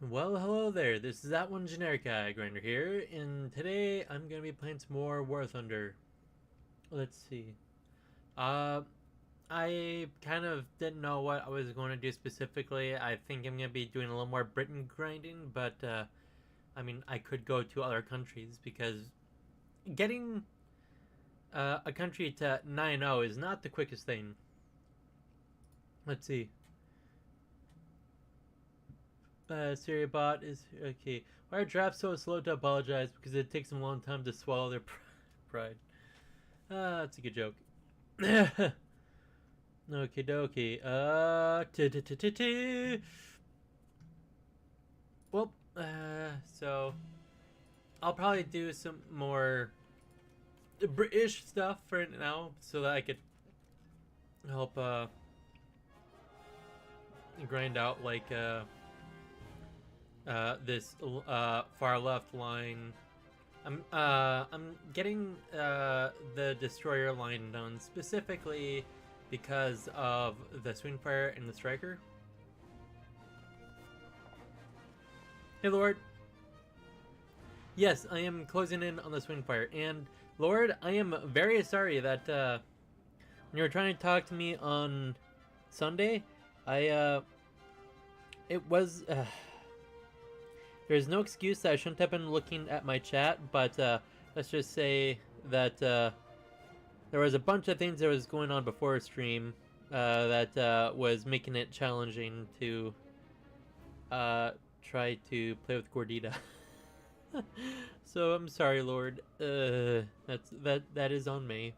Well, hello there. This is that one generic guy grinder here, and today I'm gonna be playing some more War Thunder. Let's see. Uh, I kind of didn't know what I was going to do specifically. I think I'm gonna be doing a little more Britain grinding, but I mean, I could go to other countries because getting a country to 9-0 is not the quickest thing. Let's see. Syria bot is okay. Why are drafts so slow to apologize? Because it takes them a long time to swallow their pride. That's a good joke. Okie dokie. Well, so I'll probably do some more British stuff for now, so that I could help grind out like this far left line. I'm getting the destroyer line done specifically because of the swing fire and the striker. Hey Lord. Yes, I am closing in on the swing fire, and Lord, I am very sorry that when you were trying to talk to me on Sunday, it was there's no excuse that I shouldn't have been looking at my chat, but let's just say that there was a bunch of things that was going on before stream that was making it challenging to try to play with Gordita. So I'm sorry, Lord. That is on me.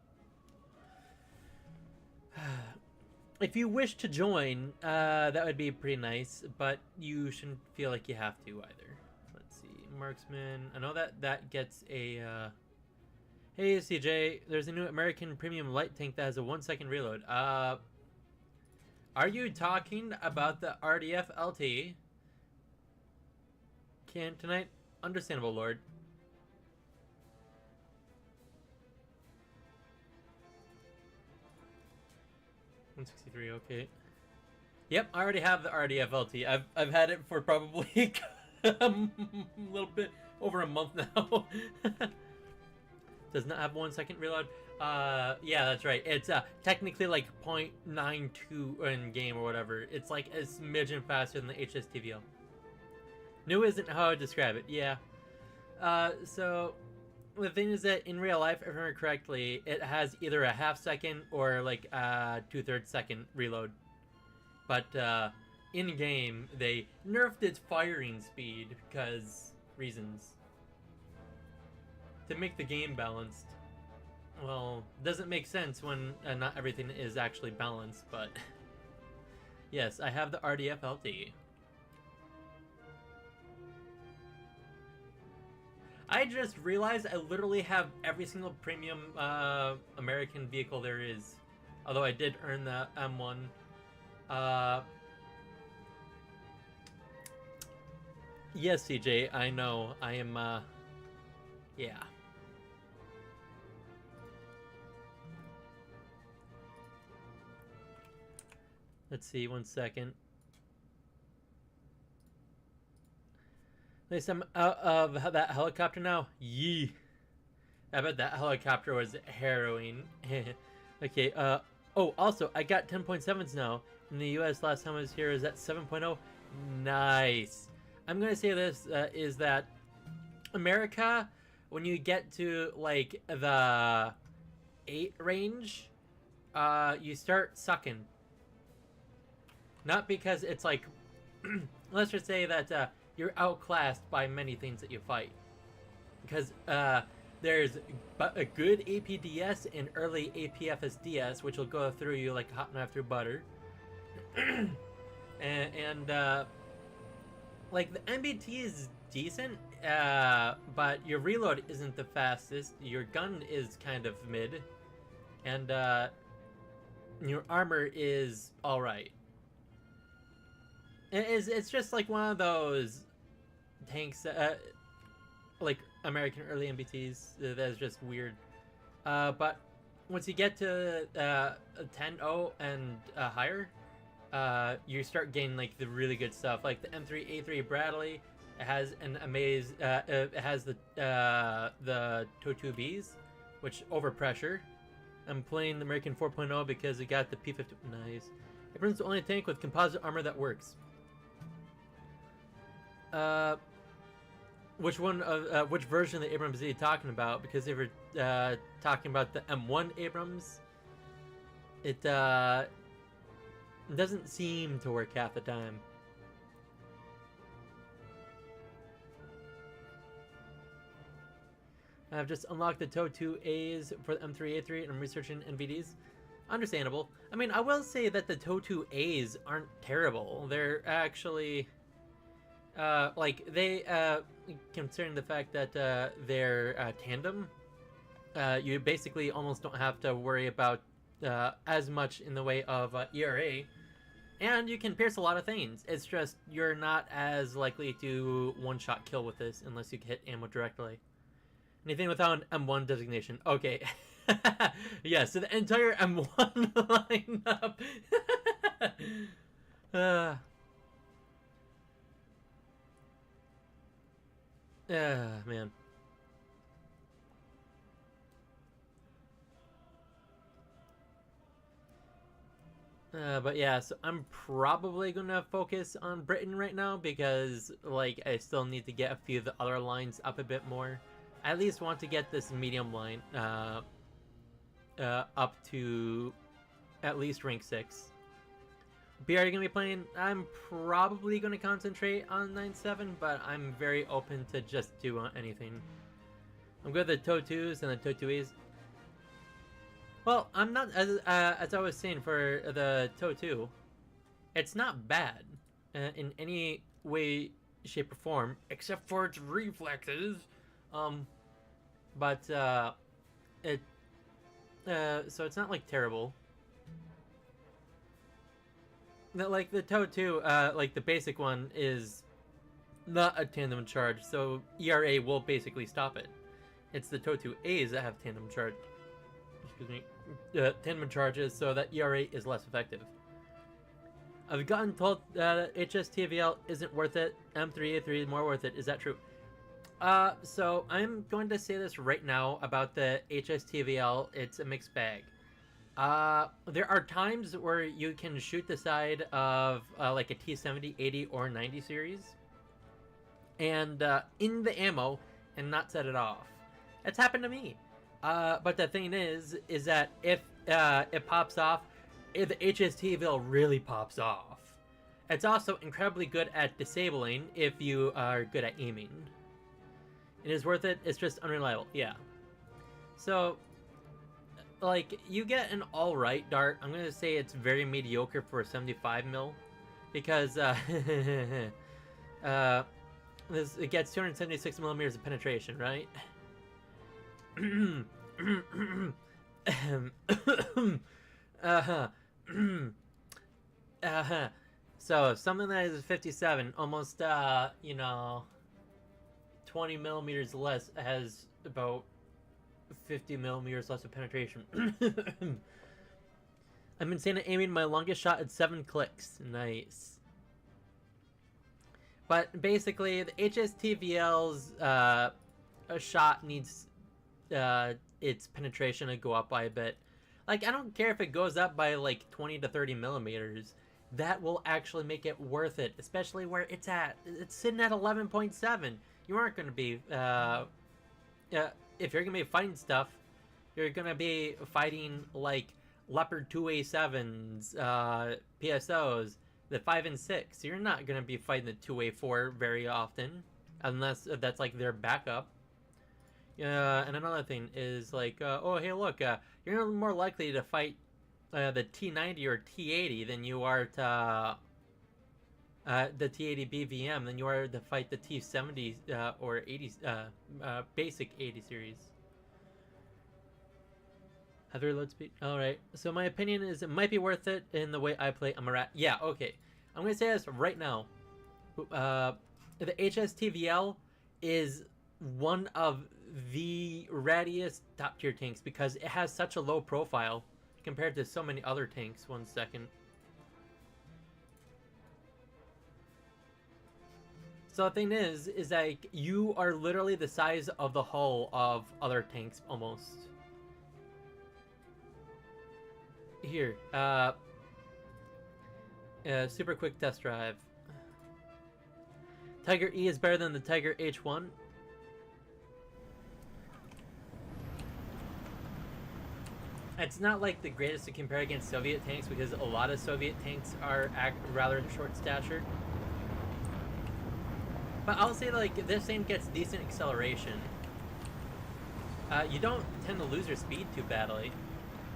If you wish to join, that would be pretty nice, but you shouldn't feel like you have to either. Let's see, marksman. I know that gets a. Hey CJ, there's a new American premium light tank that has a 1-second reload. Are you talking about the RDF LT? Can tonight? Understandable, Lord. $163, okay. Yep, I already have the RDF LT. I've had it for probably a little bit over a month now. Does not have 1-second reload. Yeah, that's right. It's technically like 0.92 in game or whatever. It's like a smidgen faster than the HSTVL. New isn't how I would describe it. Yeah. So the thing is that in real life, if I remember correctly, it has either a half-second or like a 2/3 second reload. But in game, they nerfed its firing speed because reasons. To make the game balanced. Well, doesn't make sense when not everything is actually balanced, but yes, I have the RDF LT. I just realized I literally have every single premium American vehicle there is. Although I did earn the M1. Yes, CJ, I know. I am, yeah. Let's see, 1 second. At least I'm out of that helicopter now. Yee. I bet that helicopter was harrowing. Okay, oh, also, I got 10.7s now. In the US, last time I was here, is at 7.0. Nice. I'm gonna say this, is that America, when you get to, like, the 8 range, you start sucking. Not because it's like, let's just say that, you're outclassed by many things that you fight. Because there's a good APDS and early APFSDS, which will go through you like a hot knife through butter. and like the MBT is decent, but your reload isn't the fastest. Your gun is kind of mid. And your armor is alright. It's just like one of those tanks. like American early MBTs. That is just weird. But once you get to 10.0 and higher, you start getting like the really good stuff, like the M3A3 Bradley. It has an it has the TO2Bs, which overpressure. I'm playing the American 4.0 because it got the P50. Nice. Abrams the only tank with composite armor that works. Which one of which version of the Abrams are you talking about? Because they were talking about the M1 Abrams. It doesn't seem to work half the time. I've just unlocked the TO2As for the M3A3 and I'm researching NVDs. Understandable. I mean, I will say that the TO2As aren't terrible. They're actually like they considering the fact that they're tandem, you basically almost don't have to worry about as much in the way of ERA, and you can pierce a lot of things. It's just you're not as likely to one-shot kill with this unless you hit ammo directly. Anything without an M1 designation. Okay. Yeah, so the entire M1 lineup. Man. But yeah, so I'm probably gonna focus on Britain right now because, like, I still need to get a few of the other lines up a bit more. I at least want to get this medium line up to at least rank 6. BR you gonna be playing? I'm probably gonna concentrate on 9.7, but I'm very open to just do anything. I'm good at the TO2s and the TO2Es. Well, I'm not, as I was saying for the TO2, it's not bad in any way, shape, or form, except for its reflexes. But so it's not like terrible. Like the TO2, like the basic one is not a tandem charge, so ERA will basically stop it. It's the TO2As that have tandem charge. Excuse me. Tandem charges, so that ERA is less effective. I've gotten told that HSTVL isn't worth it. M3A3 is more worth it. Is that true? So I'm going to say this right now about the HSTVL. It's a mixed bag. There are times where you can shoot the side of like a T70, 80, or 90 series, and in the ammo, and not set it off. It's happened to me. But the thing is that if it pops off, if the HSTVL really pops off. It's also incredibly good at disabling if you are good at aiming. It is worth it. It's just unreliable. Yeah. So, like, you get an alright dart. I'm gonna say it's very mediocre for a 75 mil, because it gets 276 millimeters of penetration, right? So something that is 57, almost you know, 20 millimeters less, has about 50 millimeters less of penetration. I'm insane at aiming. My longest shot at 7 clicks. Nice. But basically, the HSTVL's a shot needs its penetration to go up by a bit. Like, I don't care if it goes up by like 20 to 30 millimeters. That will actually make it worth it, especially where it's at. It's sitting at 11.7. You aren't going to be, if you're going to be fighting stuff, you're going to be fighting like Leopard 2A7s, PSOs, the 5 and 6. You're not going to be fighting the 2A4 very often, unless that's like their backup. And another thing is like, oh, hey, look, you're more likely to fight the T90 or T80 than you are to the T80 BVM than you are to fight the T70 or 80 basic 80 series. Heavy load speed. All right. So my opinion is it might be worth it in the way I play Amarat. Yeah. Okay. I'm gonna say this right now. The HSTVL is one of the rattiest top tier tanks because it has such a low profile compared to so many other tanks. 1 second. So the thing is like you are literally the size of the hull of other tanks almost. Here, super quick test drive. Tiger E is better than the Tiger H1. It's not like the greatest to compare against Soviet tanks because a lot of Soviet tanks are rather short statured. But I'll say like this thing gets decent acceleration. You don't tend to lose your speed too badly.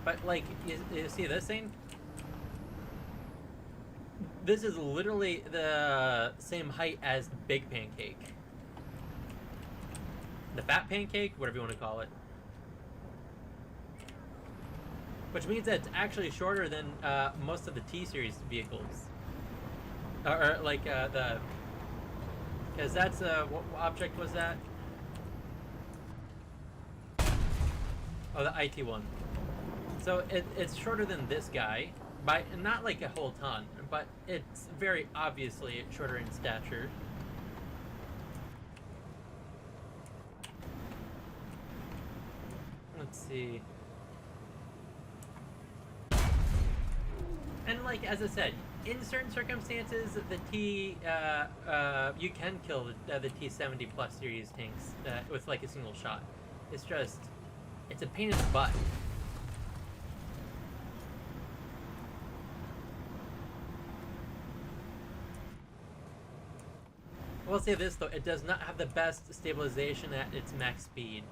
But like, you see this thing? This is literally the same height as the big pancake. The fat pancake, whatever you want to call it. Which means that it's actually shorter than most of the T-Series vehicles. Or like the... Because that's, what object was that? Oh, the IT-1. So it's shorter than this guy, by not like a whole ton, but it's very obviously shorter in stature. Let's see. And like, as I said, in certain circumstances, the you can kill the T-70 plus series tanks with like a single shot. It's just, it's a pain in the butt. I will say this though, it does not have the best stabilization at its max speed.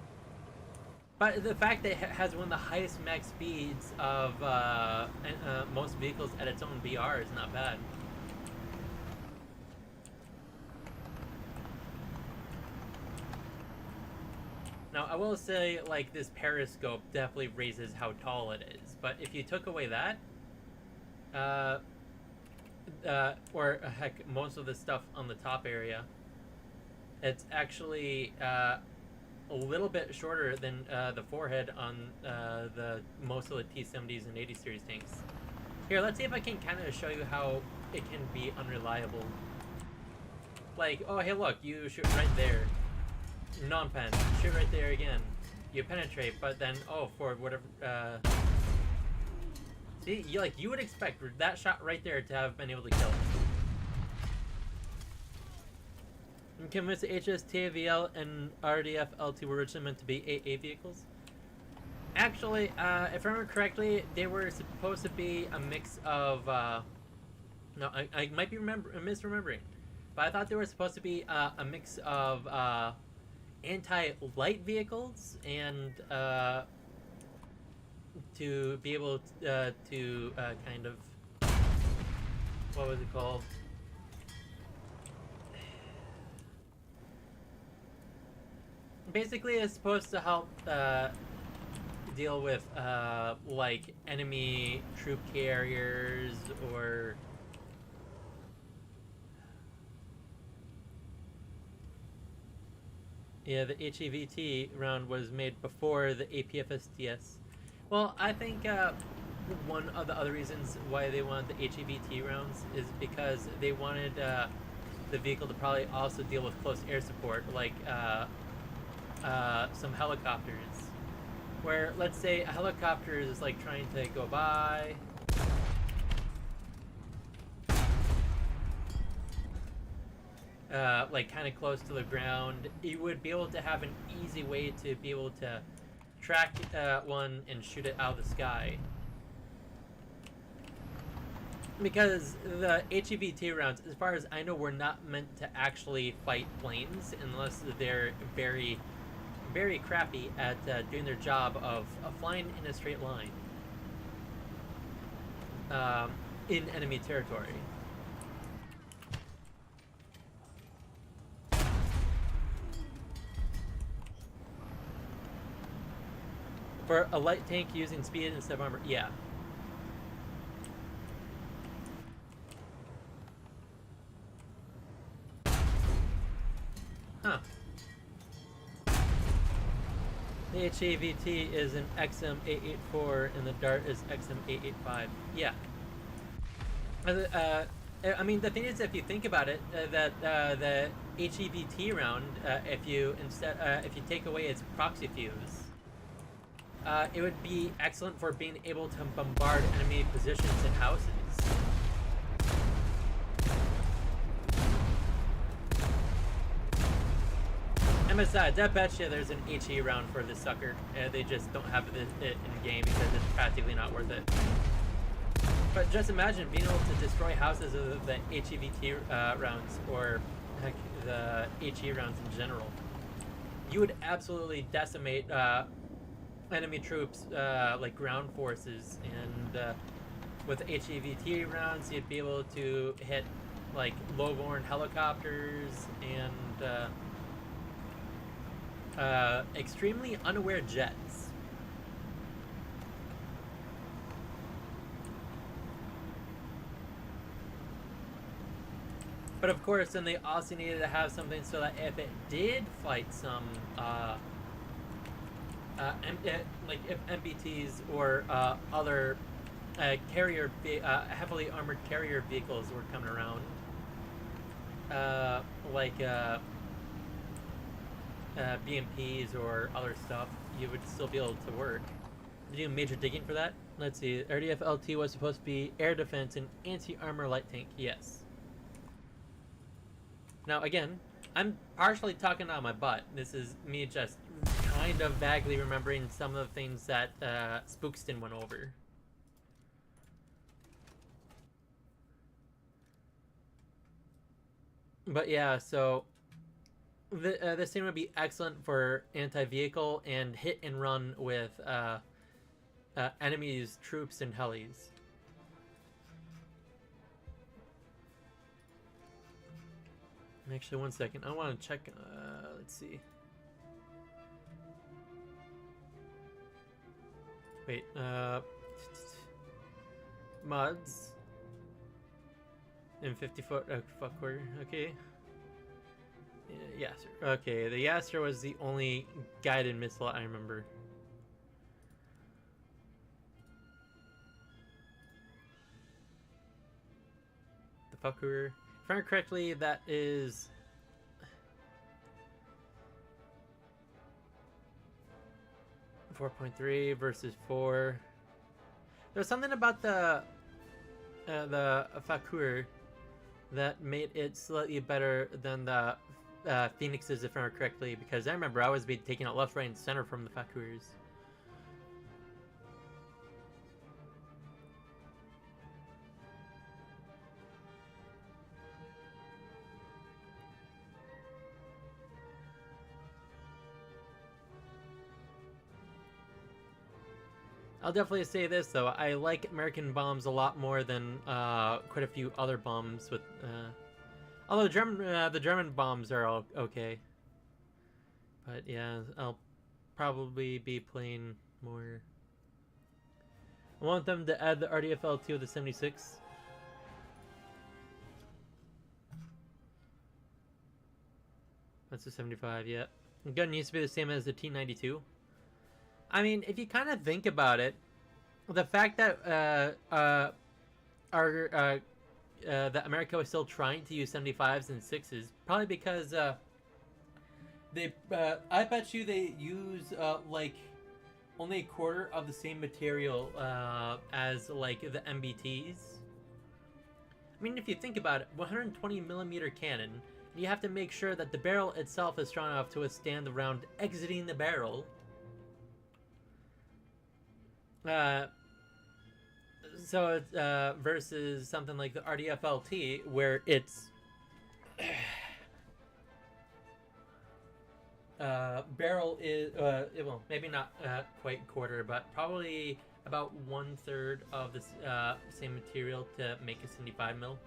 But the fact that it has one of the highest max speeds of most vehicles at its own BR is not bad. Now, I will say, like, this periscope definitely raises how tall it is. But if you took away that, or heck, most of the stuff on the top area, it's actually a little bit shorter than the forehead on the most of the T-70s and 80 series tanks. Here, let's see if I can kind of show you how it can be unreliable. Like, oh hey look, you shoot right there. Non-pen, shoot right there again. You penetrate, but then, oh, for whatever, see, you would expect that shot right there to have been able to kill him. I'm convinced the HST, VL, and RDF LT were originally meant to be AA vehicles. Actually, if I remember correctly, they were supposed to be a mix of, no, I might be misremembering, but I thought they were supposed to be a mix of anti-light vehicles and to be able to kind of, what was it called? Basically, it's supposed to help deal with like enemy troop carriers or yeah, the HEVT round was made before the APFSTS. Well, I think one of the other reasons why they wanted the HEVT rounds is because they wanted the vehicle to probably also deal with close air support, like some helicopters. Where, let's say, a helicopter is like trying to go by. Like kind of close to the ground, you would be able to have an easy way to be able to track one and shoot it out of the sky. Because the HEVT rounds, as far as I know, were not meant to actually fight planes unless they're very, very crappy at doing their job of flying in a straight line in enemy territory. For a light tank using speed instead of armor, yeah. Huh. The HAVT is an XM884 and the Dart is XM885. Yeah. I mean, the thing is, if you think about it, that the HEVT round, if you take away its proxy fuse, it would be excellent for being able to bombard enemy positions and houses. And besides, I bet you there's an HE round for this sucker. They just don't have it in game because it's practically not worth it. But just imagine being able to destroy houses with the HEVT rounds, or heck, the HE rounds in general. You would absolutely decimate enemy troops, like ground forces, and with HEVT rounds, you'd be able to hit like low-borne helicopters and extremely unaware jets. But of course, then they also needed to have something so that if it did fight some, like if MBTs or other heavily armored carrier vehicles were coming around, like BMPs or other stuff, you would still be able to work. Did you do major digging for that? Let's see. RDF LT was supposed to be air defense and anti-armor light tank. Yes. Now again, I'm partially talking out my butt. This is me just kind of vaguely remembering some of the things that Spookston went over. But yeah, so this thing would be excellent for anti-vehicle and hit and run with enemies, troops, and helis. Actually, one second. I want to check. Let's see. Wait. Mods. In 50-foot fuck quarter. Okay. Yasser. Okay, the Yasser was the only guided missile I remember. The fucker. If I remember correctly, that is 4.3 versus 4. There's something about the Fakur that made it slightly better than the Phoenixes, if I remember correctly, because I remember I was being taken out left, right, and center from the Fakurs. I'll definitely say this though, I like American bombs a lot more than quite a few other bombs with although the German bombs are all okay. But yeah, I'll probably be playing more. I want them to add the RDFL to the 76. That's the 75, yeah. The gun needs to be the same as the T92. I mean, if you kind of think about it, the fact that that America was still trying to use 75s and 6s, probably because they I bet you they use like only a quarter of the same material as like the MBTs. I mean, if you think about it, 120mm cannon, you have to make sure that the barrel itself is strong enough to withstand the round exiting the barrel. So it's versus something like the RDF-LT, where it's barrel is well, maybe not quite quarter, but probably about 1/3 of the same material to make a 75mm.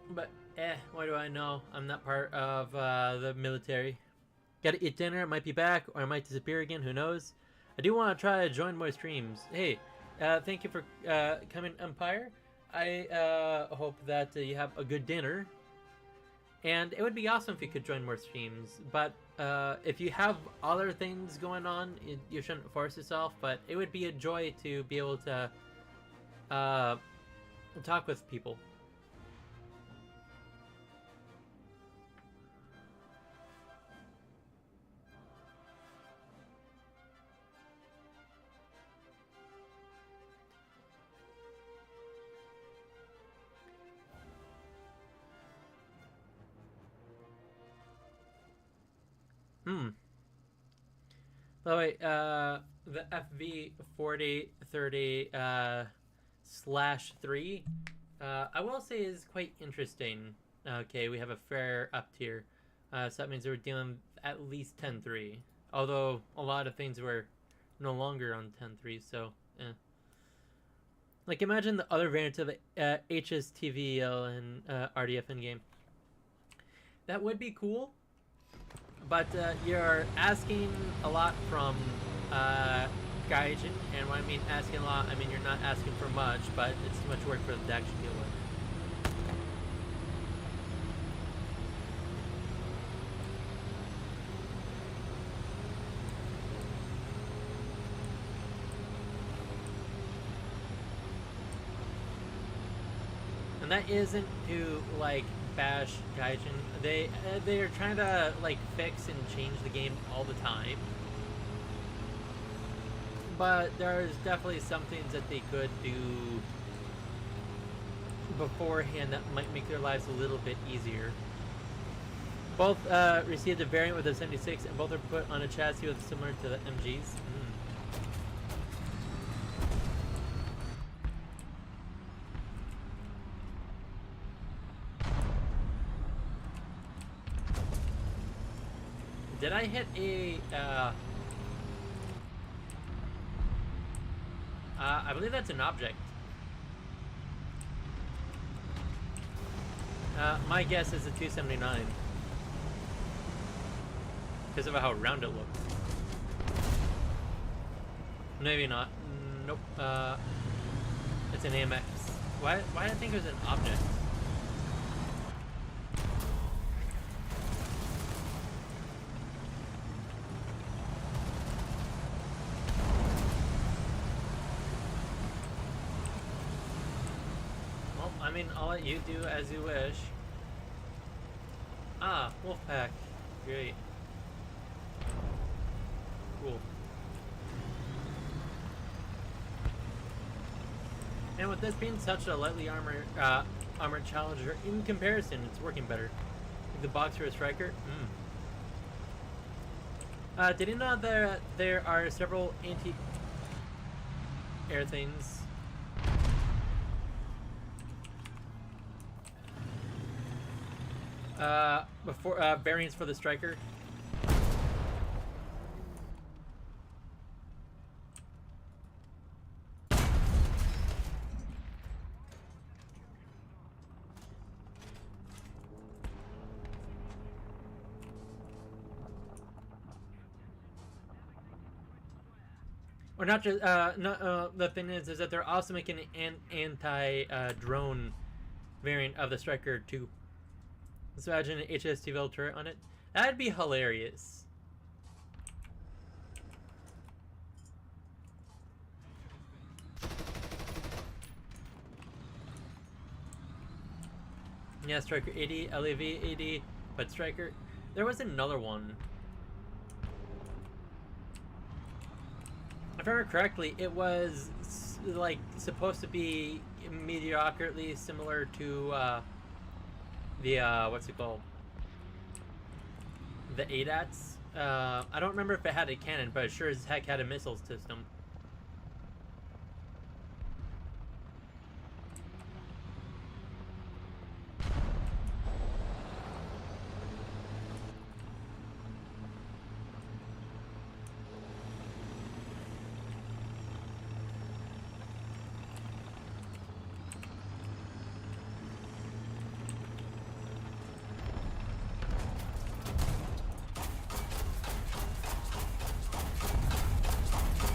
But what do I know? I'm not part of the military. Gotta eat dinner, I might be back, or I might disappear again, who knows? I do want to try to join more streams. Hey, thank you for coming, Empire. I hope that you have a good dinner. And it would be awesome if you could join more streams. But if you have other things going on, you shouldn't force yourself. But it would be a joy to be able to talk with people. By the way, the FV4030 /3, I will say is quite interesting. Okay, we have a fair up tier, so that means we're dealing at least 10.3. Although a lot of things were no longer on 10.3, so like imagine the other variants of the HSTVL and RDF in game. That would be cool. But you're asking a lot from Gaijin, and when I mean asking a lot, I mean you're not asking for much, but it's too much work for them to actually deal with. And that isn't to like bash Gaijin. They're trying to like fix and change the game all the time, but there's definitely some things that they could do beforehand that might make their lives a little bit easier. Both received a variant with a 76, and both are put on a chassis with similar to the MGs. Did I hit a, I believe that's an object. My guess is a 279. Because of how round it looks. Maybe not. Nope. It's an AMX. Why did I think it was an object? I mean, I'll let you do as you wish. Ah, Wolfpack. Great. Cool. And with this being such a lightly armored challenger, in comparison, it's working better. Like the Boxer or Striker. Did you know that there are several anti-air things? Before variants for the Striker. Or not just the thing is that they're also making an anti-drone variant of the Striker too. Let's imagine an HSTVL turret on it. That'd be hilarious. Yeah, Striker 80, LAV 80, but Striker... There was another one. If I remember correctly, it was like supposed to be mediocrely similar to the what's it called? The ADATs. I don't remember if it had a cannon, but it sure as heck had a missile system.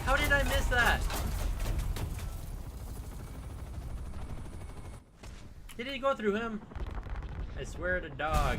How did Did he go through him? I swear to dog.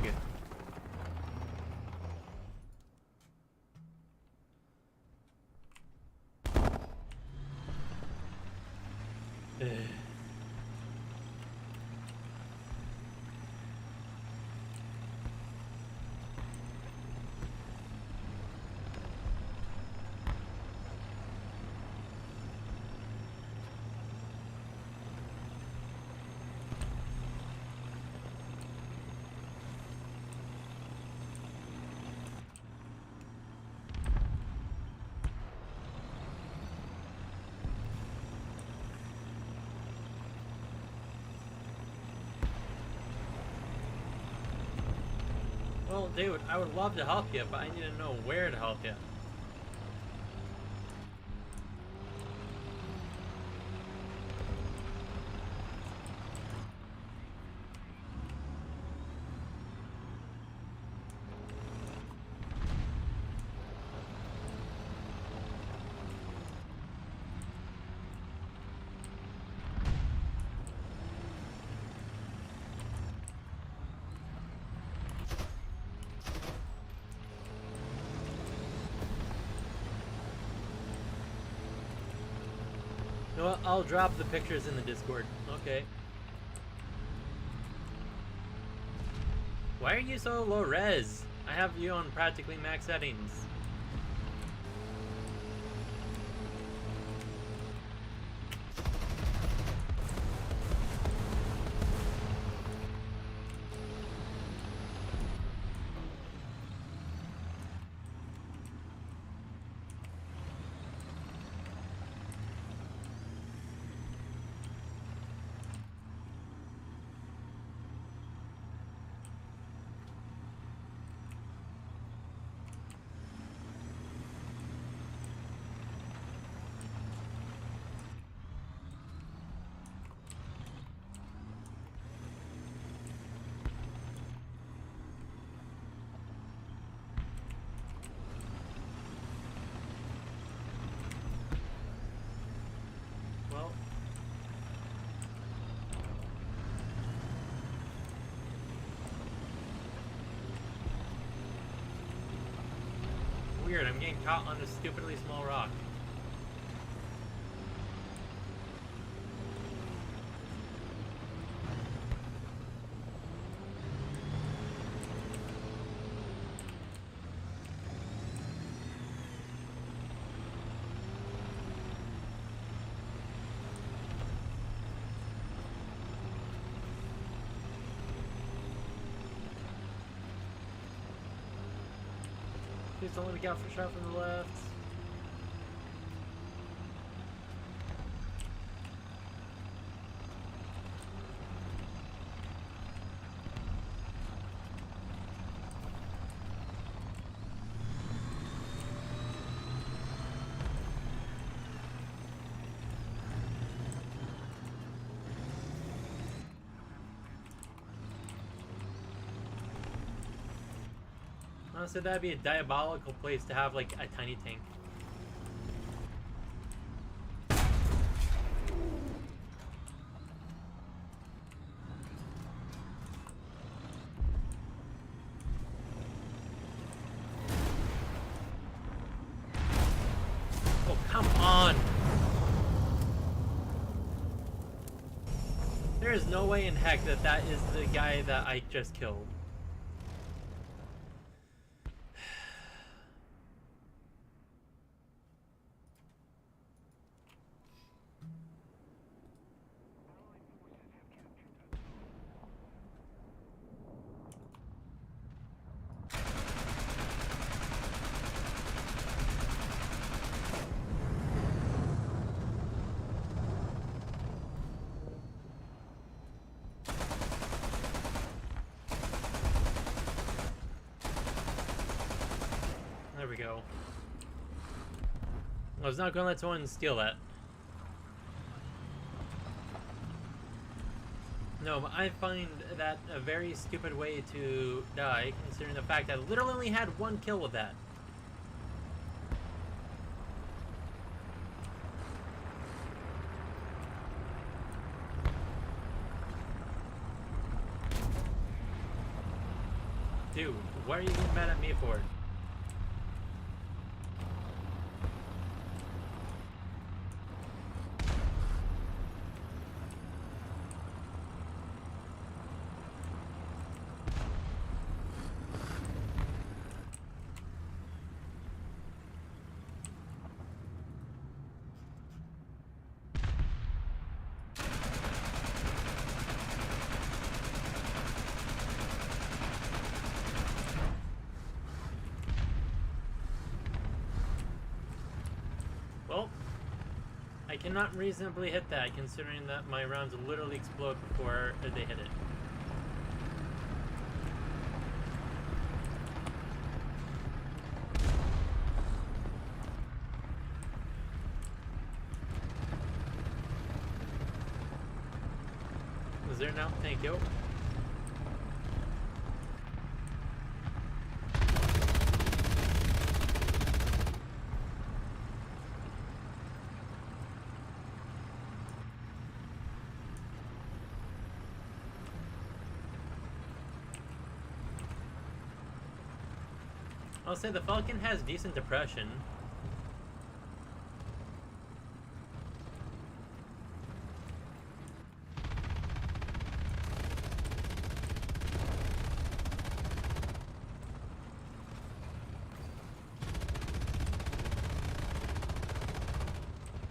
Well, dude, I would love to help you, but I need to know where to help you. You know what? I'll drop the pictures in the Discord. Okay. Why are you so low res? I have you on practically max settings. Well, weird, I'm getting caught on this stupidly small rock. Please don't let me get for shot from the left. Honestly, that'd be a diabolical place to have, like, a tiny tank. Oh, come on! There is no way in heck that that is the guy that I just killed. There we go. I was not going to let someone steal that. No, but I find that a very stupid way to die, considering the fact that I literally only had one kill with that. too. What are you getting mad at me for? Well, I cannot reasonably hit that, considering that my rounds literally explode before they hit it. Is there now? Thank you. I'll say the Falcon has decent depression.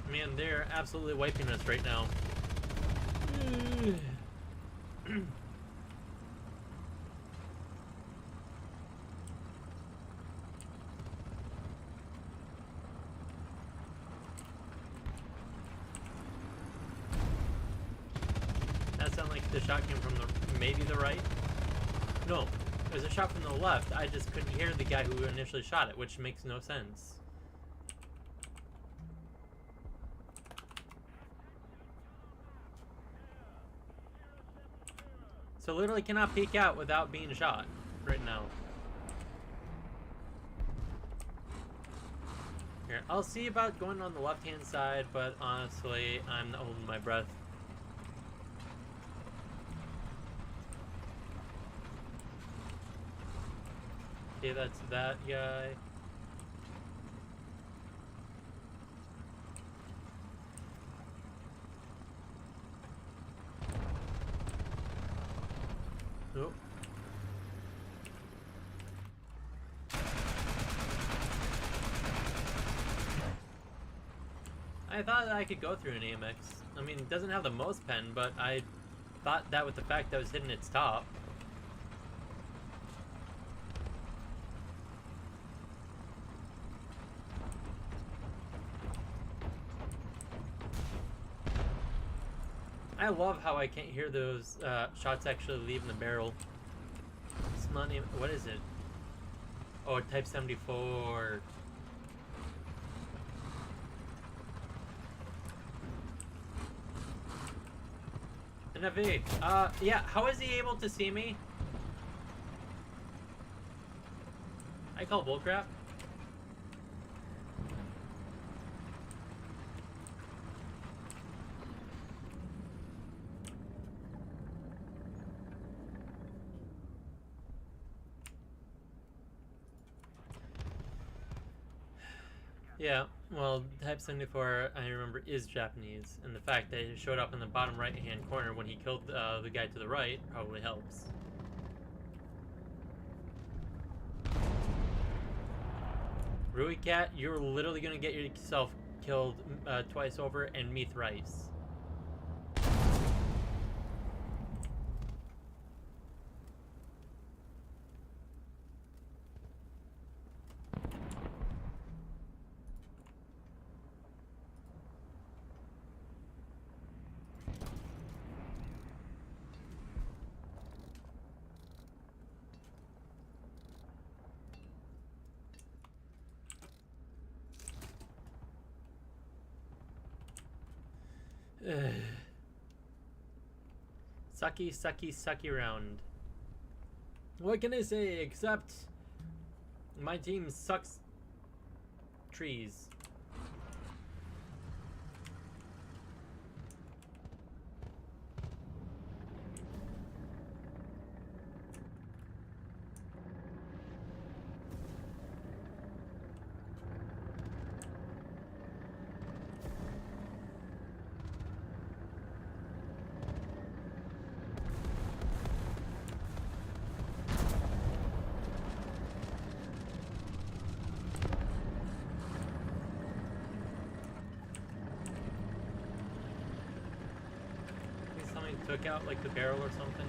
Man, they're absolutely wiping us right now. That sounded like the shot came from maybe the right? No, it was a shot from the left. I just couldn't hear the guy who initially shot it, which makes no sense. So literally cannot peek out without being shot right now. Here, I'll see about going on the left-hand side, but honestly, I'm not holding my breath. Okay, that's that guy. Oh. I thought I could go through an AMX. I mean, it doesn't have the most pen, but I thought that with the fact that I was hitting its top. I love how I can't hear those shots actually leaving the barrel. It's not even, what is it? Oh, Type 74. NFV. Yeah, how is he able to see me? I call bullcrap. Yeah, well, Type 74, I remember, is Japanese, and the fact that it showed up in the bottom right-hand corner when he killed the guy to the right probably helps. Rui Cat, you're literally gonna get yourself killed twice over and me thrice. Sucky, sucky, sucky round. What can I say except my team sucks trees. took out like the barrel or something.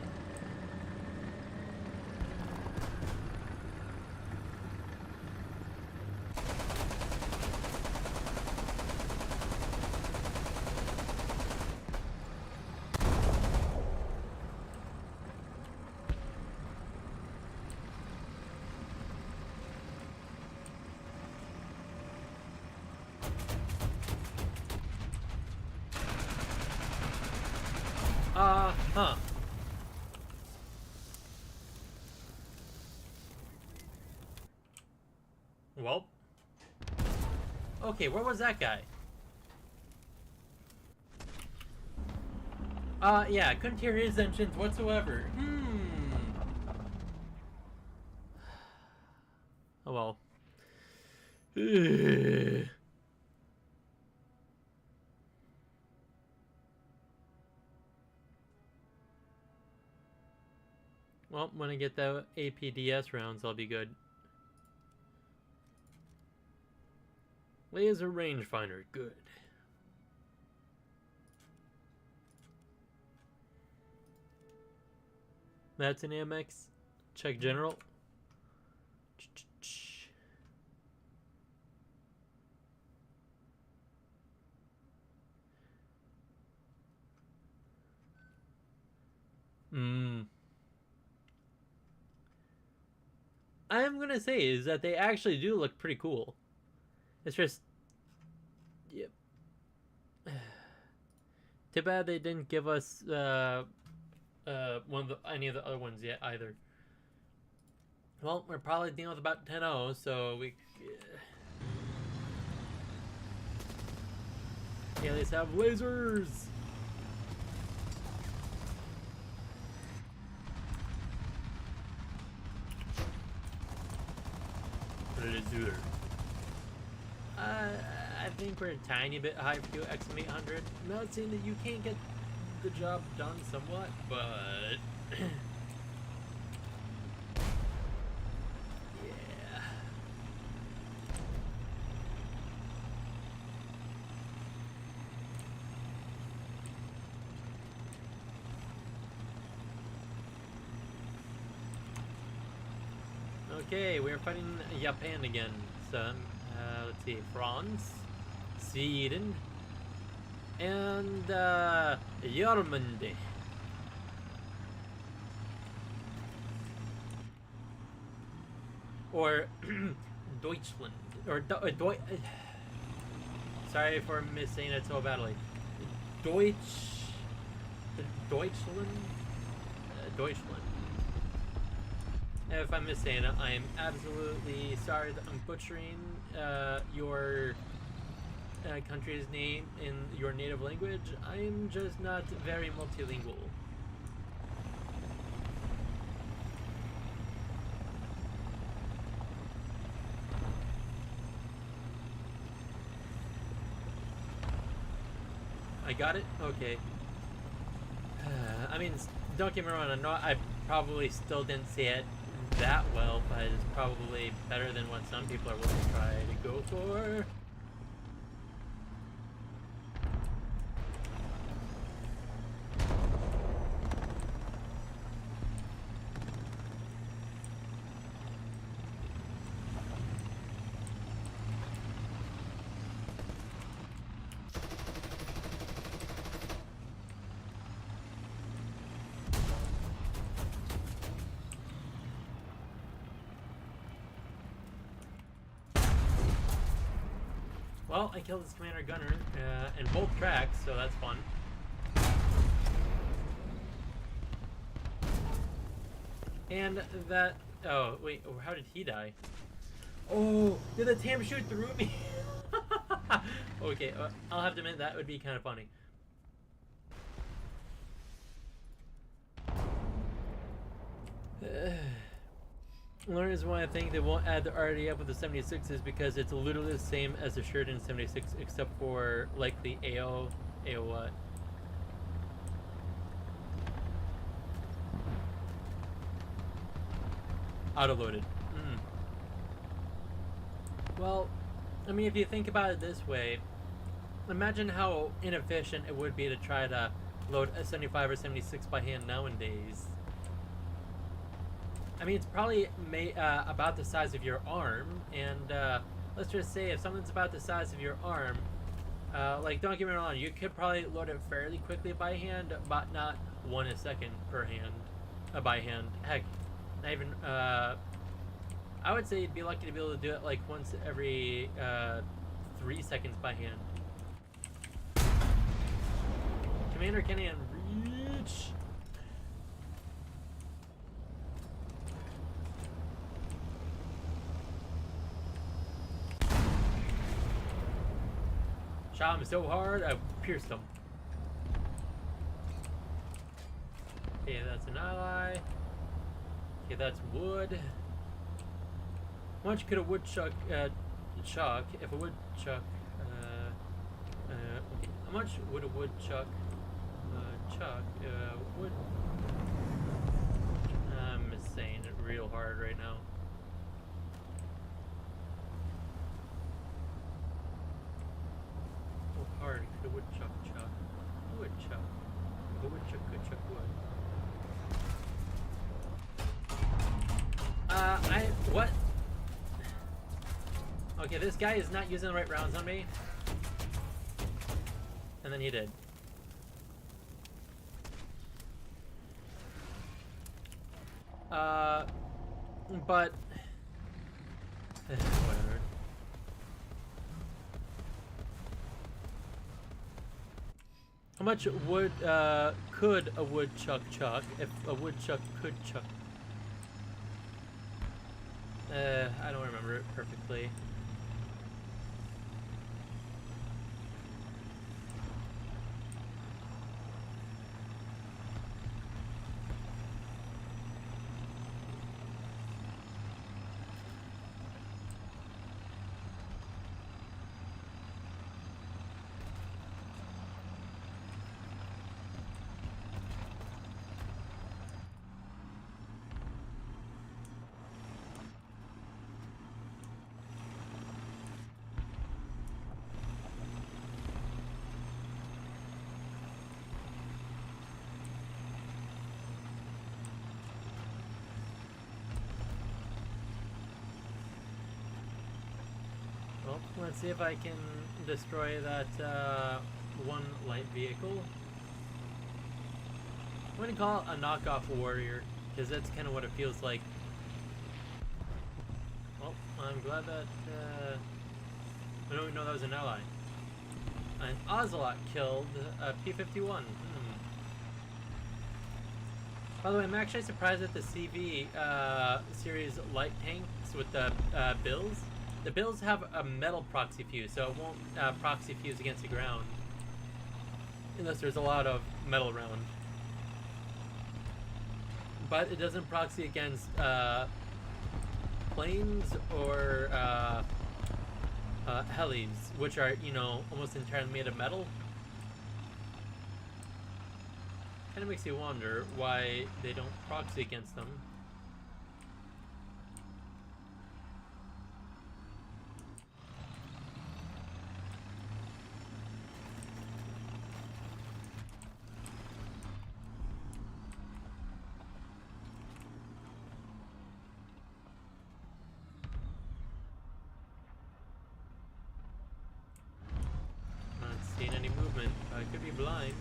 Huh. Well. Okay, where was that guy? Yeah, I couldn't hear his engines whatsoever. Oh well. Well, when I get the APDS rounds, I'll be good. Laser rangefinder, good. That's an Amex. Check general. I'm gonna say is that they actually do look pretty cool. It's just, yep. Too bad they didn't give us any of the other ones yet either. Well, we're probably dealing with about 10-0, so we. Yeah, they have lasers. Laser. I think we're a tiny bit high for you, XM800. Not saying that you can't get the job done somewhat, but yeah. Okay, we're fighting Japan again. So, let's see, France, Sweden, and Germany. Or Deutschland, or sorry for missing it so badly. Deutschland. If I'm missing it, I am absolutely sorry that I'm butchering your country's name in your native language. I'm just not very multilingual. I got it? Okay. I mean, don't get me wrong, I probably still didn't say it that well, but it's probably better than what some people are willing to try to go for. Well, I killed this commander gunner in both tracks, so that's fun. And that... Oh, wait, how did he die? Oh, did the TAM shoot through me? Okay, I'll have to admit that would be kind of funny. One reason why I think they won't add the RDF with the 76 is because it's literally the same as the Sheridan 76 except for likely AO what? Auto-loaded. Well, I mean, if you think about it this way, imagine how inefficient it would be to try to load a 75 or 76 by hand nowadays. I mean, it's probably about the size of your arm, and let's just say if something's about the size of your arm, like, don't get me wrong, you could probably load it fairly quickly by hand, but not 1 a second per hand, by hand. Heck, not even, I would say you'd be lucky to be able to do it like once every 3 seconds by hand. Commander Kenny, reach! Shot him so hard, I pierced him. Okay, that's an ally. Okay, that's wood. How much could a woodchuck chuck if a woodchuck okay, how much would a woodchuck chuck wood? I'm saying it real hard right now. How hard could a woodchuck chuck? A woodchuck. If a woodchuck could chuck wood. What? Okay, this guy is not using the right rounds on me. And then he did. But whatever. How much wood could a woodchuck chuck if a woodchuck could chuck? I don't remember it perfectly. Well, let's see if I can destroy that one light vehicle. I'm going to call it a knockoff warrior, because that's kind of what it feels like. Well, I'm glad that... I don't even know that was an ally. An Ocelot killed a P-51. By the way, I'm actually surprised at the CV series light tanks with the Bills. The Bills have a metal proxy fuse, so it won't proxy fuse against the ground. Unless there's a lot of metal around. But it doesn't proxy against planes or helis, which are, you know, almost entirely made of metal. Kind of makes you wonder why they don't proxy against them. Not seeing any movement. I could be blind.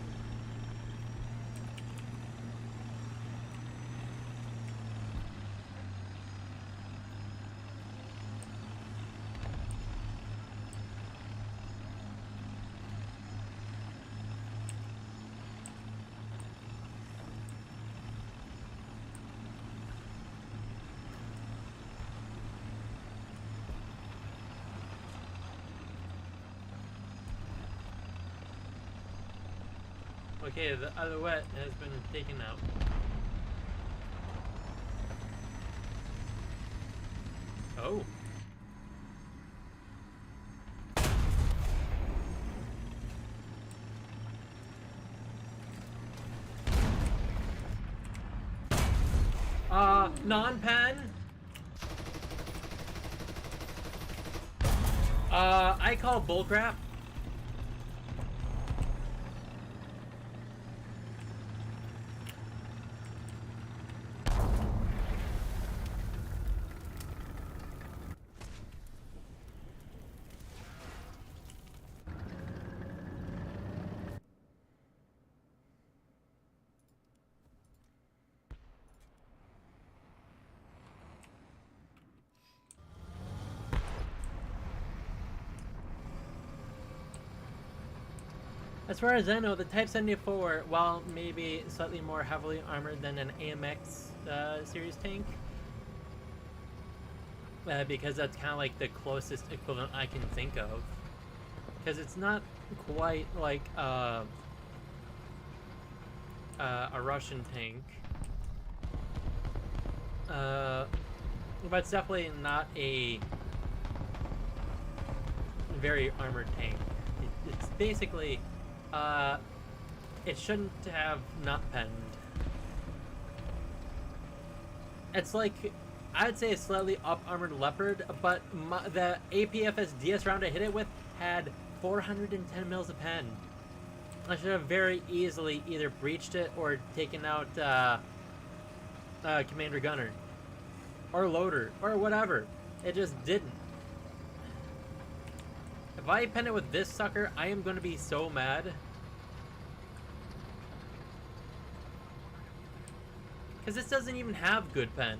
Okay, the other wet has been taken out. Oh. Non-pen? I call bullcrap. As far as I know, the Type 74, while maybe slightly more heavily armored than an AMX series tank, because that's kind of like the closest equivalent I can think of. Because it's not quite like a Russian tank, but it's definitely not a very armored tank. It's basically, it shouldn't have not penned. It's like, I'd say a slightly up-armored Leopard, but the APFS DS round I hit it with had 410 mils of pen. I should have very easily either breached it or taken out Commander Gunner. Or Loader, or whatever. It just didn't. If I pen it with this sucker, I am going to be so mad. Because this doesn't even have good pen.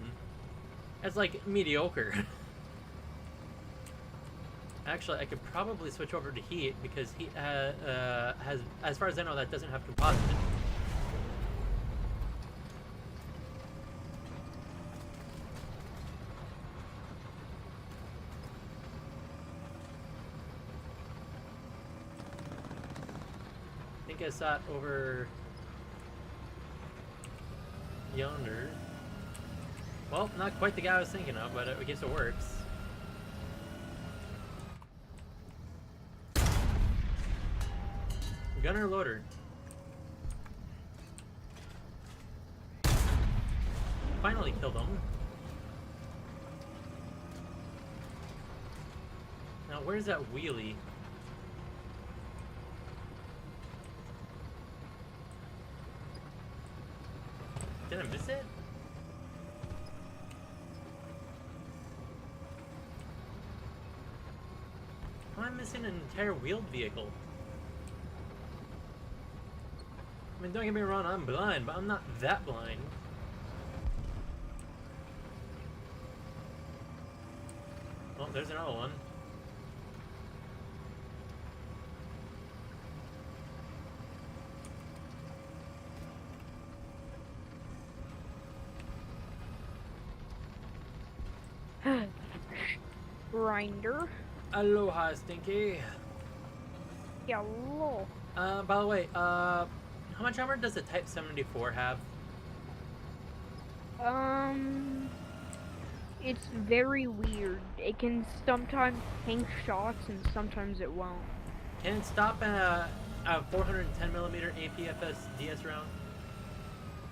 It's like mediocre. Actually, I could probably switch over to heat because heat has, as far as I know, that doesn't have composite. I think I saw it over yonder. Well, not quite the guy I was thinking of, but I guess it works. Gunner Loader. Finally killed him. Now, where's that wheelie? Did I miss it? How am I missing an entire wheeled vehicle? I mean, don't get me wrong, I'm blind, but I'm not that blind. Oh, there's another one. Grinder. Aloha, Stinky. Hello. By the way, how much armor does the Type 74 have? It's very weird. It can sometimes tank shots and sometimes it won't. Can it stop a 410mm APFS DS round?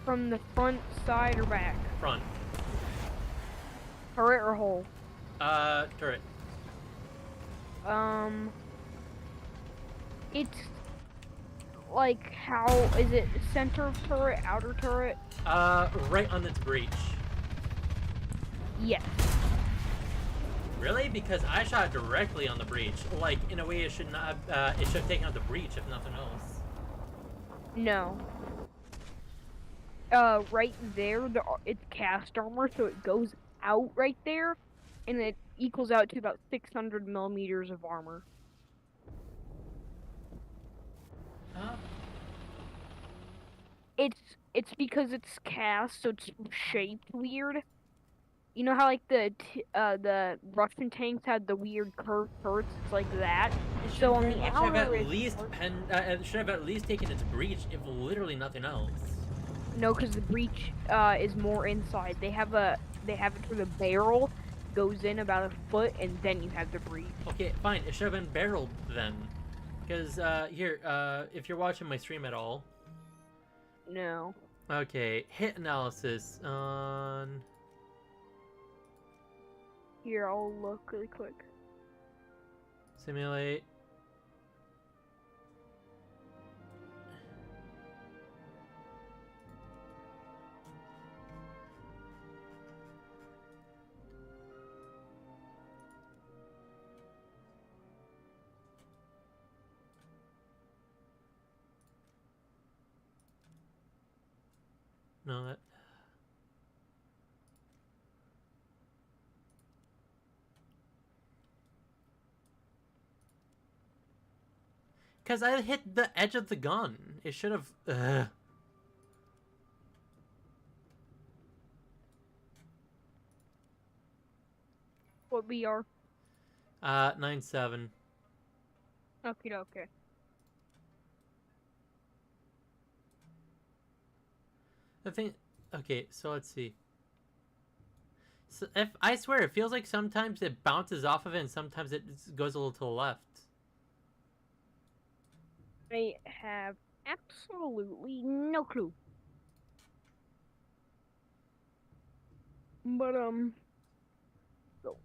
From the front, side, or back? Front. Turret or hole? Turret. It's like, how is it? Center of turret, outer turret? Right on its breach. Yes. Really? Because I shot directly on the breach. Like, in a way it should not have, it should have taken out the breach, if nothing else. No. Right there, it's cast armor, so it goes out right there, and it equals out to about 600 millimeters of armor. Huh? It's because it's cast, so it's shaped weird. You know how like the Russian tanks had the weird curved turrets? It's like that. So on the outer, it should have at least taken its breach, if literally nothing else. No, because the breach is more inside. They have it where the barrel goes in about a foot, and then you have the breach. Okay, fine. It should have been barreled then. Because here, if you're watching my stream at all. No. Okay, hit analysis on. Here, I'll look really quick. Simulate. No, that. Because I hit the edge of the gun. It should have... What BR? 9-7. Okay. The thing... Okay, so let's see. So if I swear, it feels like sometimes it bounces off of it and sometimes it goes a little to the left. I have absolutely no clue. But, so.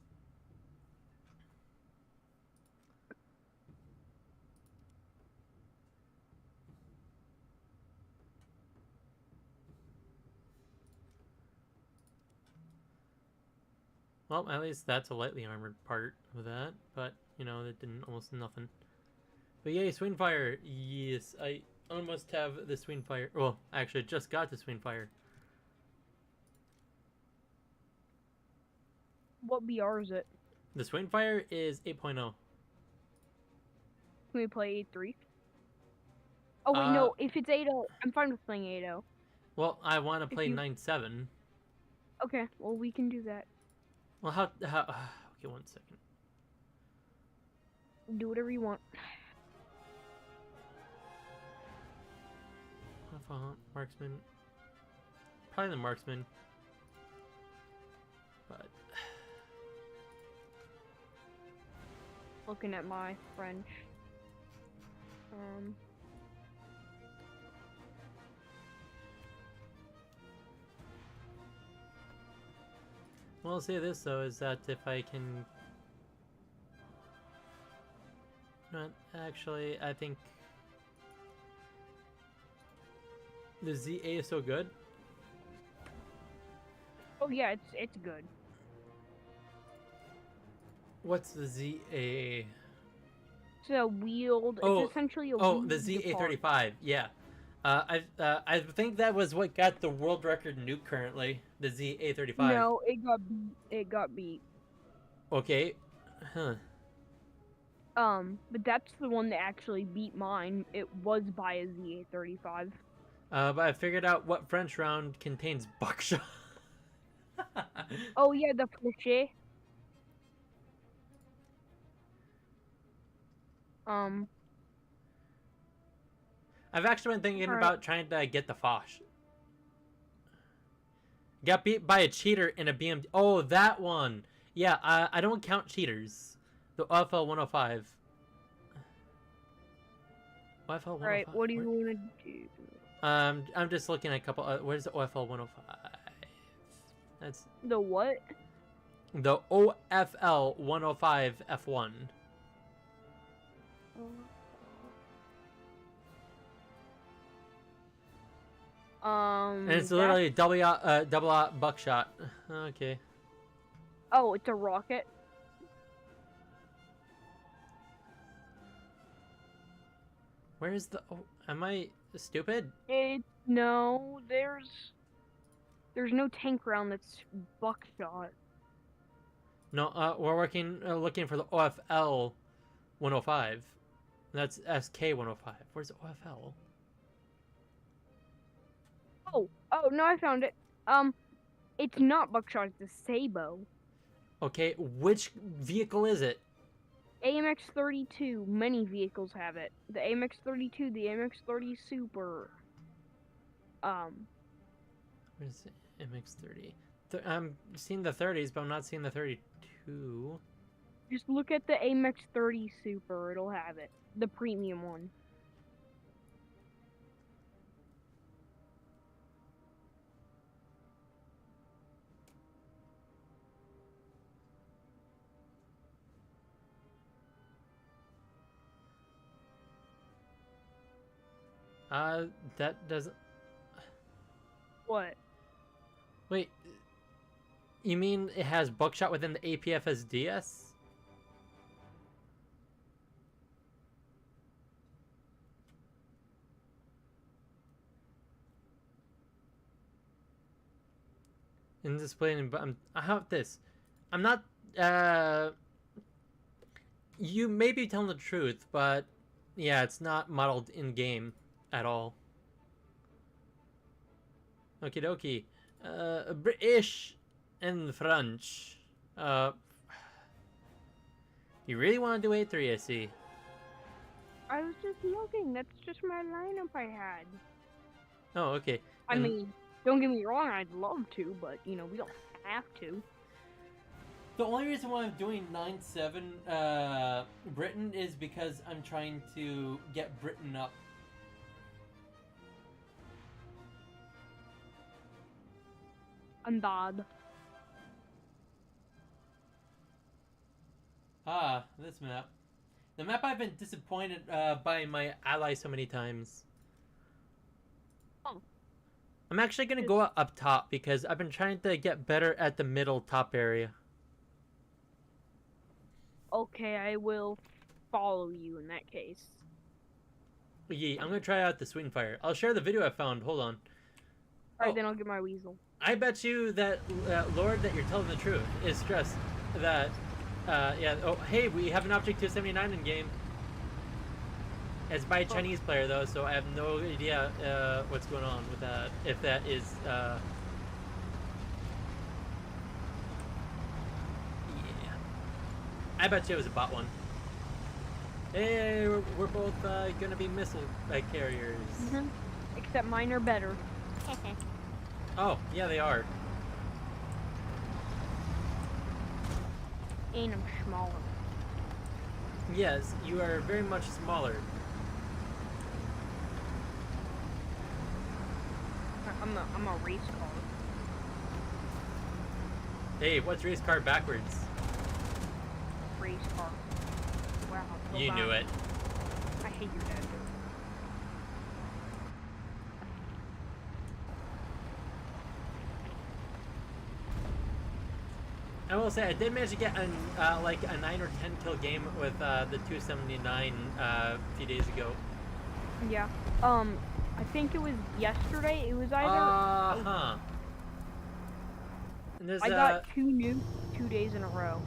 Well, at least that's a lightly armored part of that, but, you know, that didn't almost nothing. But yay, Swingfire! Yes, I almost have the Swingfire. Well, actually, I just got the Swingfire. What BR is it? The Swingfire is 8.0. Can we play 8-3? Oh, wait, no. If it's 8-0, I'm fine with playing 8-0. Well, I want to play 9-7. Okay, well, we can do that. Well, how okay, 1 second. Do whatever you want. Marksman. Probably the marksman. But Looking at my French. well, I'll say this though, is that if I can... Not actually, I think the ZA is so good. Oh yeah, it's good. What's the ZA? It's a wheeled. Oh, it's essentially a oh, the wheeled ZA35. Yeah, I think that was what got the world record nuke currently. The ZA35. No, it got beat. Okay, huh? But that's the one that actually beat mine. It was by a ZA35. But I figured out what French round contains buckshot. Oh yeah, the Flechet. I've actually been thinking about trying to get the Foch. Got beat by a cheater in a BMD. Oh, that one. Yeah, I don't count cheaters. The OFL 105. OFL 105. Right, what do you want to do? I'm just looking at a couple. Where's the OFL 105? That's the what? The OFL 105 F1. And it's literally double out buckshot. Okay. Oh, it's a rocket. Where is the? Oh, am I stupid? No. There's no tank round that's buckshot. No, we're looking for the OFL 105. That's SK 105. Where's the OFL? Oh no, I found it. It's not buckshot. It's a Sabo. Okay, which vehicle is it? AMX-32. Many vehicles have it. The AMX-32, the AMX-30 Super. Where's the MX-30? I'm seeing the 30s, but I'm not seeing the 32. Just look at the AMX-30 Super. It'll have it. The premium one. That doesn't... What? Wait, you mean it has buckshot within the APFSDS? In display, but I have this. I'm not, you may be telling the truth, but Yeah, it's not modeled in game at all. Okie dokie. British and French. You really want to do A3, I see. I was just looking. That's just my lineup I had. Oh, okay. I mean, don't get me wrong. I'd love to, but you know, we don't have to. The only reason why I'm doing 9-7 Britain is because I'm trying to get Britain up. I'm bad. Ah, this map. The map I've been disappointed by my ally so many times. Oh. I'm actually going to go up top because I've been trying to get better at the middle top area. Okay, I will follow you in that case. Yeah, I'm going to try out the Sweet and Fire. I'll share the video I found. Hold on. Alright, then I'll get my weasel. I bet you that, Lord, that you're telling the truth is stressed that, yeah, oh, hey, we have an Object 279 in game. It's by a Chinese player, though, so I have no idea what's going on with that. If that is, yeah. I bet you it was a bot one. Hey, we're both gonna be missile carriers. Mm-hmm. Except mine are better. Oh, yeah, they are. And I'm smaller. Yes, you are very much smaller. I'm a race car. Hey, what's race car backwards? Race car. Wow. So You knew it. I hate your dad. I will say I did manage to get an, like a 9 or 10 kill game with the 279 a few days ago. Yeah. I think it was yesterday. It was either. And there's, I got 2 nukes 2 days in a row.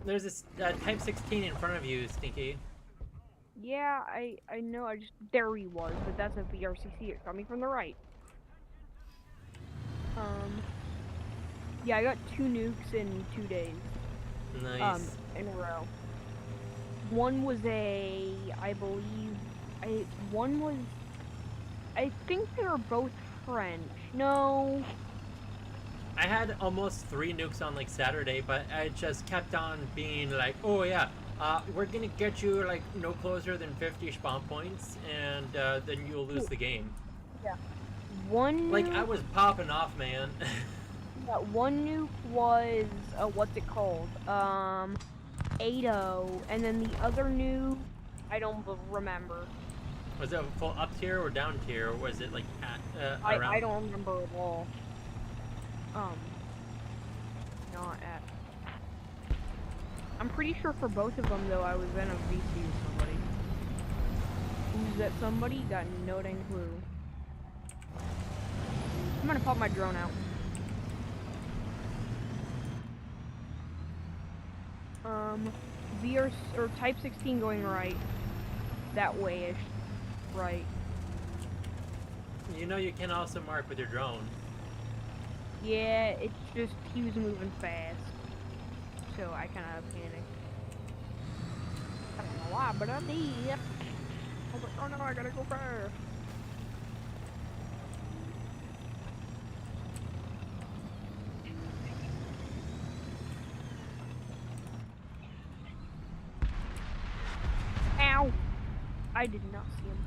There's this Type 16 in front of you, Stinky. Yeah, I know. There he was, but that's a VRCC coming from the right. Yeah, I got 2 nukes in 2 days. Nice. In a row. One was I think they were both French. No. I had almost 3 nukes on like Saturday, but I just kept on being like, oh yeah, we're gonna get you like no closer than 50 spawn points, and then you'll lose the game. Yeah. One. Like I was popping off, man. Yeah, one nuke was what's it called? 8-0, and then the other nuke, I don't remember. Was it full up tier or down tier, or was it like at around? I don't remember at all. Not at. I'm pretty sure for both of them though, I was in a VC with somebody. Who's that somebody? Got no dang clue. I'm gonna pop my drone out. VR or Type 16 going right. That way-ish. Right. You know you can also mark with your drone. Yeah, it's just he was moving fast. So I kinda panicked. I don't know why, but I did. I was like, oh no, I gotta go fast. Ow! I did not see him.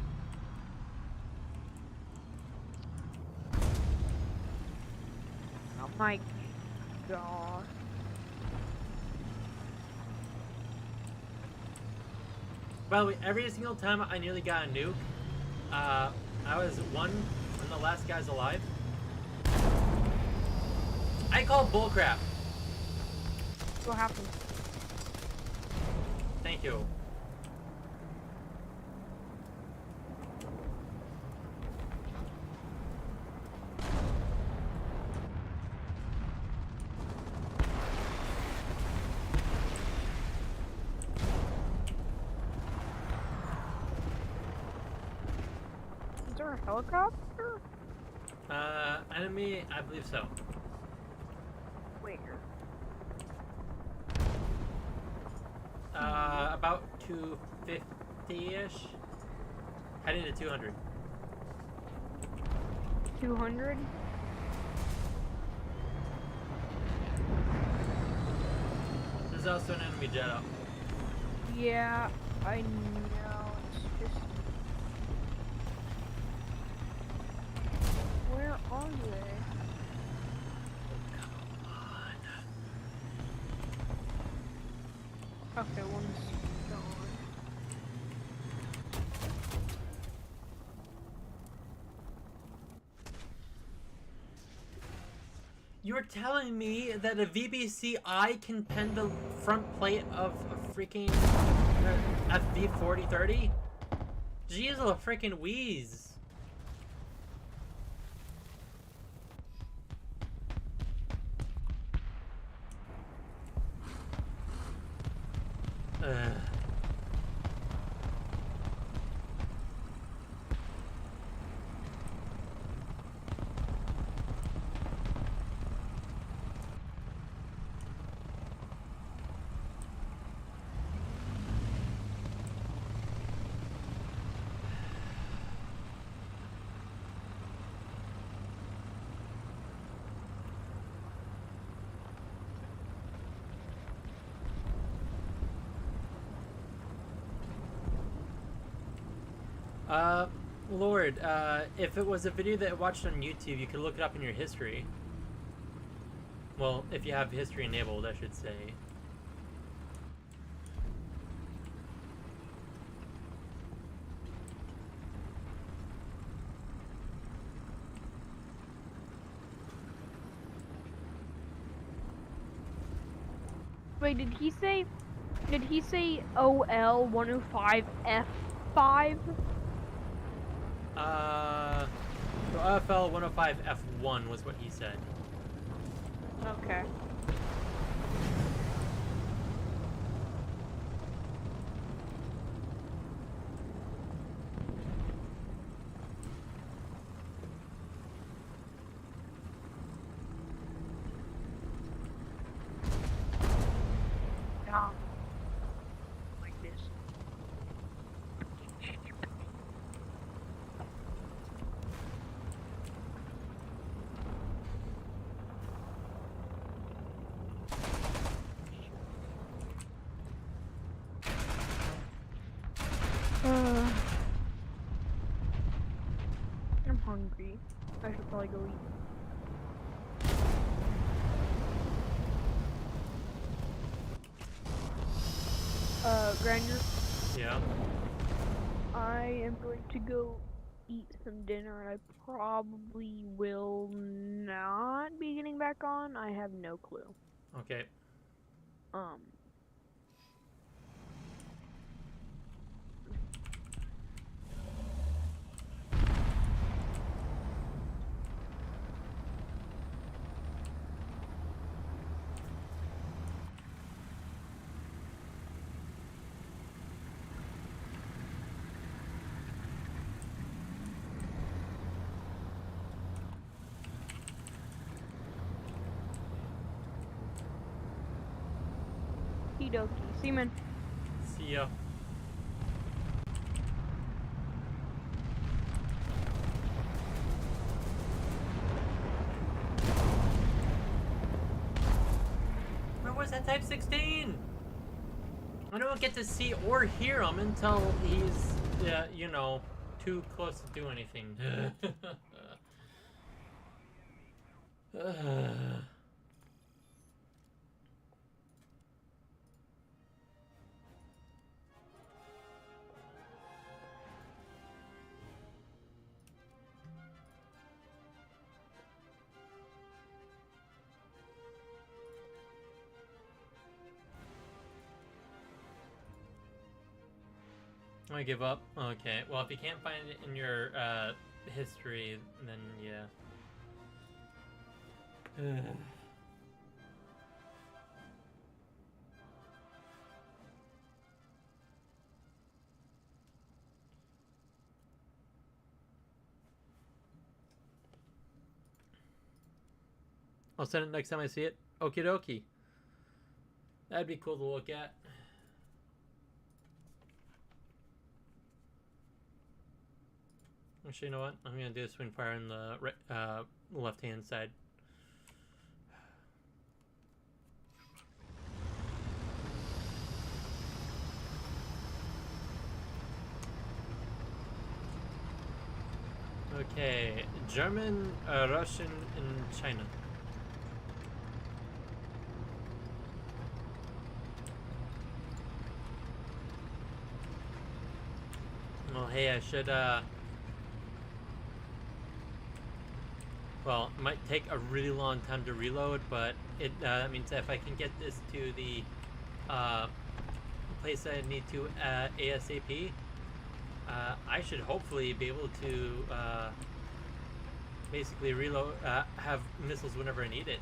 Oh my god. By the way, every single time I nearly got a nuke, I was one of the last guys alive. I call bullcrap. What happened? Thank you. there a helicopter? Enemy, I believe so. Where? About 250-ish. Heading to 200. 200? There's also an enemy jet up. Yeah, I know. It's just... Where are they? Come on. Okay, one's gone. You're telling me that a VBC-I can pen the front plate of a freaking FV4030? Jeez, a freaking wheeze. Lord, if it was a video that I watched on YouTube, you could look it up in your history. Well, if you have history enabled, I should say. Wait, did he say OL 105 F5? So OFL 105 F1 was what he said. Okay. Yeah. Like this. I'm hungry. I should probably go eat. Granger, Yeah. I am going to go eat some dinner, and I probably will not be getting back on. I have no clue. Okay. Okie Seaman. See ya. Where was that Type 16? I don't get to see or hear him until he's, you know, too close to do anything. I give up. Okay. Well, if you can't find it in your history, then yeah. I'll send it next time I see it. Okie dokie. That'd be cool to look at. Actually, you know what? I'm gonna do a swing fire on the right, left-hand side. Okay, German, Russian, and China. Well, hey, I should, well, it might take a really long time to reload, but it means if I can get this to the place I need to ASAP, I should hopefully be able to basically reload, have missiles whenever I need it.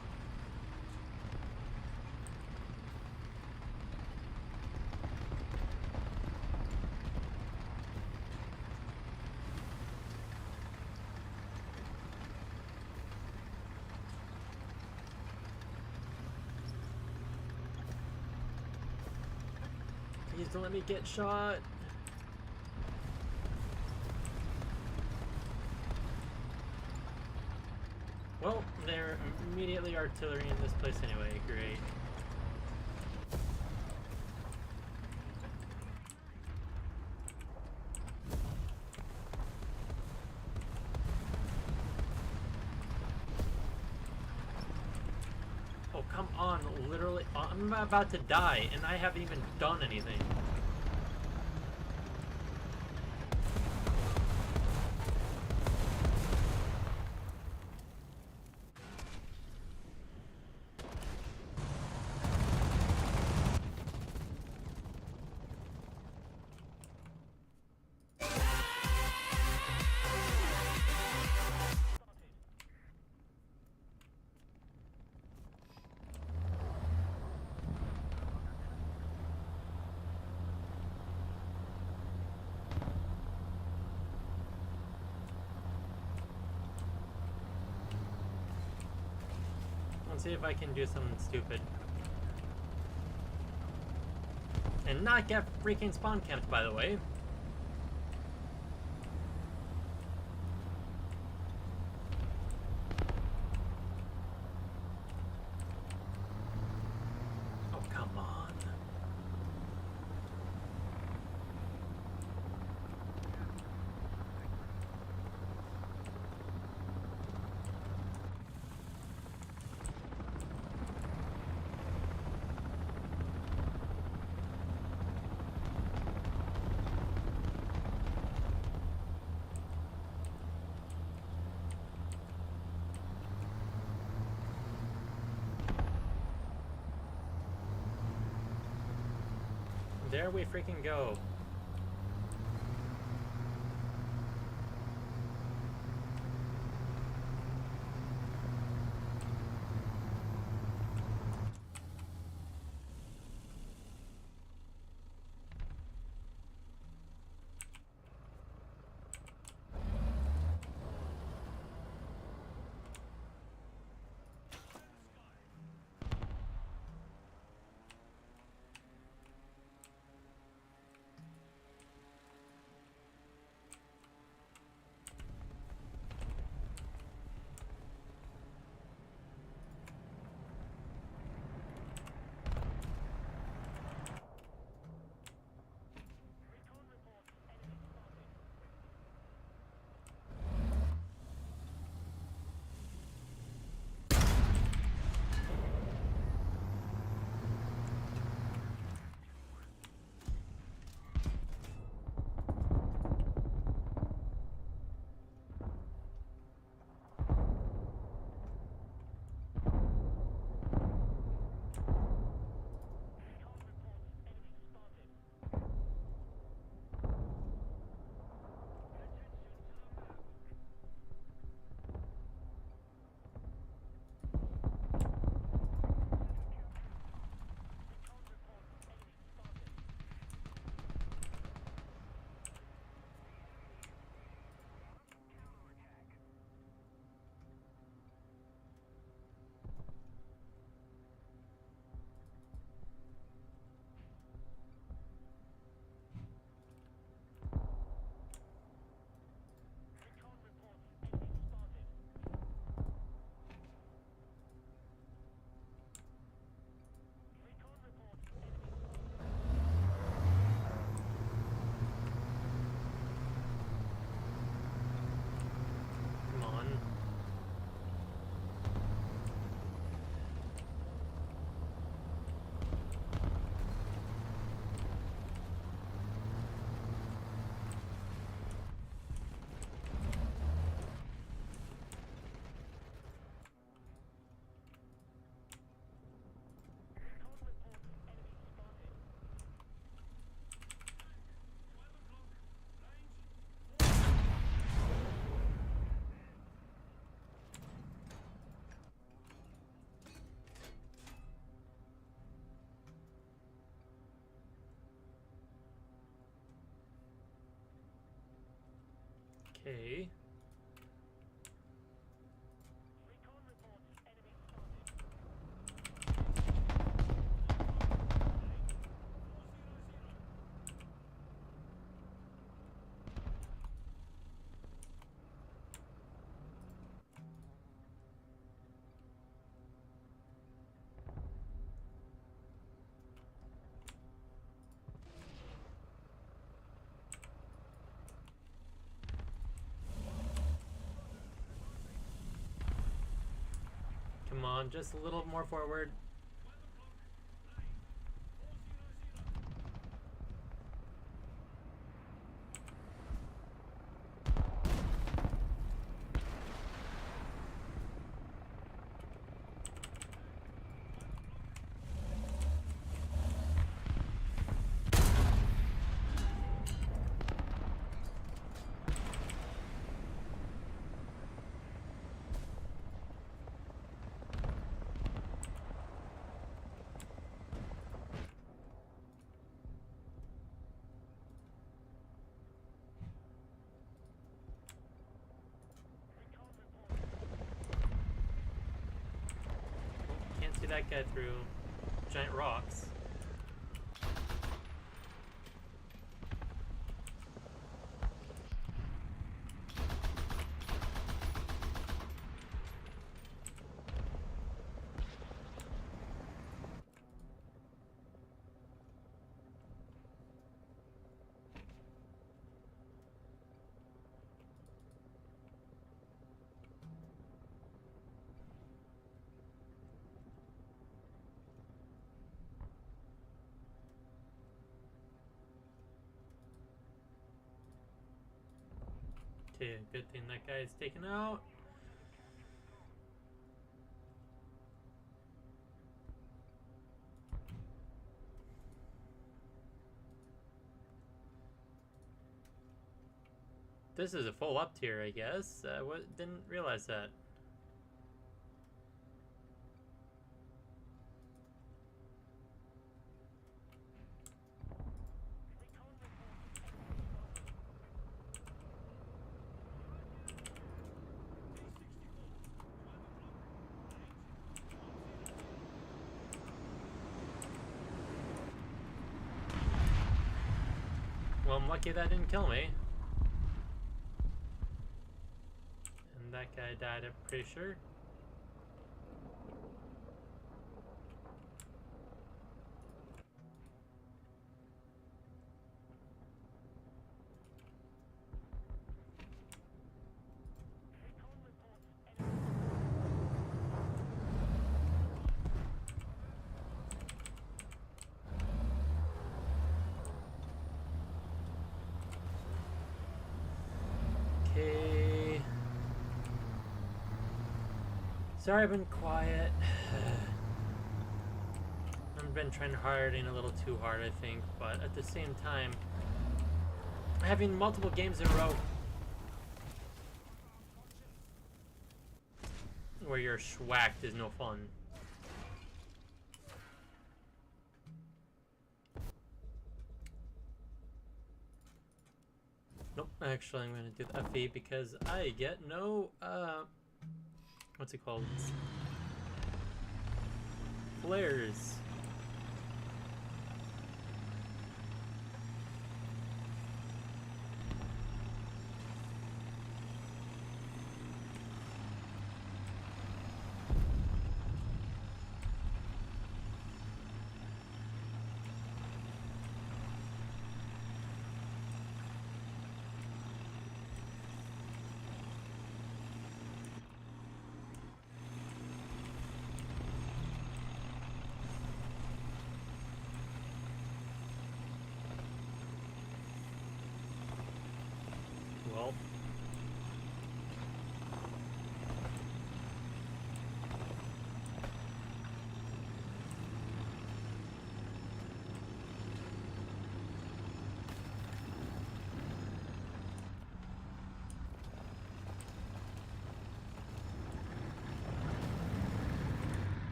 Please don't let me get shot. Well, they're immediately artillery in this place anyway. Great. Oh, come on. Literally, I'm about to die, and I haven't even done anything. Let's see if I can do something stupid. And not get freaking spawn camped, by the way. Oh, come on. There we freaking go. Okay. Come on, just a little more forward. Can't see that guy through giant rocks. Okay, good thing that guy is taken out. This is a full up tier, I guess. Didn't realize that. Well, I'm lucky that didn't kill me. And that guy died, I'm pretty sure. Okay. Sorry I've been quiet. I've been trying hard and a little too hard, I think, but at the same time, having multiple games in a row where you're schwacked is no fun. Nope, actually I'm gonna do the FE because I get no, what's it called? Flares.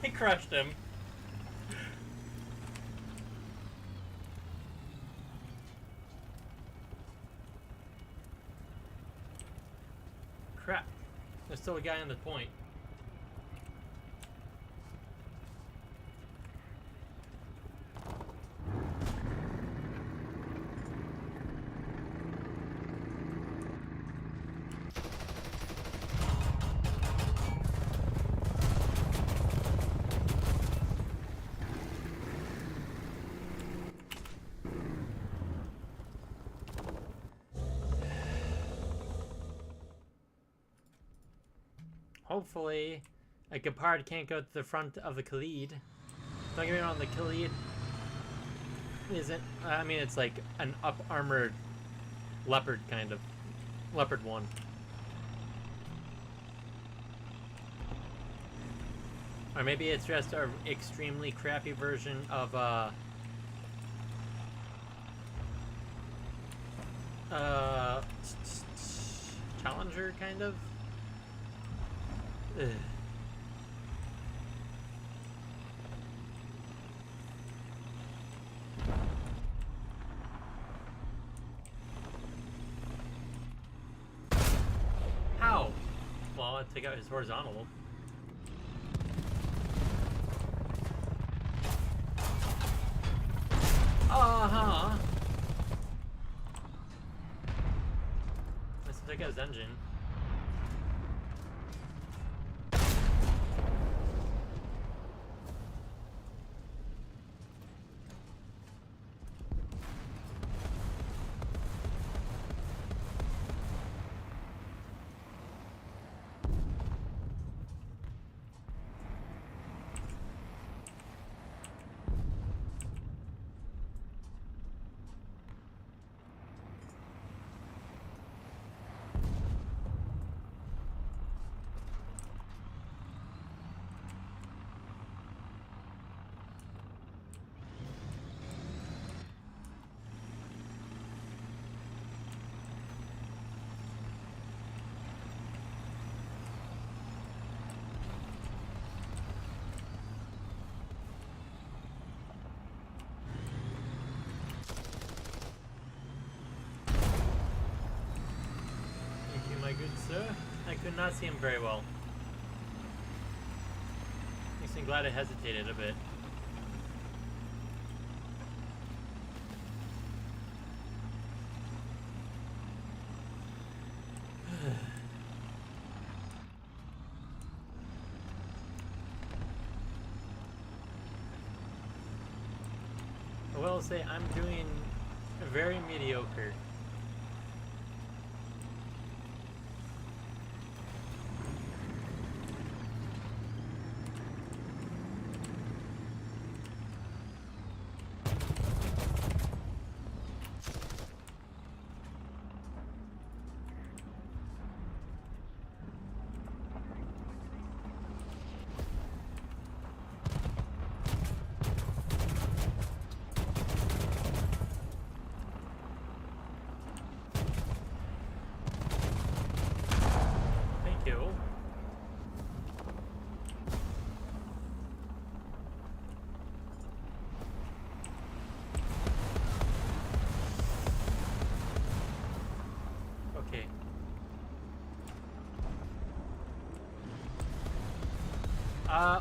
I crushed him. Crap. There's still a guy on the point. Hopefully, a Gepard can't go to the front of the Khalid. Don't get me wrong, the Khalid isn't... I mean, it's like an up-armored leopard, kind of. Leopard 1. Or maybe it's just an extremely crappy version of, Challenger, kind of? Ugh. How? Well, I'd take out his horizontal. Uh-huh. Let's take out his engine. Good sir, I could not see him very well. Makes me glad I hesitated a bit. I will say I'm doing very mediocre.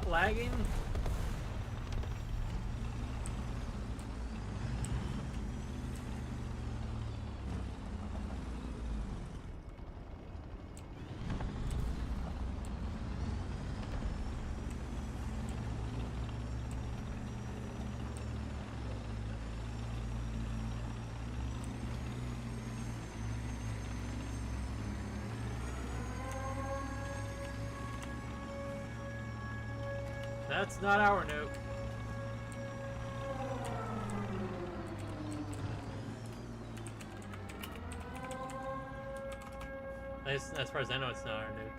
Lagging? That's not our nuke. As far as I know, it's not our nuke.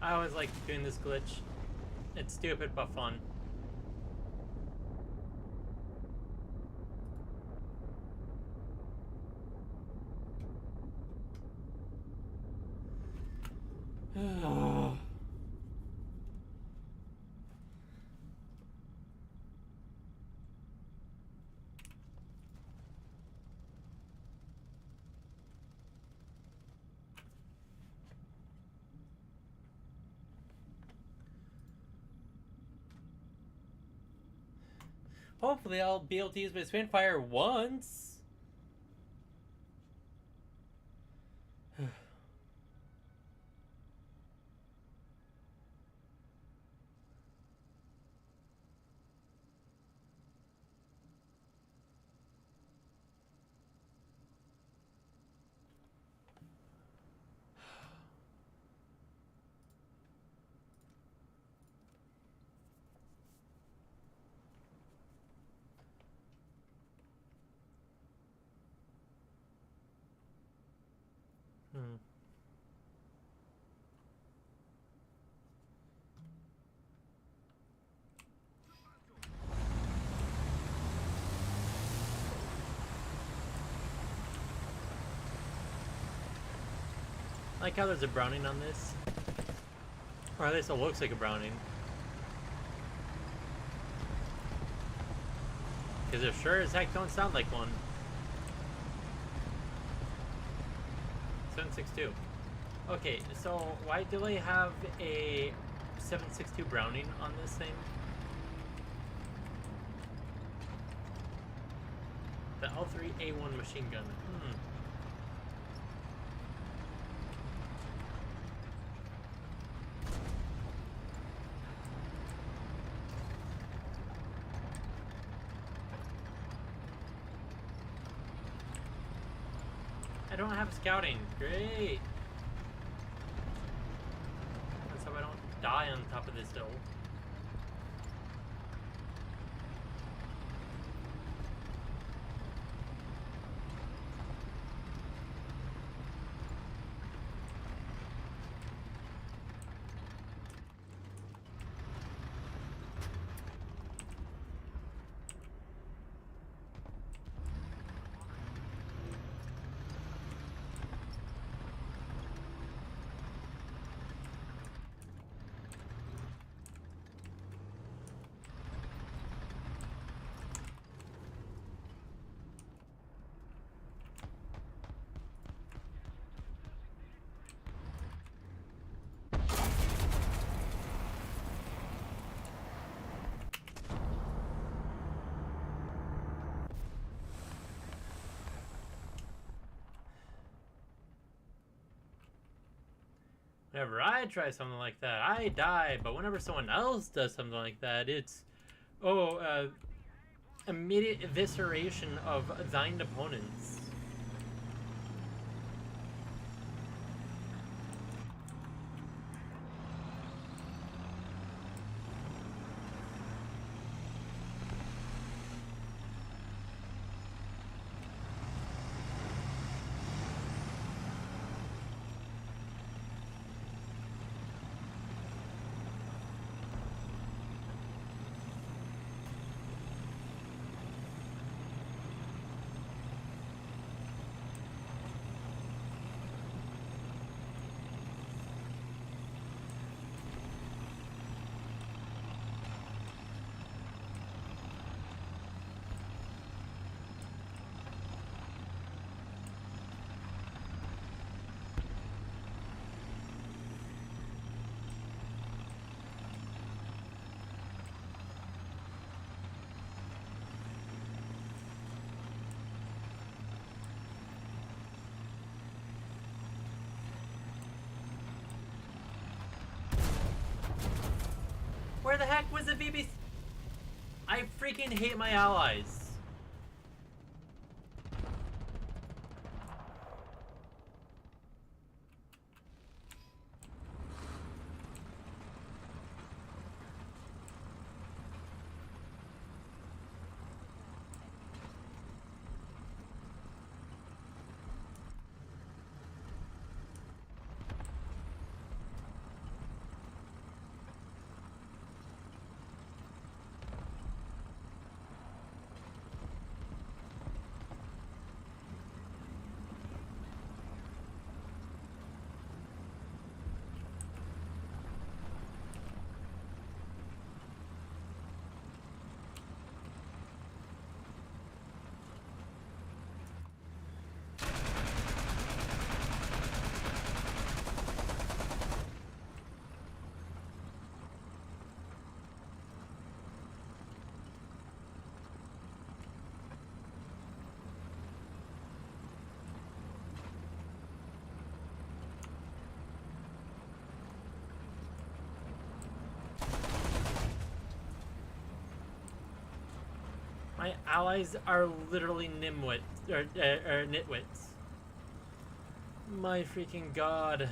I always like doing this glitch. It's stupid but fun. Hopefully I'll be able to use my Spitfire once. Hmm. I like how there's a Browning on this. Or at least it looks like a Browning. Because it sure as heck don't sound like one. 7.62. Okay, so why do I have a 7.62 Browning on this thing? The L3A1 machine gun. I don't have scouting. Great. That's how I don't die on top of this hill. Whenever I try something like that, I die. But whenever someone else does something like that, it's, immediate evisceration of thine opponents. Where the heck was the VB? I freaking hate my allies. My allies are literally nimwits, or nitwits. My freaking god.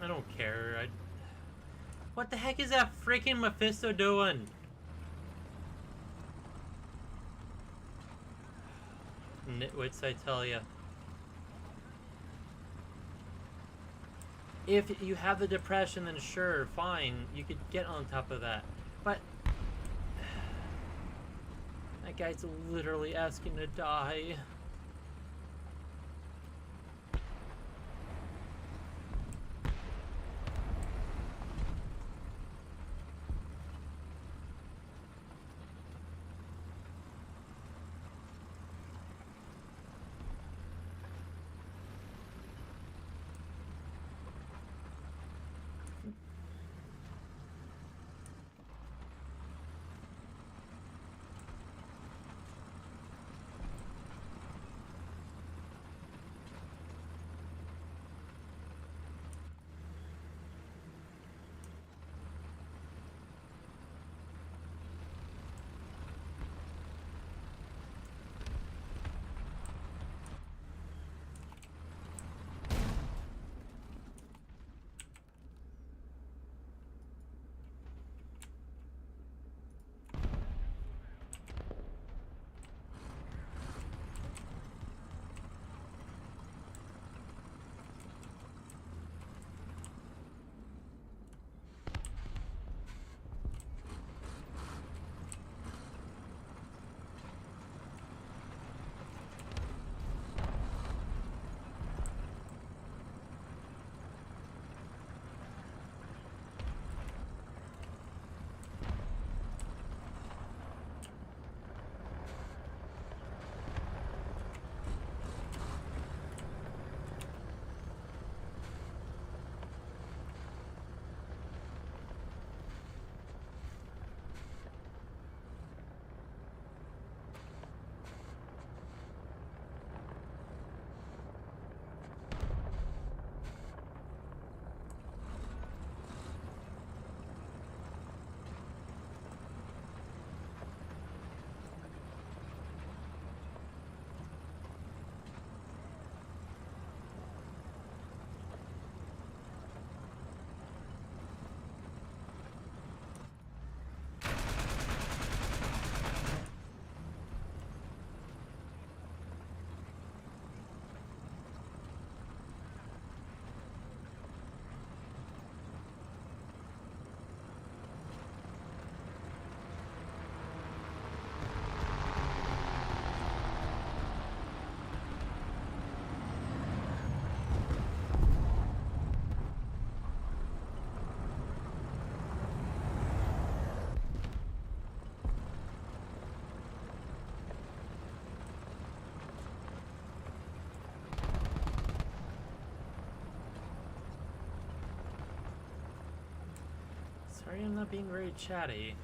I don't care. What the heck is that freaking Mephisto doing? Nitwits, I tell ya. If you have the depression, then sure, fine. You could get on top of that. But that guy's literally asking to die. Sorry I'm not being very chatty.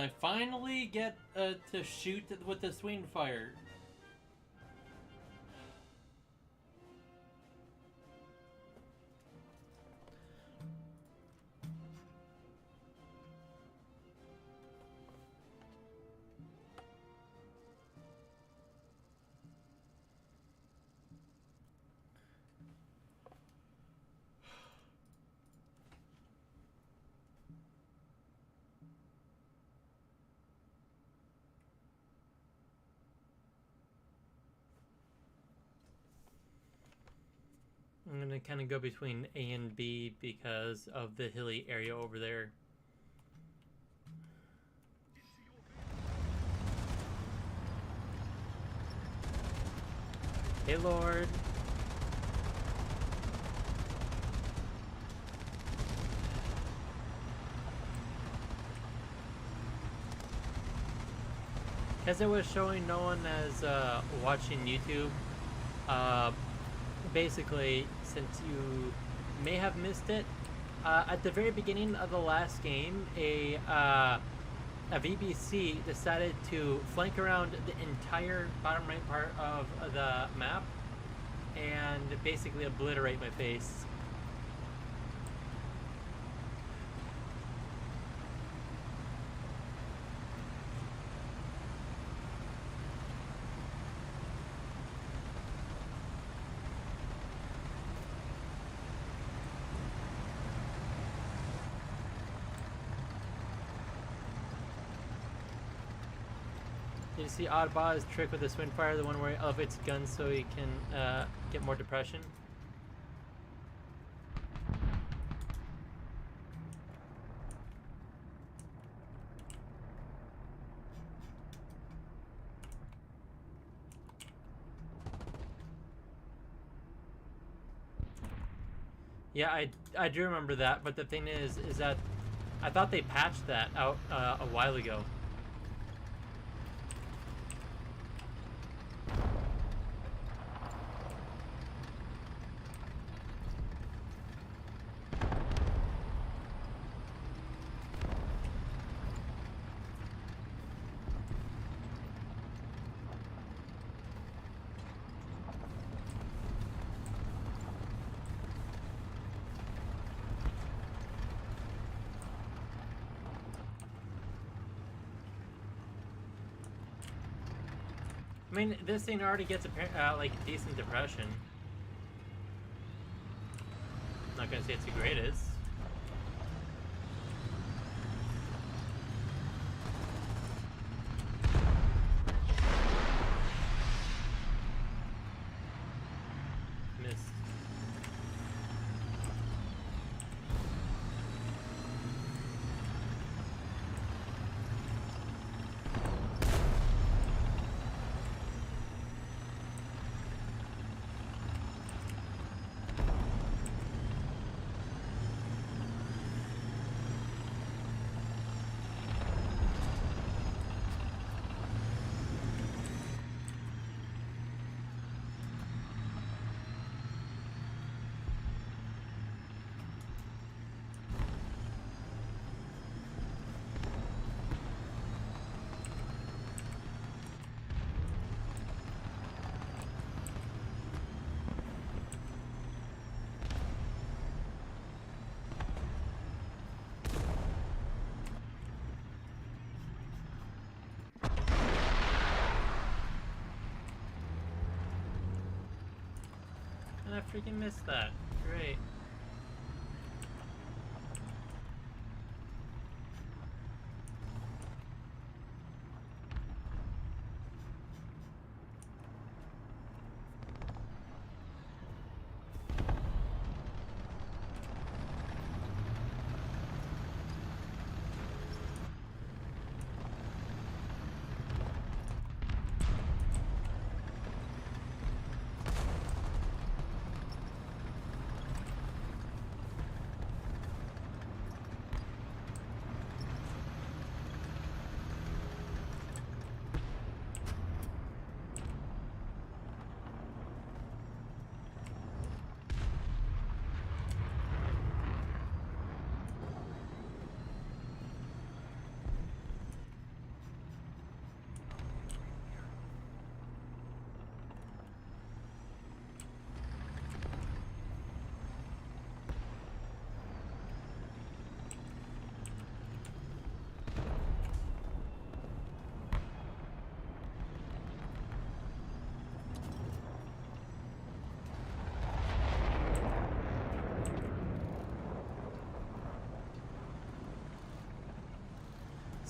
I finally get to shoot with the swing fire. I'm gonna kind of go between A and B because of the hilly area over there. Hey, Lord. As it was showing no one as watching YouTube, basically, since you may have missed it, at the very beginning of the last game, a VBC decided to flank around the entire bottom right part of the map and basically obliterate my face. Did you see Oddbaw's trick with the Swinfire, the one where he elevates guns so he can get more depression? Yeah, I do remember that, but the thing is that I thought they patched that out a while ago. I mean, this thing already gets like decent depression. Not gonna say it's the greatest. Missed. And I freaking missed that. Great.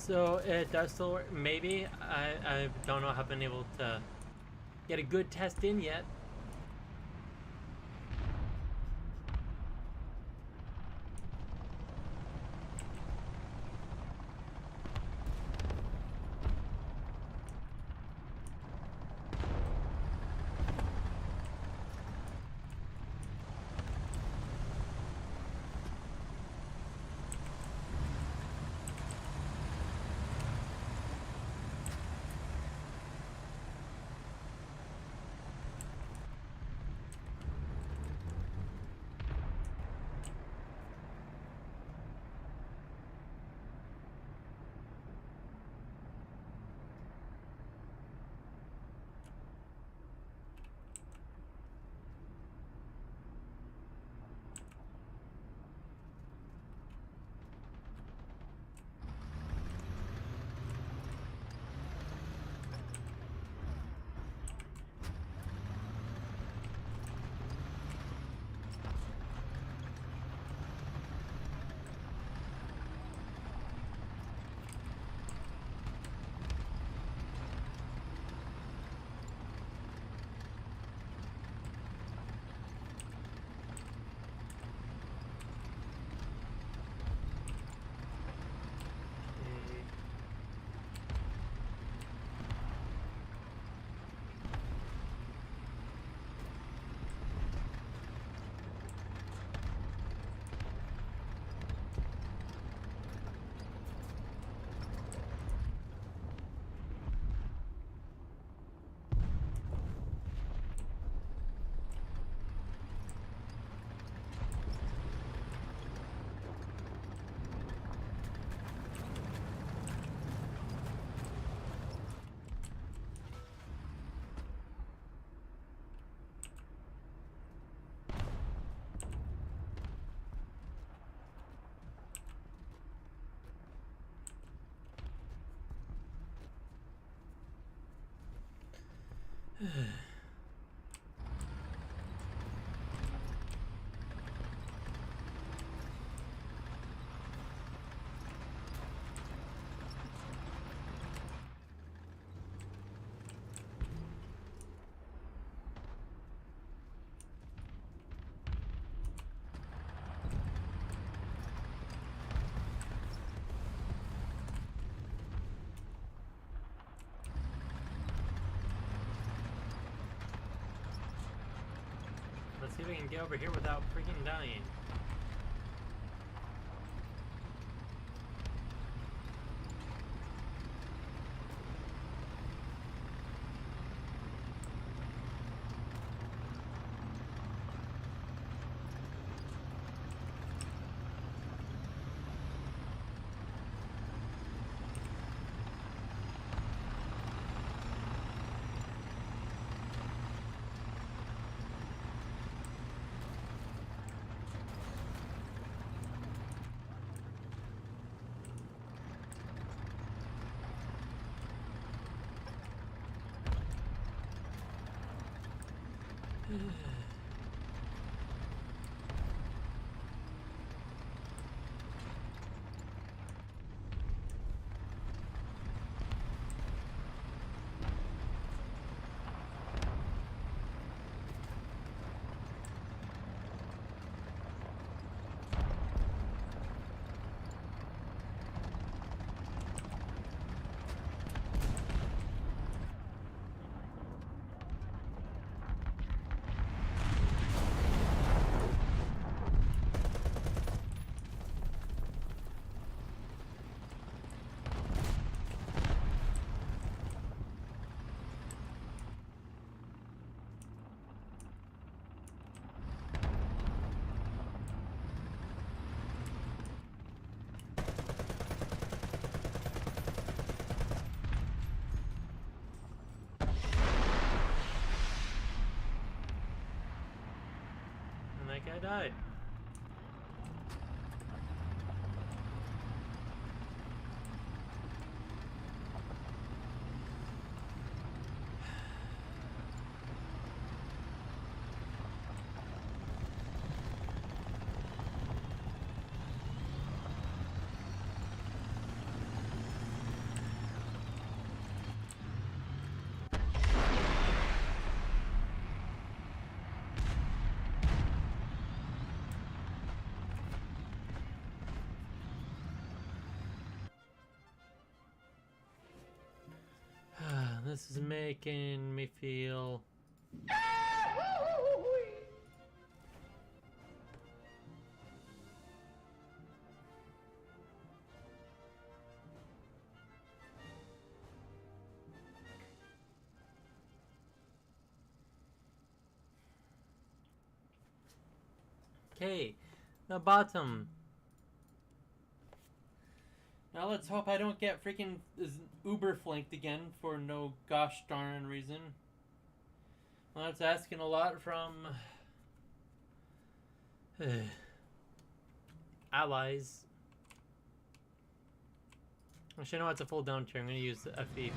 So it does still work. Maybe. I don't know. I haven't been able to get a good test in yet. Let's see if we can get over here without freaking dying. That guy died. This is making me feel... Okay, the bottom. Now let's hope I don't get freaking uber flanked again for no gosh darn reason. Well, that's asking a lot from allies. Actually, know it's a full down tier. I'm gonna use the FE.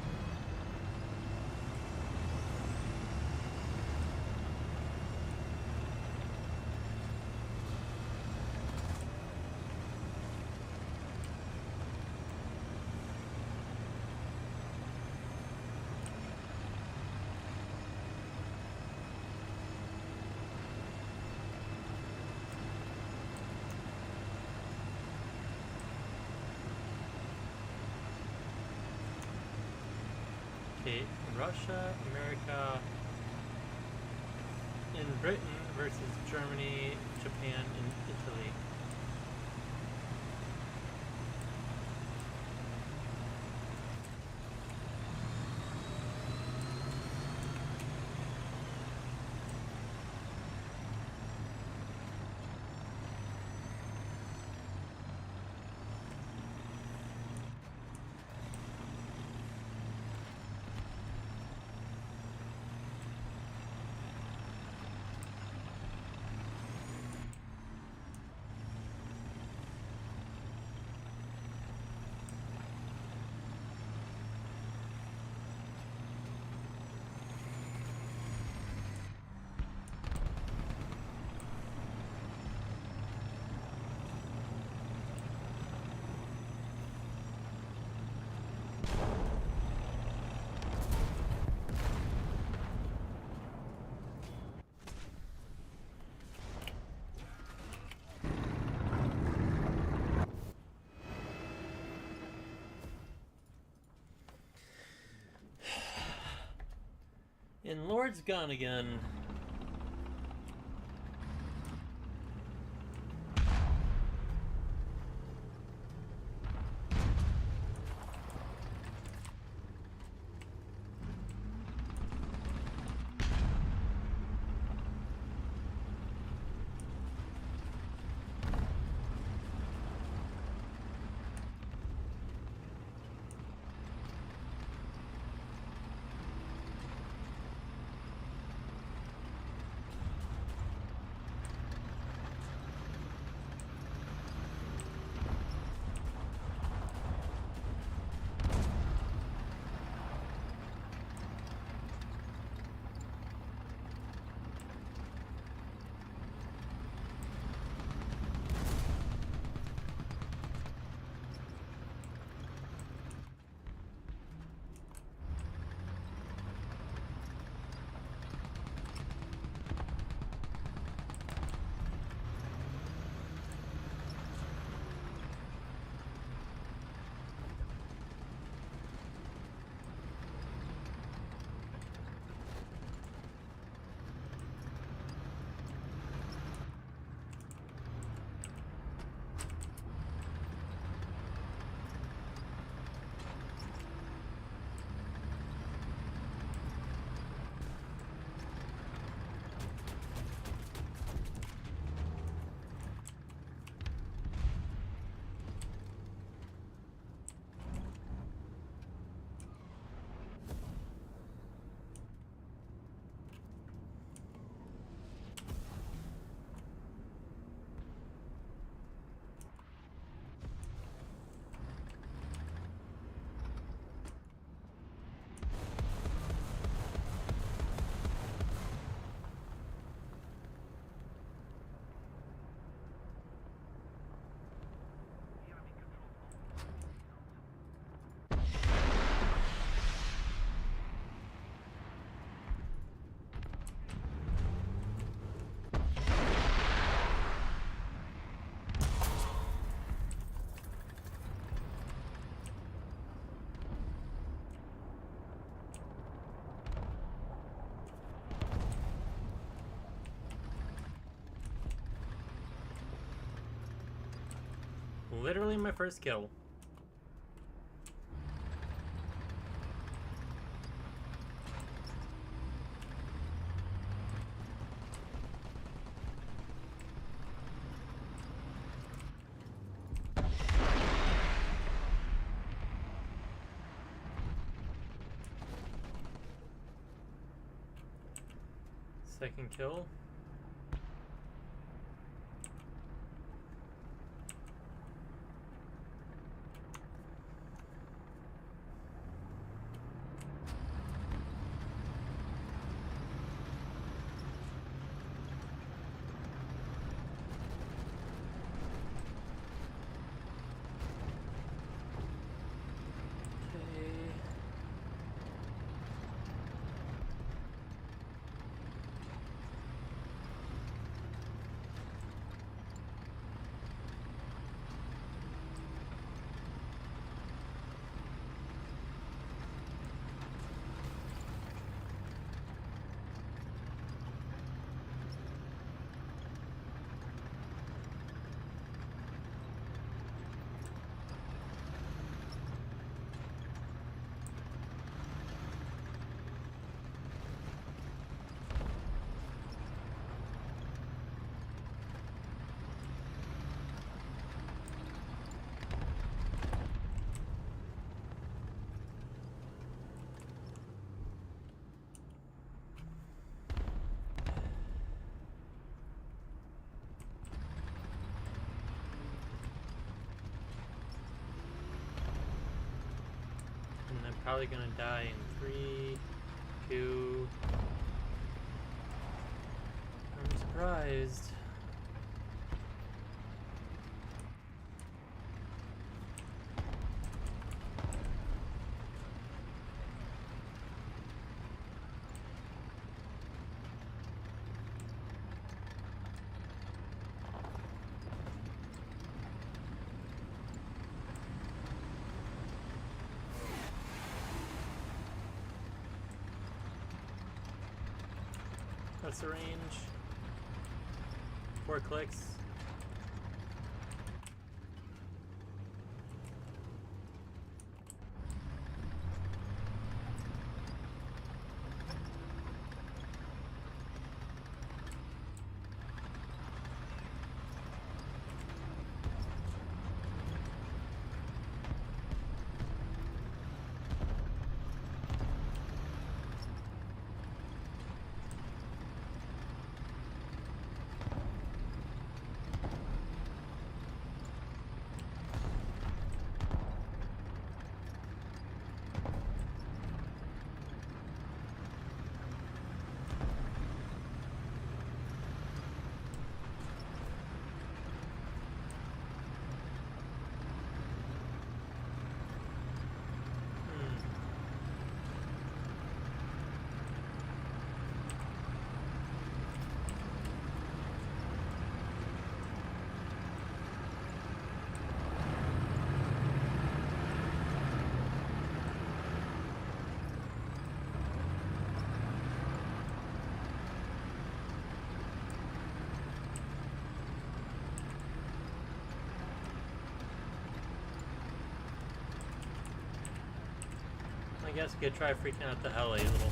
Okay, Russia, America, and Britain versus Germany, Japan, and Italy. And Lord's gone again. Literally my first kill. Second kill. And I'm probably gonna die in 3, 2. I'm surprised. What's the range? 4 clicks. I guess we could try freaking out the hell a little.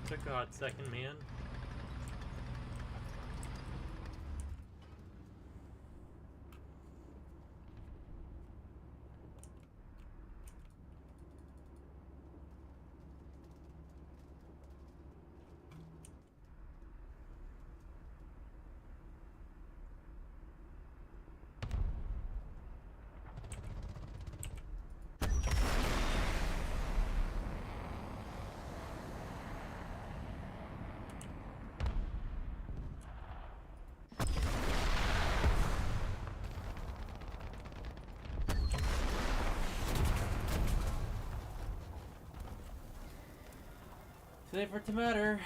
Took a hot second, man. Today for to matter.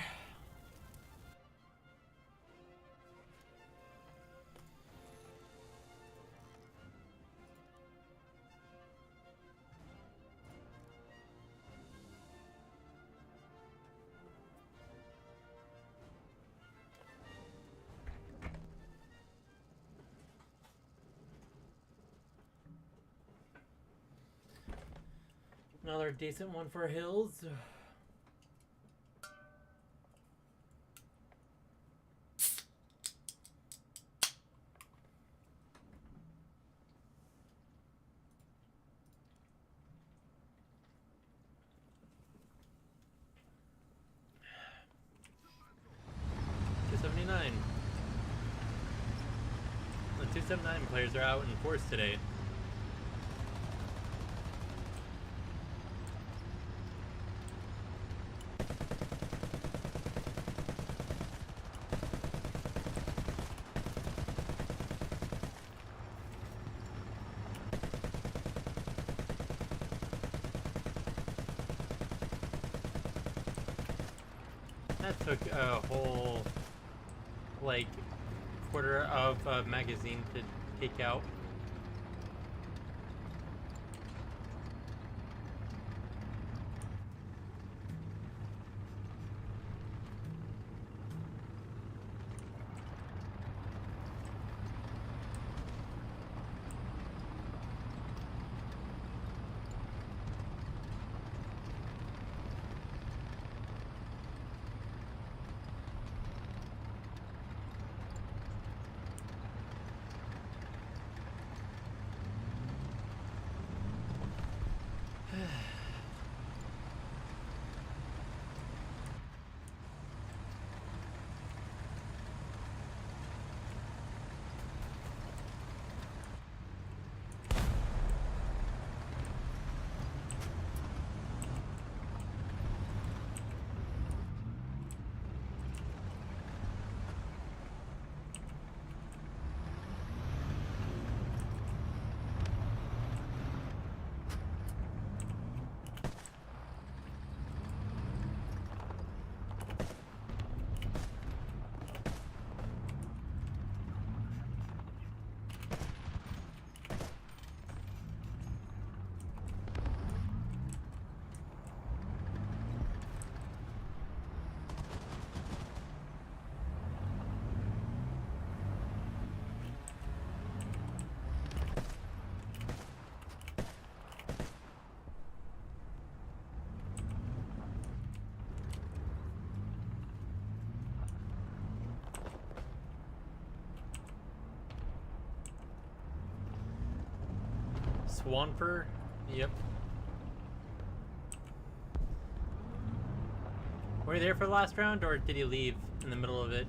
Another decent one for Hills. The 279 players are out in force today. That took a whole, like, quarter of a magazine to take out. Swanper? Yep. Were you there for the last round, or did you leave in the middle of it?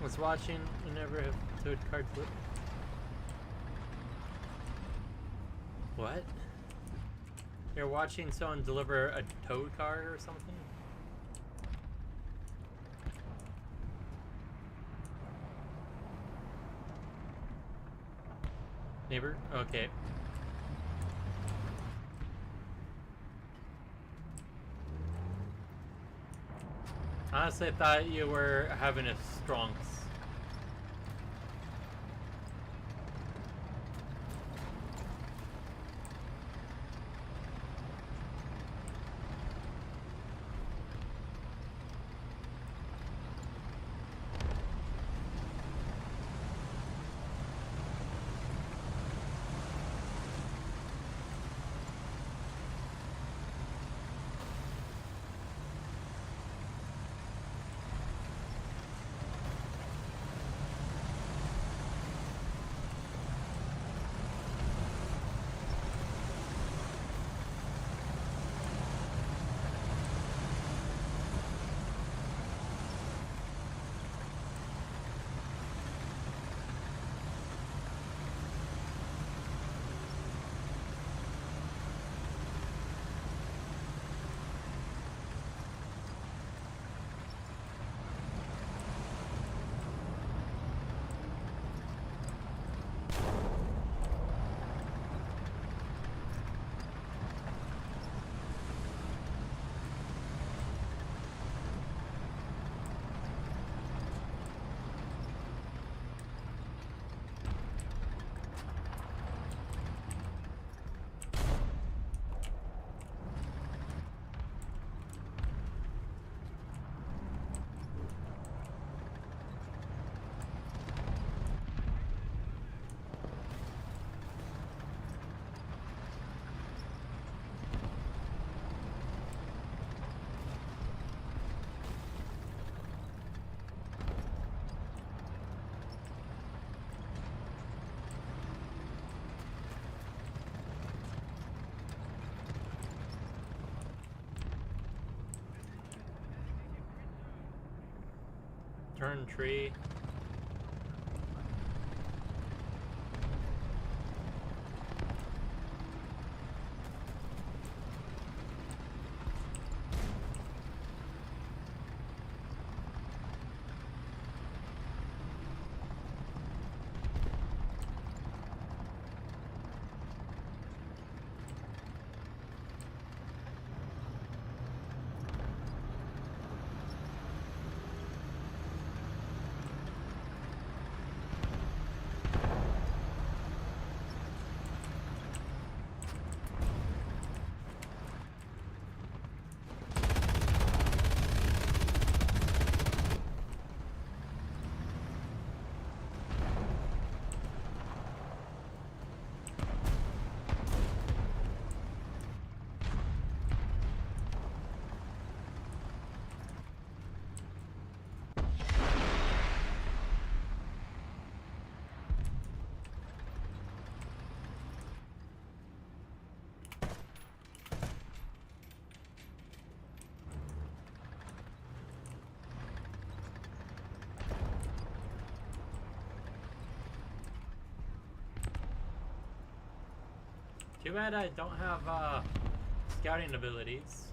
Was watching and never have toad card flip. What? You're watching someone deliver a toad card or something? Neighbor? Okay. Honestly, I thought you were having a strong. Turn tree. Too bad I don't have scouting abilities.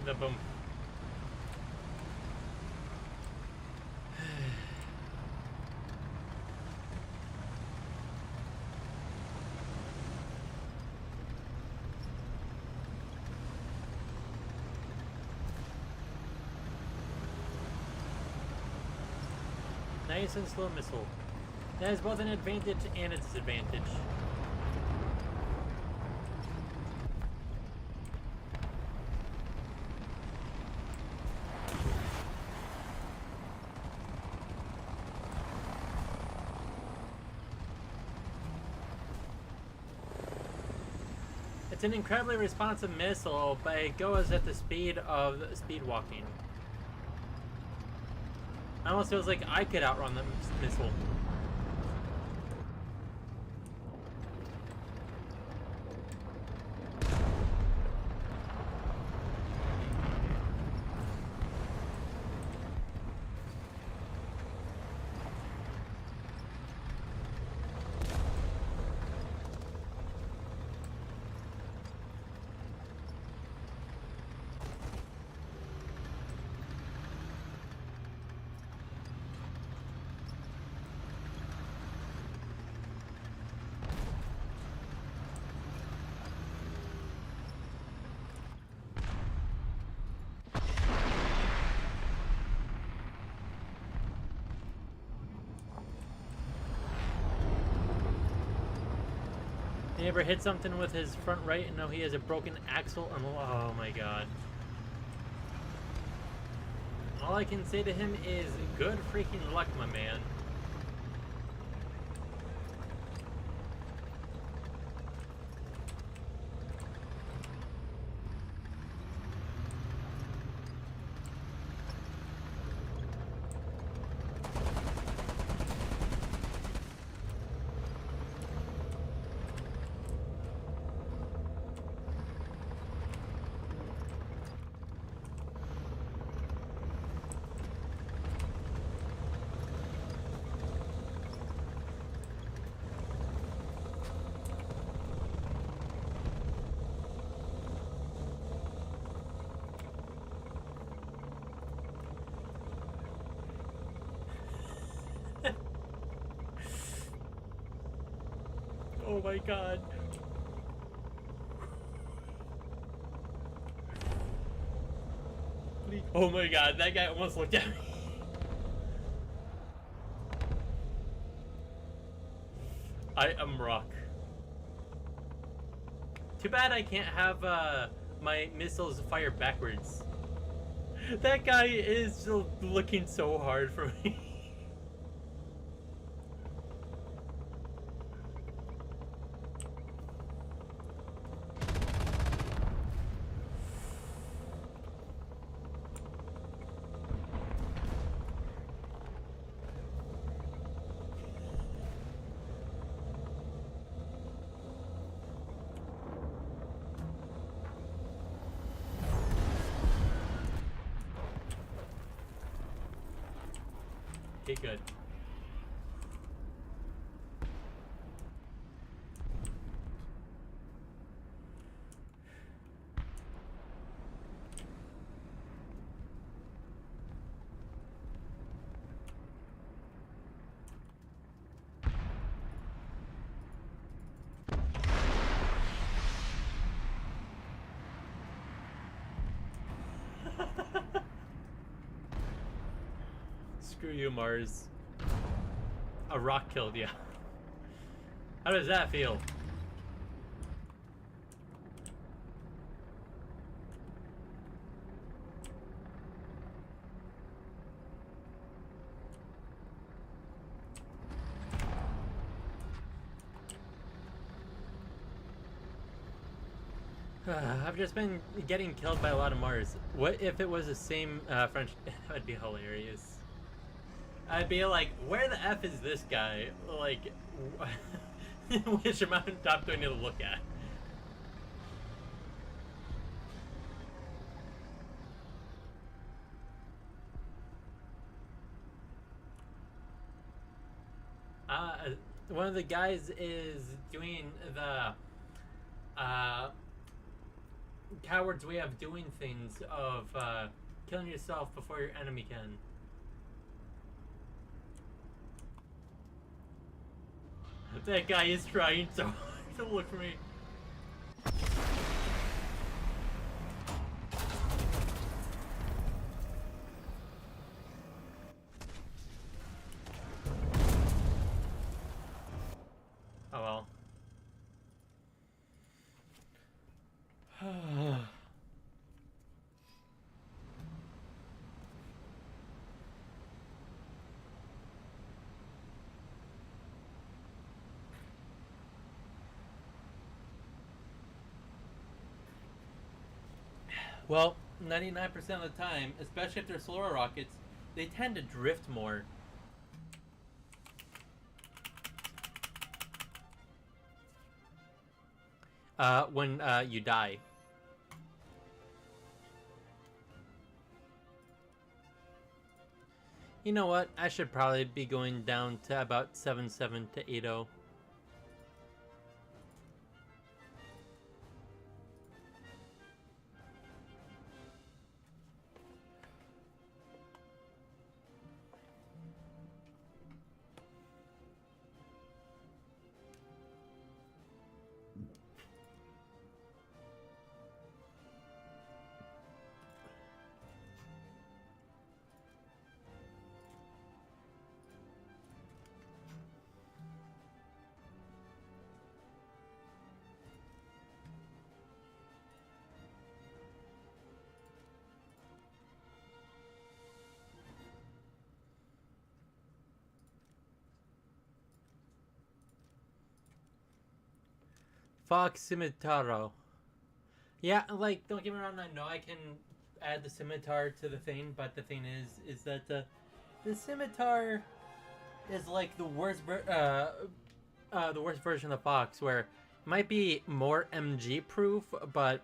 The boom. Nice and slow missile. That is both an advantage and a disadvantage. It's an incredibly responsive missile, but it goes at the speed of speed walking. It almost feels like I could outrun the missile. He ever hit something with his front right and now he has a broken axle? Oh my god. All I can say to him is good freaking luck, my man. Oh my god. Please. Oh my god, that guy almost looked at me. I am rock. Too bad I can't have my missiles fire backwards. That guy is looking so hard for me. Okay, good. Screw you, Mars. A rock killed you. How does that feel? I've just been getting killed by a lot of Mars. What if it was the same French? That'd be hilarious. I'd be like, where the F is this guy? Like, which mountaintop do I need to look at? One of the guys is doing the coward's way of doing things of killing yourself before your enemy can. That guy is trying so hard to look for me. Oh well. Well, 99% of the time, especially if they're slower rockets, they tend to drift more. When you die. You know what? I should probably be going down to about 7.7 to 8.0. Fox Scimitarro. Yeah, like, don't get me wrong, I know I can add the scimitar to the thing, but the thing is that the scimitar is like the worst version of the fox, where it might be more MG proof, but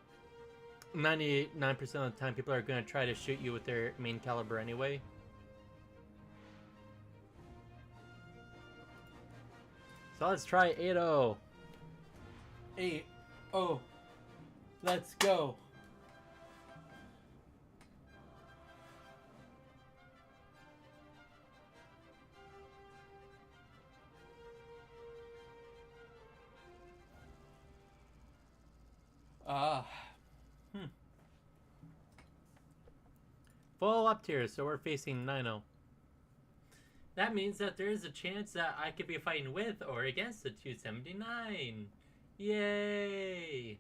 99% of the time people are going to try to shoot you with their main caliber anyway. So let's try 8.0. 8.0. Let's go. Full up tier, so we're facing 9.0. That means that there is a chance that I could be fighting with or against the 279. Yay!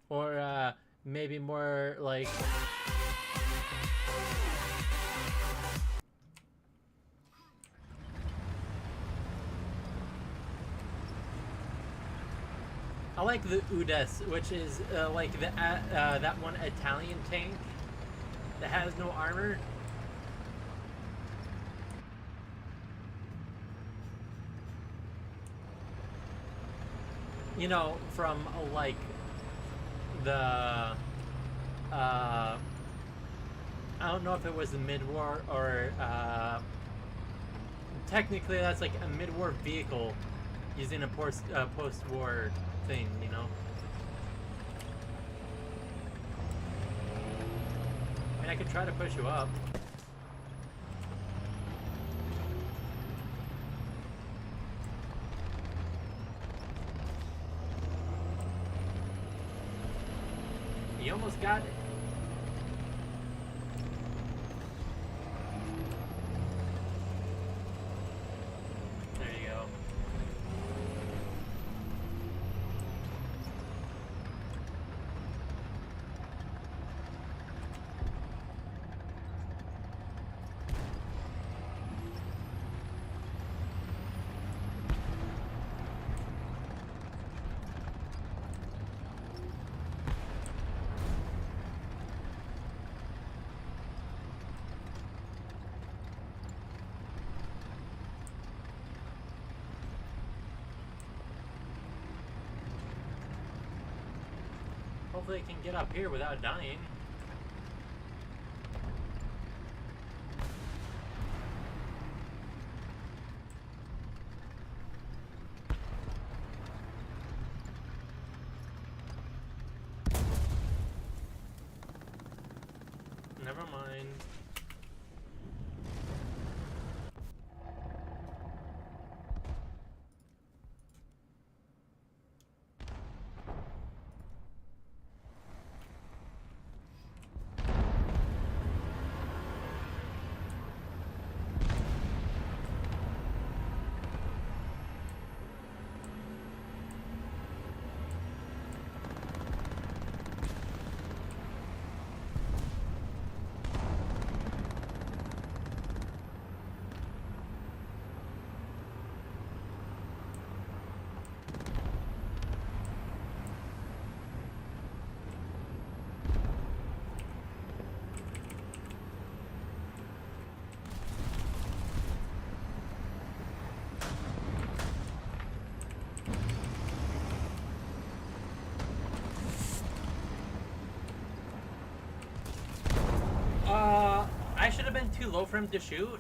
Or maybe more like... I like the Udes, which is like the that one Italian tank that has no armor. You know, from like the I don't know if it was the mid-war or technically that's like a mid-war vehicle using a post-war thing, you know. I mean, I could try to push you up. You almost got it. There you go. Hopefully I can get up here without dying. Never mind. low for him to shoot?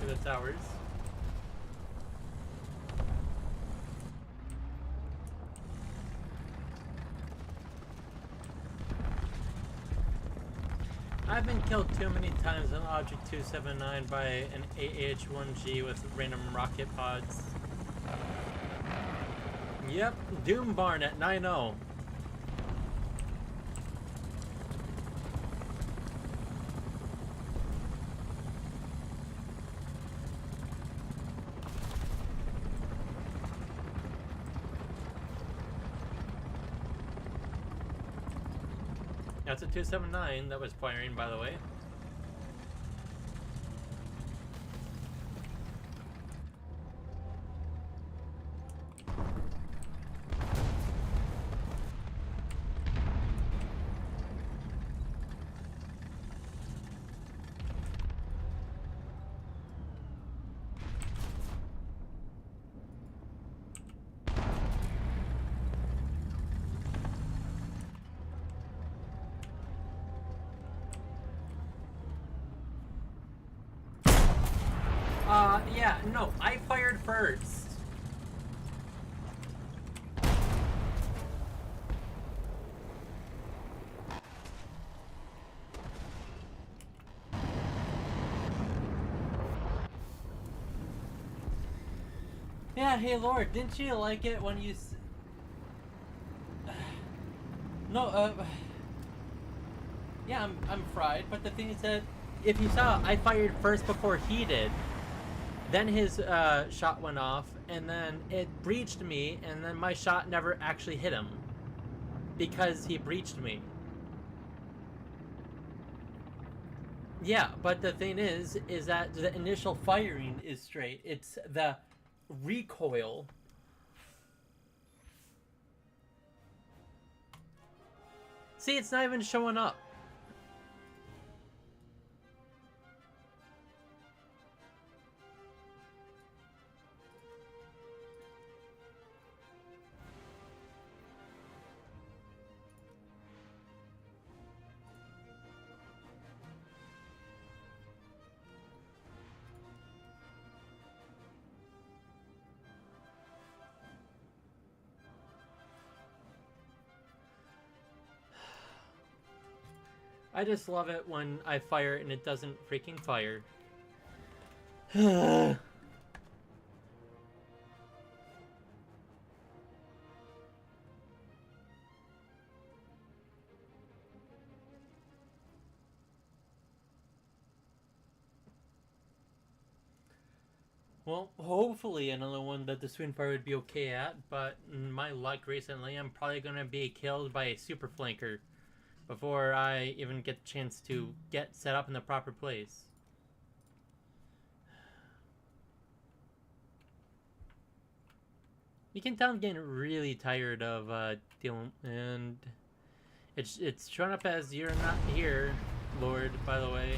To the towers. I've been killed too many times on Object 279 by an AH-1G with random rocket pods. Yep, Doom Barn at 9-0. That's a 279 that was firing, by the way. Yeah, no, I fired first. Yeah, hey Lord, didn't you like it when you No, yeah, I'm fried, but the thing is that if you saw, I fired first before he did. Then his shot went off, and then it breached me, and then my shot never actually hit him. Because he breached me. Yeah, but the thing is that the initial firing is straight. It's the recoil. See, it's not even showing up. I just love it when I fire and it doesn't freaking fire. Well, hopefully another one that the Swingfire would be okay at, but in my luck recently, I'm probably going to be killed by a super flanker before I even get the chance to get set up in the proper place. You can tell I'm getting really tired of dealing, and it's showing up as you're not here, Lord, by the way.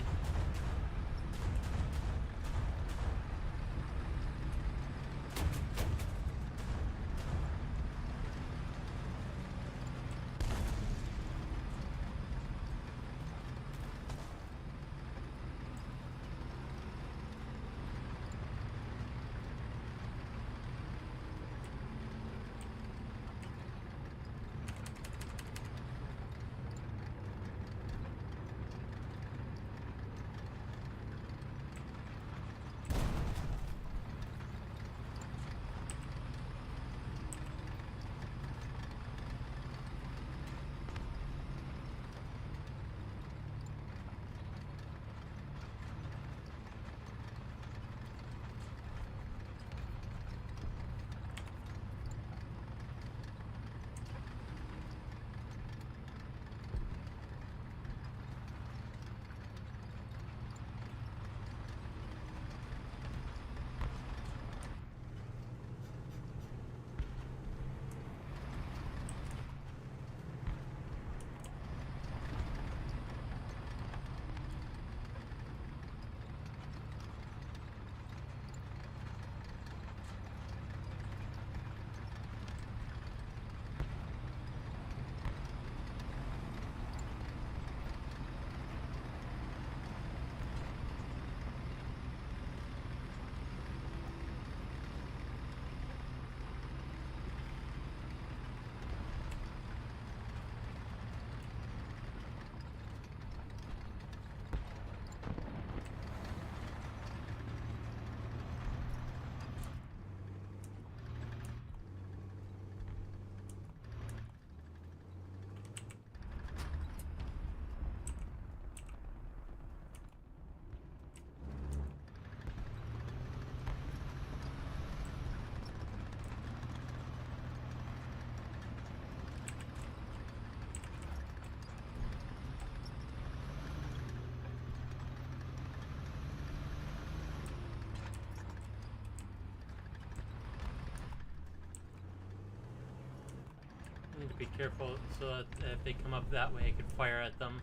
to be careful so that if they come up that way, I could fire at them.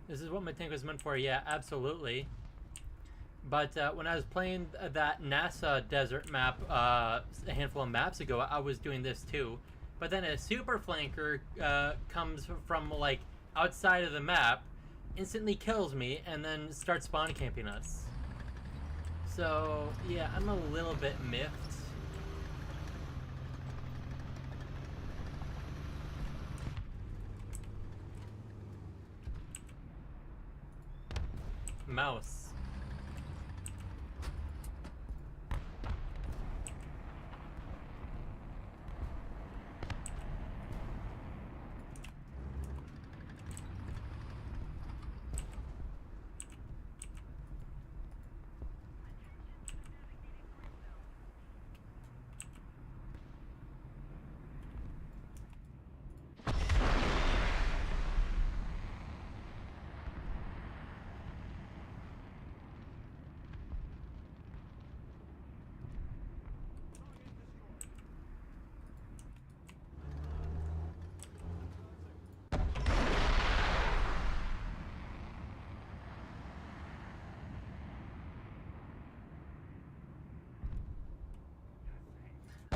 This is what my tank was meant for. Yeah, absolutely. But when I was playing that NASA desert map a handful of maps ago, I was doing this too. But then a super flanker comes from like outside of the map, instantly kills me, and then starts spawn camping us. So yeah, I'm a little bit miffed. Mouse.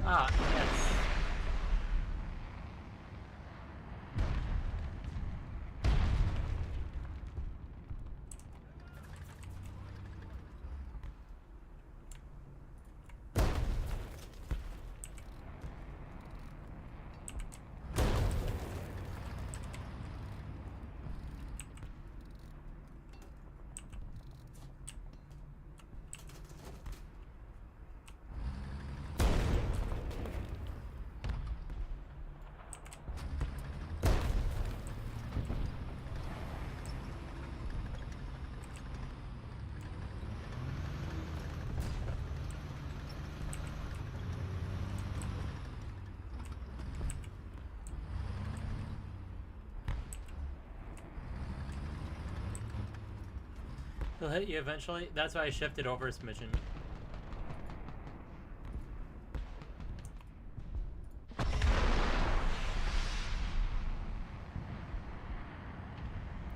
Ah, yes. He'll hit you eventually. That's why I shifted over his mission.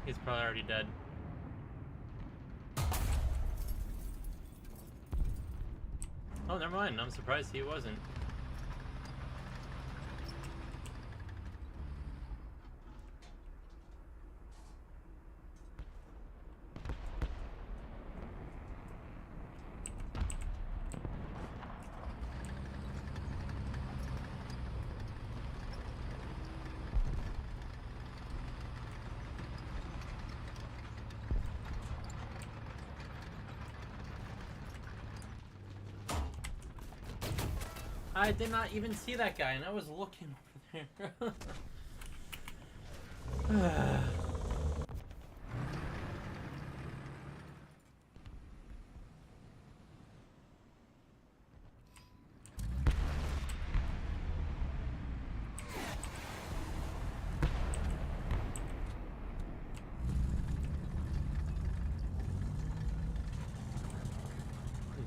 He's probably already dead. Oh, never mind. I'm surprised he wasn't. I did not even see that guy, and I was looking over there.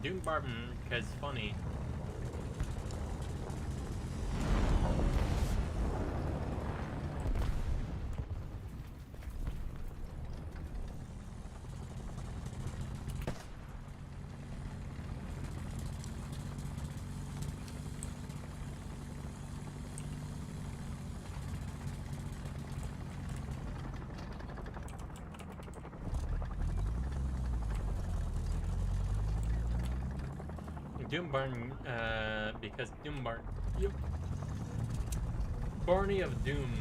Doom Barton, because funny. Doom Barton, because Doom Barton. Yep. Barney of Doom.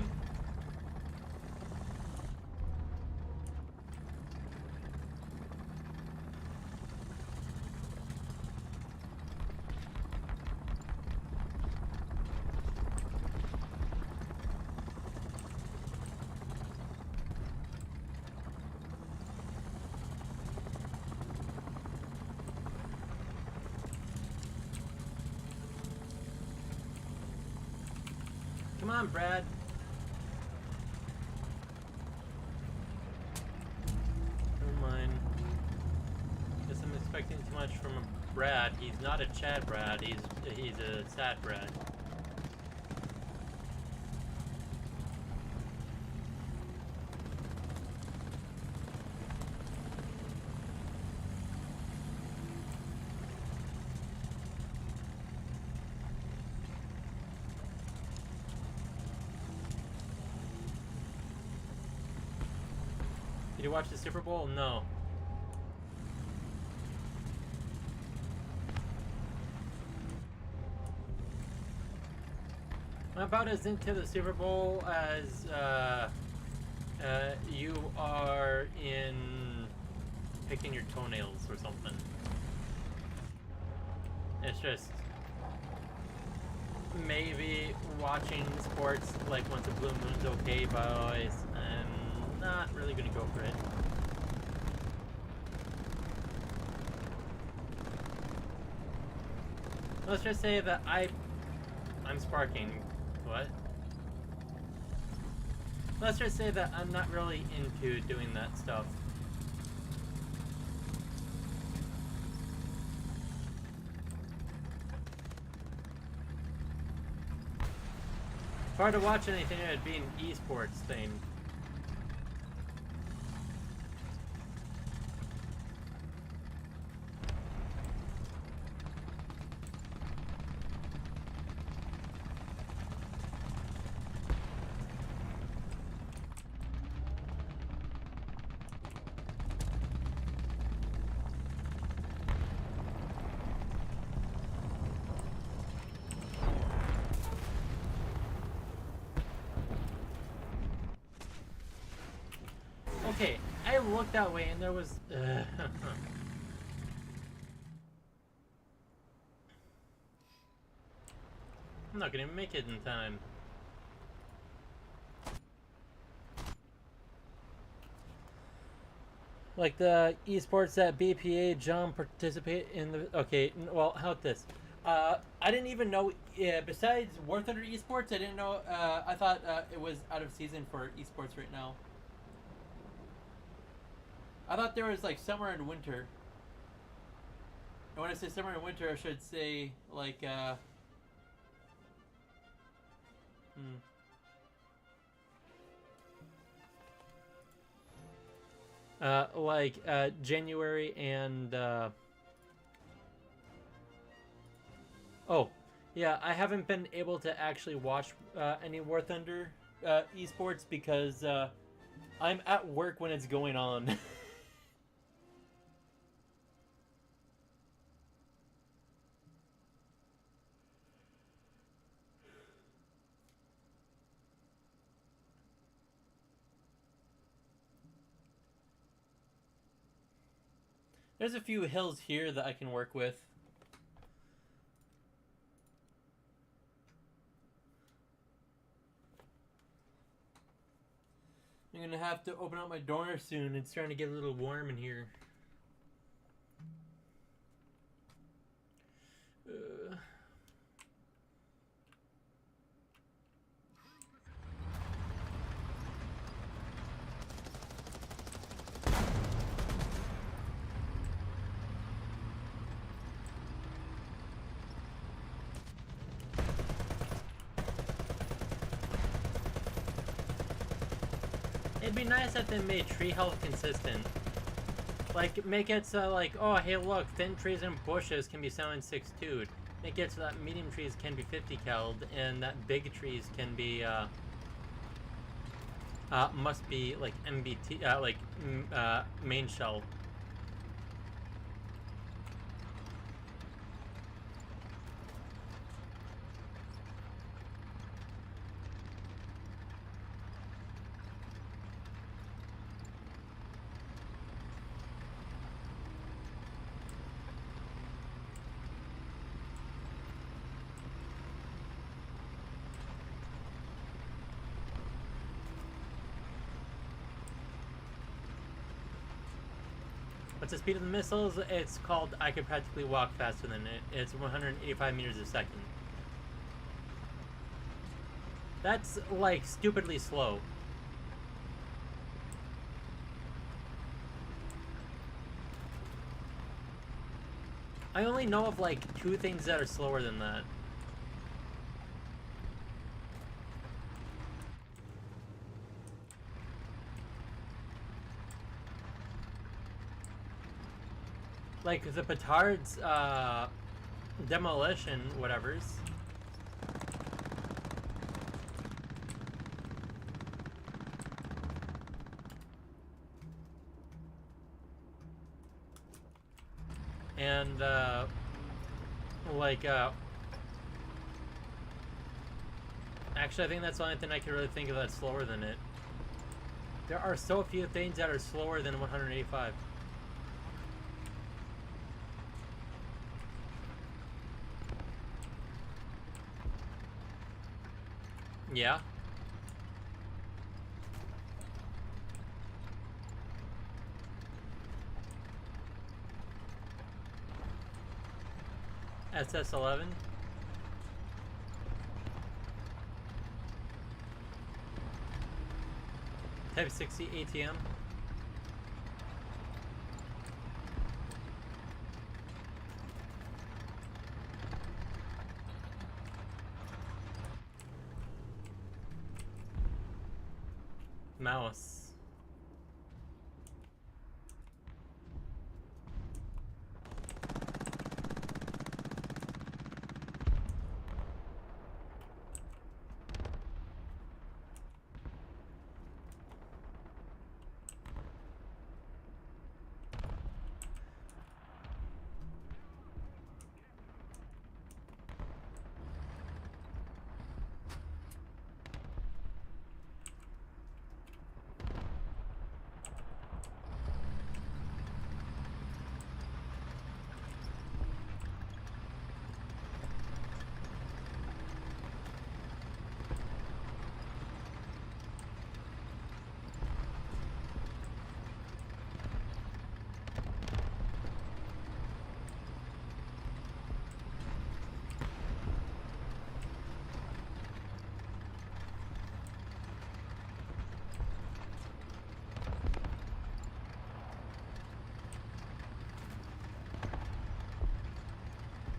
Come on, Brad. Brad. He's not a Chad Brad. He's a sad Brad. Did you watch the Super Bowl? No. I'm about as into the Super Bowl as you are in picking your toenails or something. It's just maybe watching sports like once a blue moon's okay, but I'm not really gonna go for it. Let's just say that I'm sparking. What? Let's just say that I'm not really into doing that stuff. If I were to watch anything, it'd be an esports thing. Okay, I looked that way and there was... I'm not gonna make it in time. Like the esports that BPA John participate in the... Okay, well, how about this? I didn't even know, besides War Thunder Esports, I didn't know, I thought it was out of season for esports right now. I thought there was like summer and winter. And when I say summer and winter, I should say like January and oh yeah, I haven't been able to actually watch any War Thunder esports because I'm at work when it's going on. There's a few hills here that I can work with. I'm gonna have to open up my door soon. It's starting to get a little warm in here. It'd be nice if they made tree health consistent. Like, make it so, like, oh, hey, look, thin trees and bushes can be 762'd. Make it so that medium trees can be 50 called, and that big trees can be, must be, like, MBT, main shell. What's the speed of the missiles? It's called I could practically walk faster than it. It's 185 meters a second. That's, like, stupidly slow. I only know of like 2 things that are slower than that. Like the petard's demolition whatevers. And like actually I think that's the only thing I can really think of that's slower than it. There are so few things that are slower than 185. Yeah. SS11. Type 60 ATM. Mouse.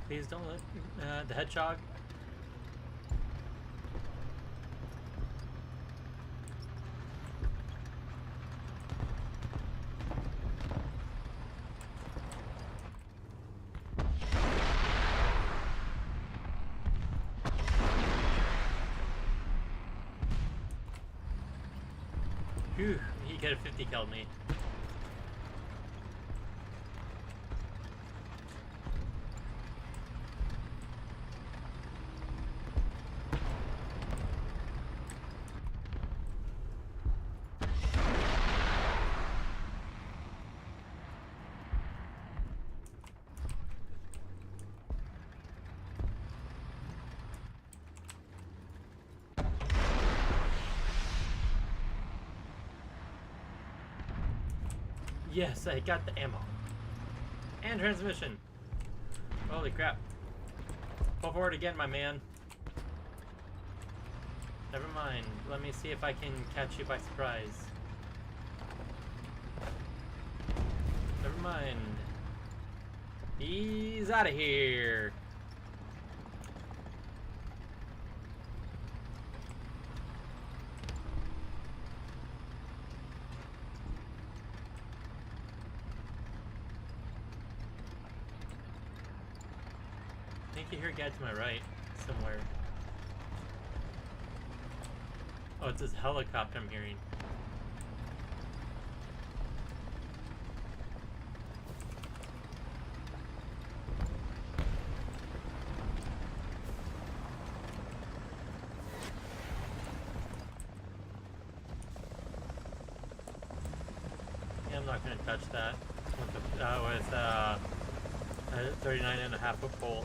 Please don't let the hedgehog. Phew, he could have 50 killed me. Yes, I got the ammo. And transmission. Holy crap. Pull forward again, my man. Never mind. Let me see if I can catch you by surprise. Never mind. He's out of here. I think you hear a guy to my right, somewhere. Oh, it's this helicopter I'm hearing. Yeah, I'm not gonna touch that with a 39.5 foot pole.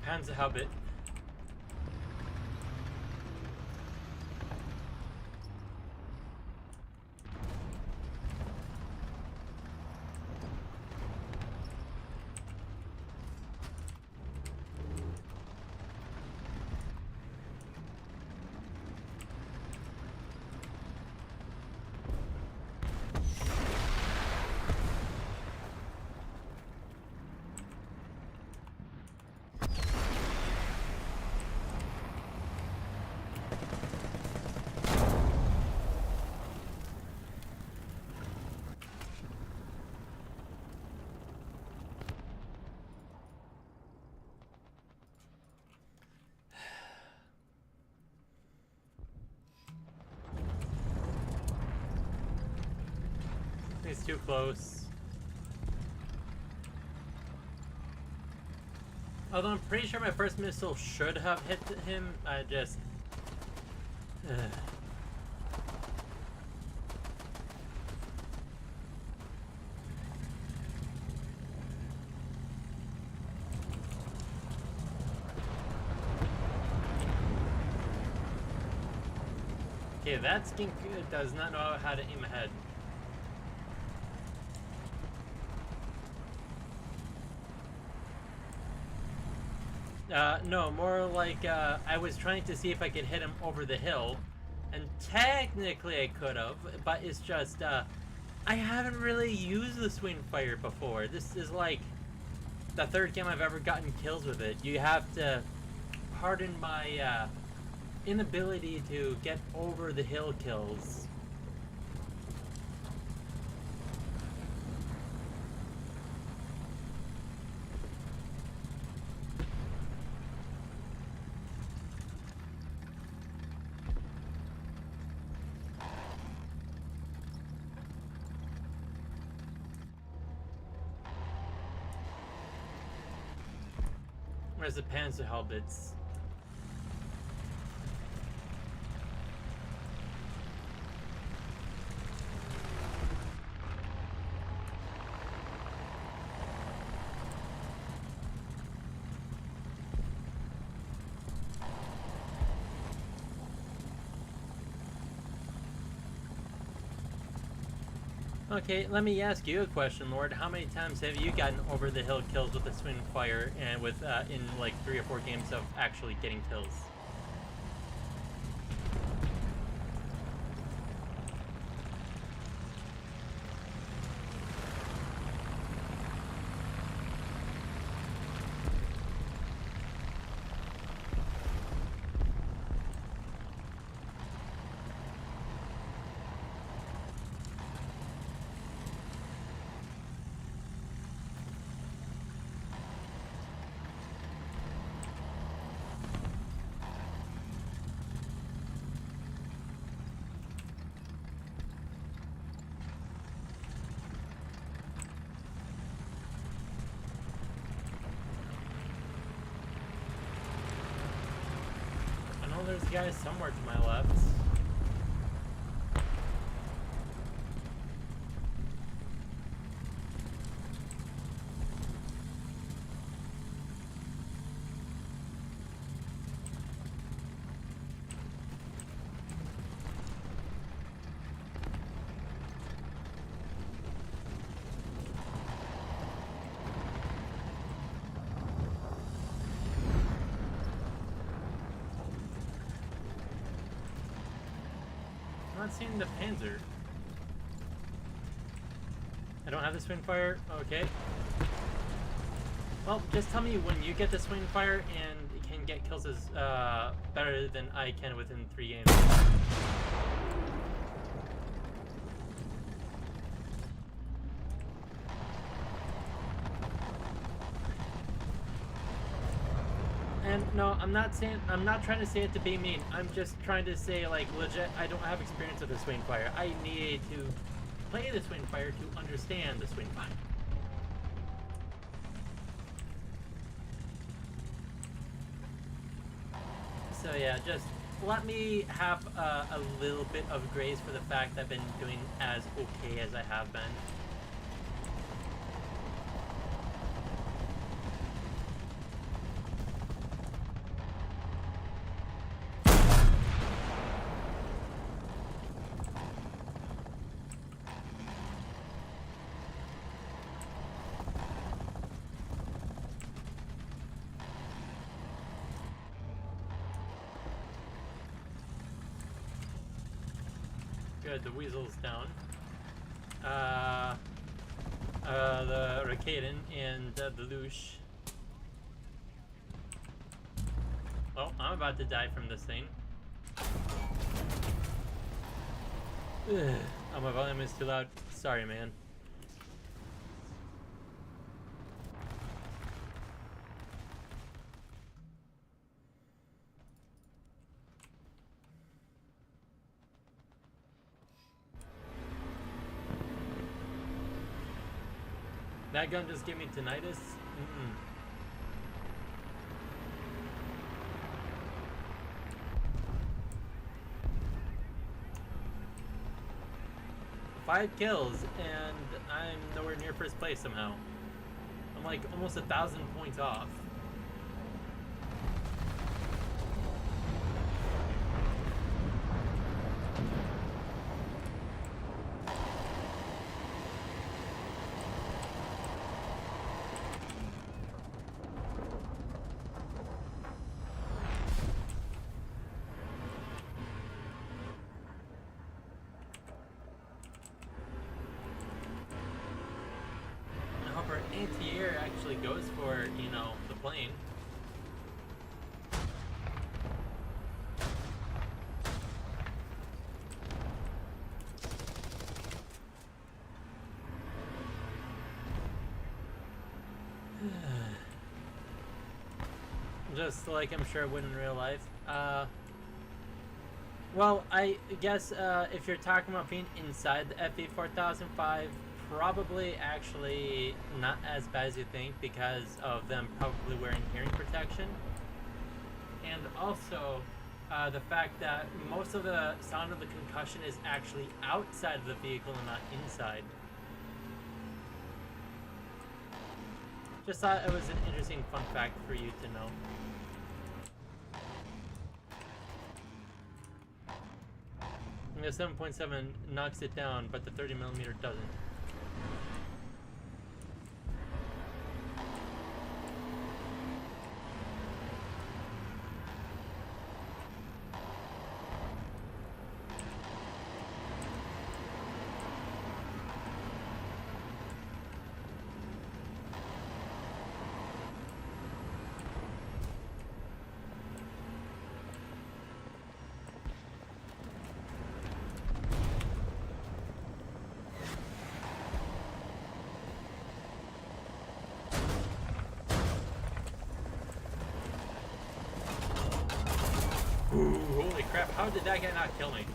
Panzerhaubit. He's too close. Although I'm pretty sure my first missile should have hit him, I just... Okay, that skink does not know how to aim ahead. No, more like, I was trying to see if I could hit him over the hill, and technically I could have, but it's just, I haven't really used the swing fire before. This is like the third game I've ever gotten kills with it. You have to pardon my, inability to get over the hill kills. Where's the Panzerhaubitze? Okay, let me ask you a question, Lord. How many times have you gotten over the hill kills with a swing fire and with in like 3 or 4 games of actually getting kills? There's guys somewhere to my left. I'm not seeing the Panzer. I don't have the swing fire. Okay. Well, just tell me when you get the swing fire and can get kills as better than I can within 3 games. And no, I'm not trying to say it to be mean. I'm just trying to say, like, legit, I don't have experience with the swing fire. I need to play the swing fire to understand the swing fire. So yeah, just let me have a little bit of grace for the fact that I've been doing as okay as I have been. Good, the weasel's down. The Rakaden and the Lelouch. Oh, I'm about to die from this thing. Ugh. Oh, my volume is too loud. Sorry, man. That gun just gave me tinnitus? Mm-mm. Five kills, and I'm nowhere near first place somehow. I'm like almost 1,000 points off. Anti-air actually goes for, you know, the plane. Just like I'm sure it would in real life. Well, I guess if you're talking about being inside the FE 4005, probably actually not as bad as you think because of them probably wearing hearing protection. And also the fact that most of the sound of the concussion is actually outside of the vehicle and not inside. Just thought it was an interesting fun fact for you to know. The 7.7 knocks it down, but the 30mm doesn't. Ooh, holy crap, how did that guy not kill me?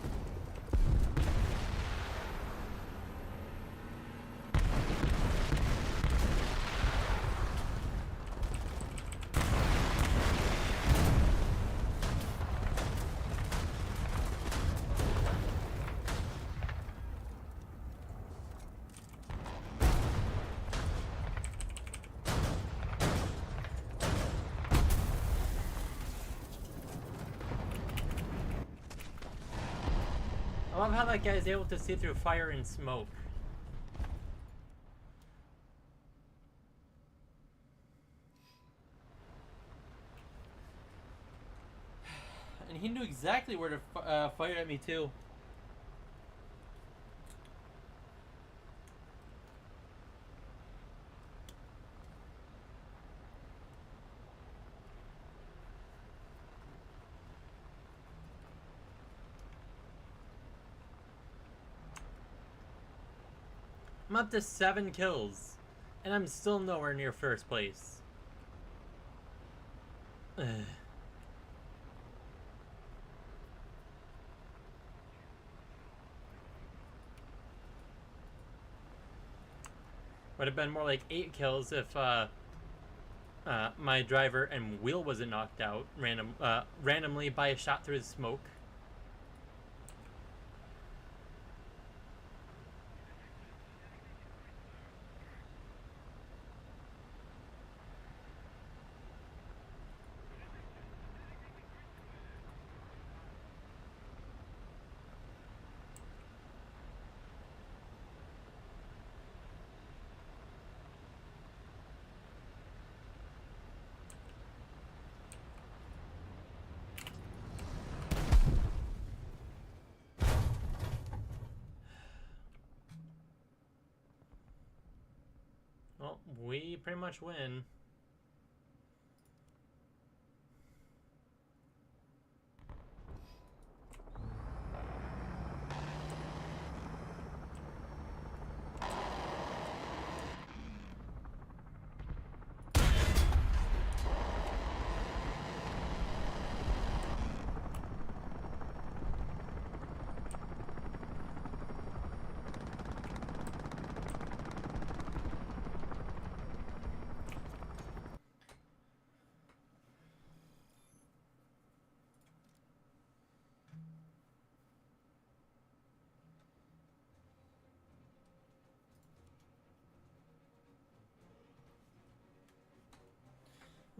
I love how that guy is able to see through fire and smoke. And he knew exactly where to fire at me too. I'm up to 7 kills, and I'm still nowhere near first place. Ugh. Would have been more like 8 kills if my driver and wheel wasn't knocked out randomly by a shot through the smoke. Well, we pretty much win.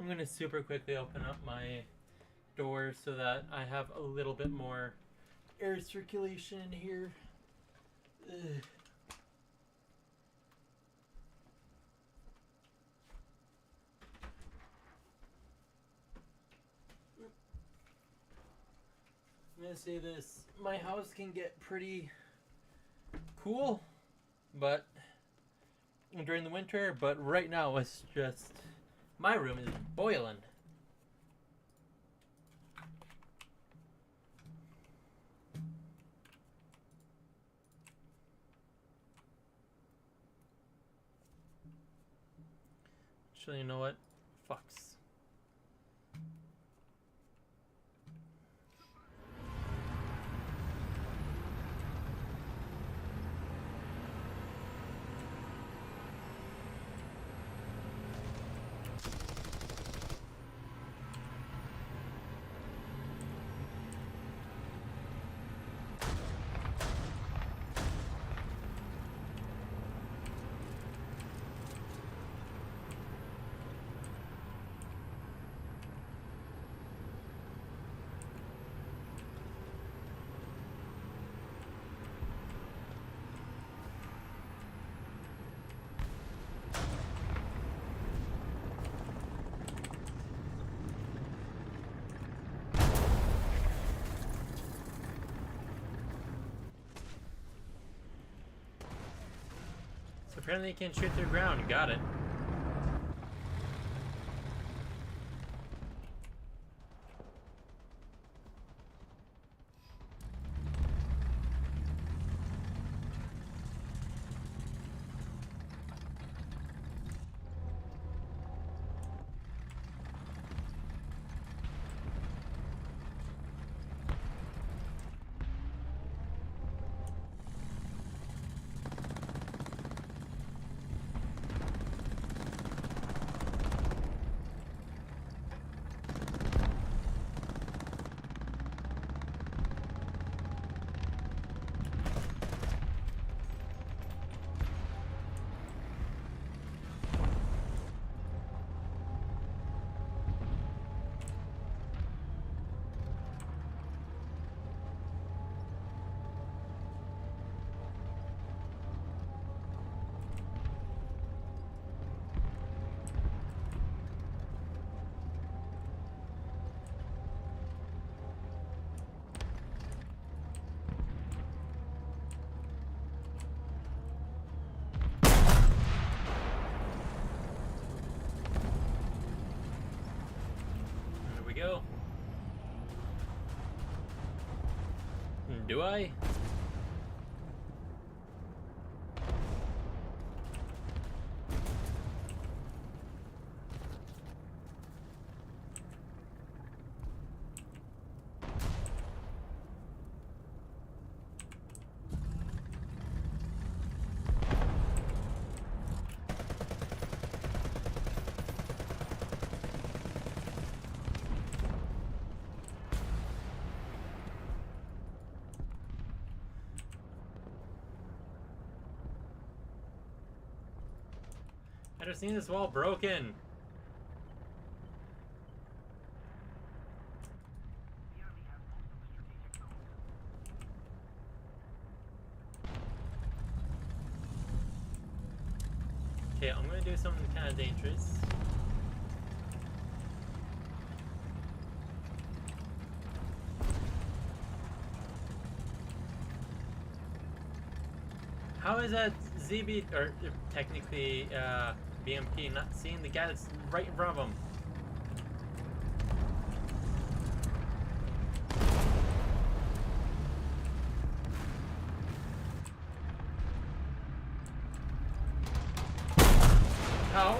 I'm gonna super quickly open up my door so that I have a little bit more air circulation in here. Ugh. I'm gonna say this, my house can get pretty cool, but during the winter, but right now it's just, my room is boiling. Actually, you know what? Fucks. So apparently you can shoot through ground. Got it. There we go. Do I? I just seen this wall broken. Okay, I'm gonna do something kind of dangerous. How is that ZB, or technically BMP, not seeing the guy that's right in front of him? How?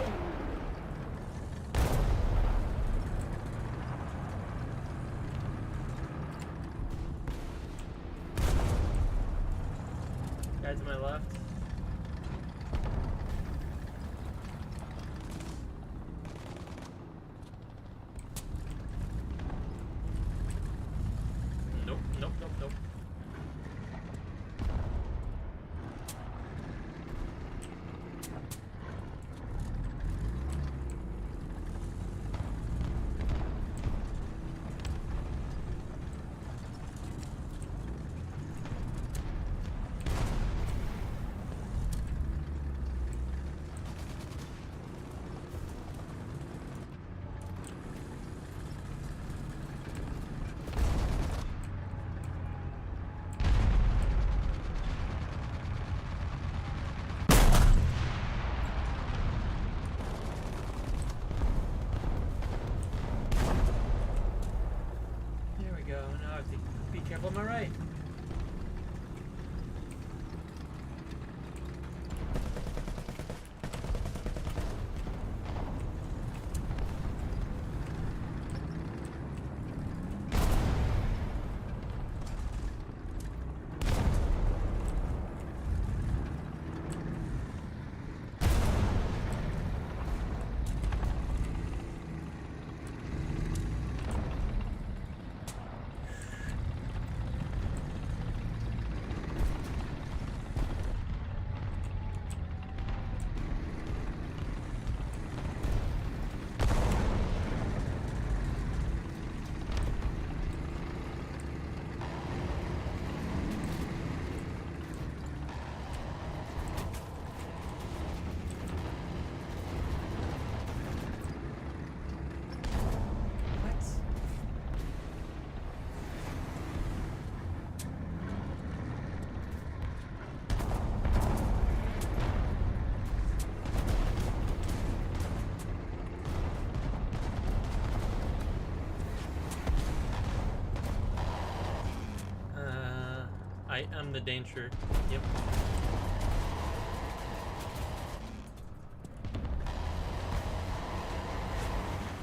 Guy to my left. Nope, nope, nope, nope. I'm the danger. Yep.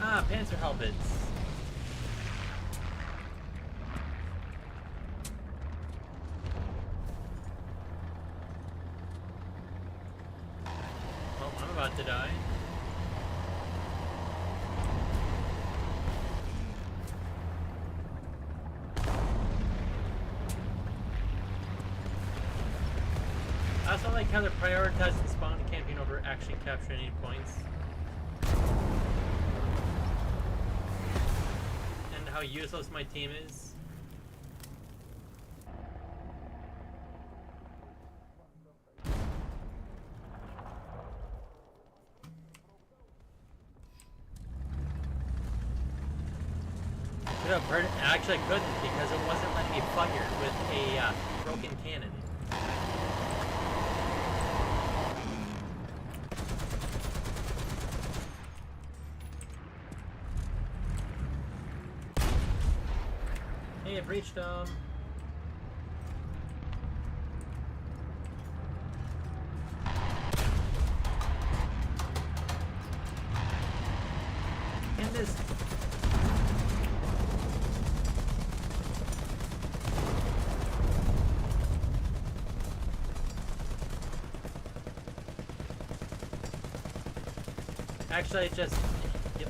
Ah, Panzer Helmets. Oh, I'm about to die. I also like how they're prioritizing spawn camping over actually capturing any points. And how useless my team is. Actually, I couldn't because it wasn't letting me fire with a broken cannon. Hey, I've reached them. And this. Actually, I just. Yep.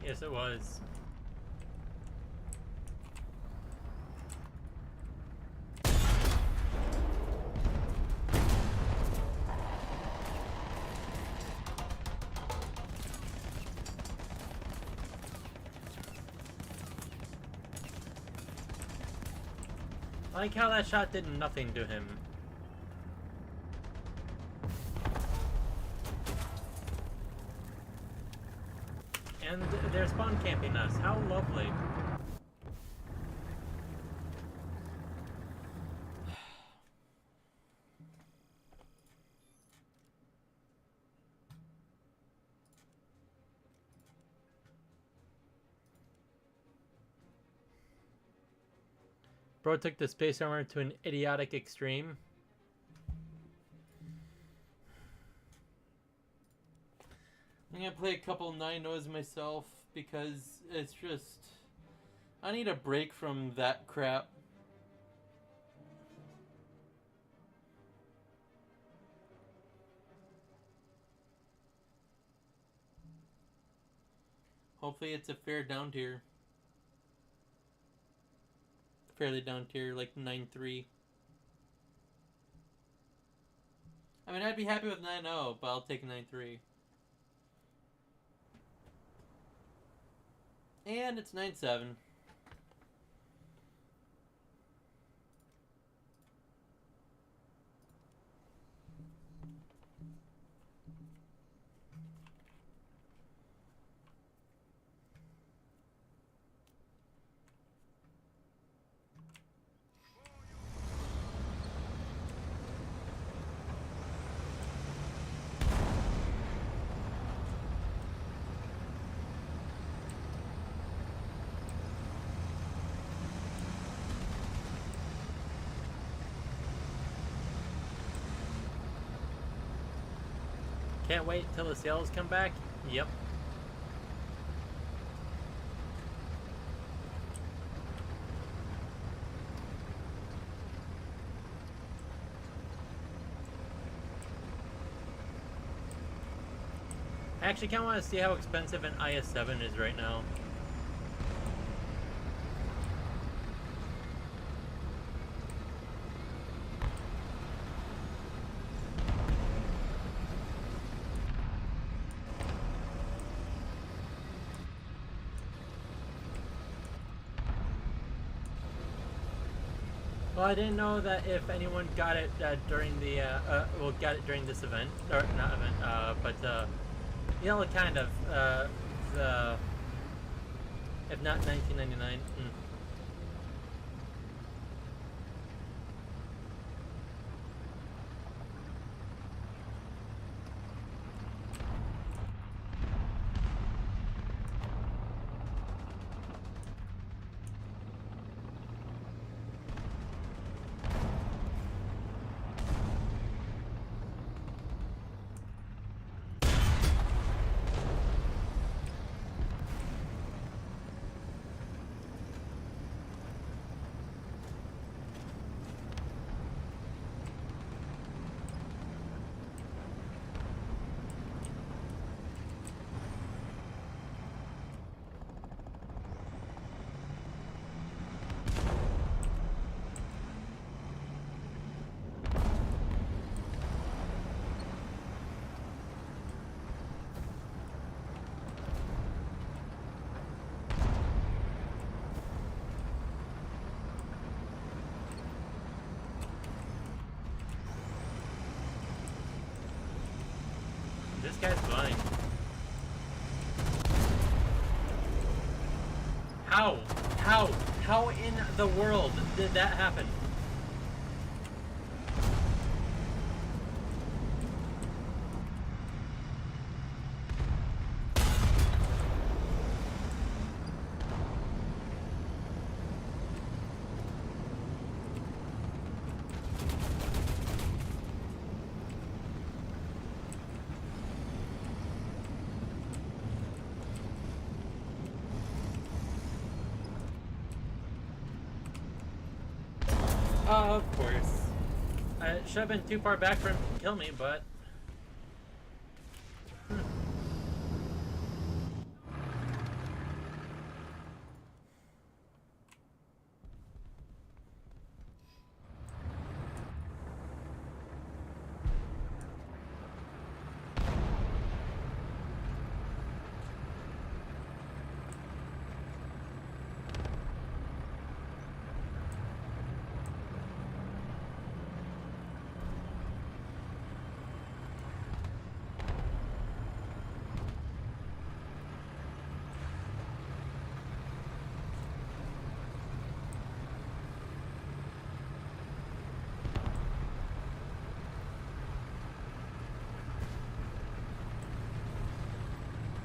Yes, it was. I like how that shot did nothing to him. And they're spawn camping us. How lovely. Bro took the space armor to an idiotic extreme. I'm gonna play a couple 9-0s myself because it's just... I need a break from that crap. Hopefully it's a fair down tier. Fairly down tier, like 9-3. I mean, I'd be happy with 9-0, but I'll take 9-3. And it's 9-7. Can't wait till the sales come back. Yep. I actually kind of want to see how expensive an IS-7 is right now. Well, I didn't know that if anyone got it during the, well, got it during this event, or not event, but, you know, kind of, the, if not 1999. This guy's blind. How? How in the world did that happen? Of course. I should have been too far back for him to kill me, but...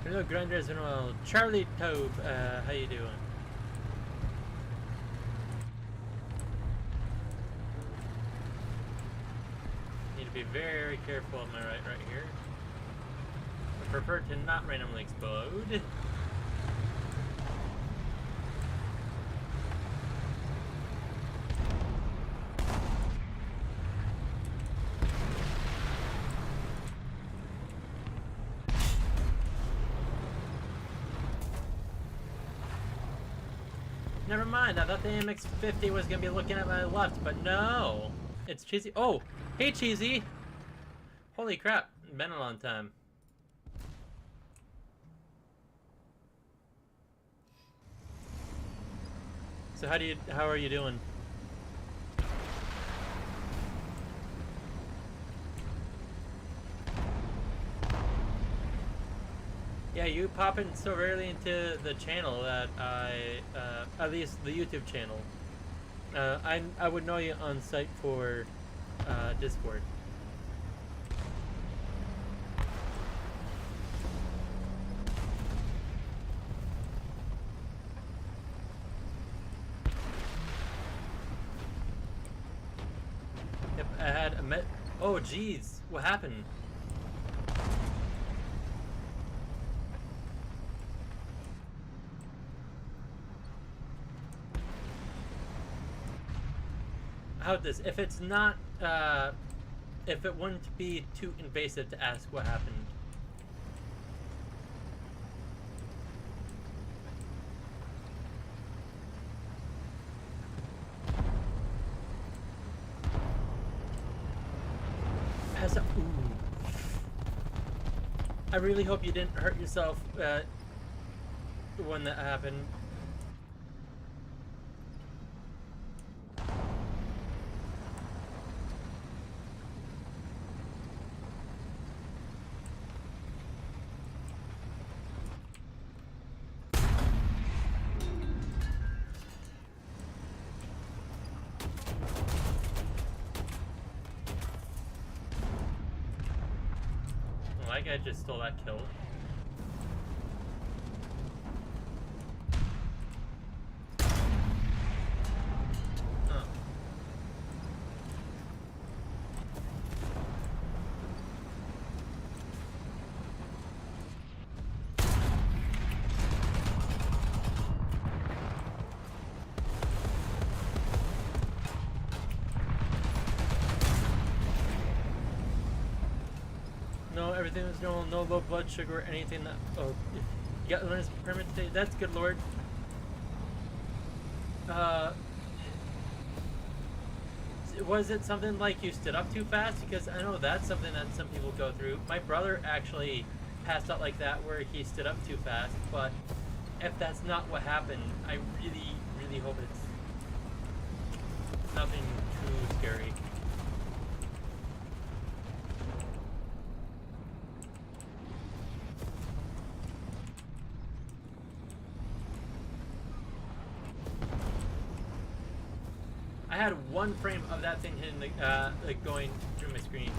Hello, Grinders and well, Charlie Tobe, how you doing? Need to be very careful on my right here. I prefer to not randomly explode. Never mind, I thought the MX-50 was gonna be looking at my left, but no! It's Cheesy. Oh! Hey, Cheesy! Holy crap, been a long time. So how are you doing? Yeah, you pop in so rarely into the channel that at least the YouTube channel. I would know you on site for Discord. Yep, I had a oh geez, what happened? about this. If it's not, if it wouldn't be too invasive to ask what happened. Ooh. I really hope you didn't hurt yourself when that happened. That guy just stole that kill. Huh. No, everything was normal. No low blood sugar or anything that. Oh, you got one permit today. That's good, Lord. Was it something like you stood up too fast? Because I know that's something that some people go through. My brother actually passed out like that, where he stood up too fast. But if that's not what happened, I really, really hope it's nothing too scary. I had one frame of that thing hitting the, like going through my screen.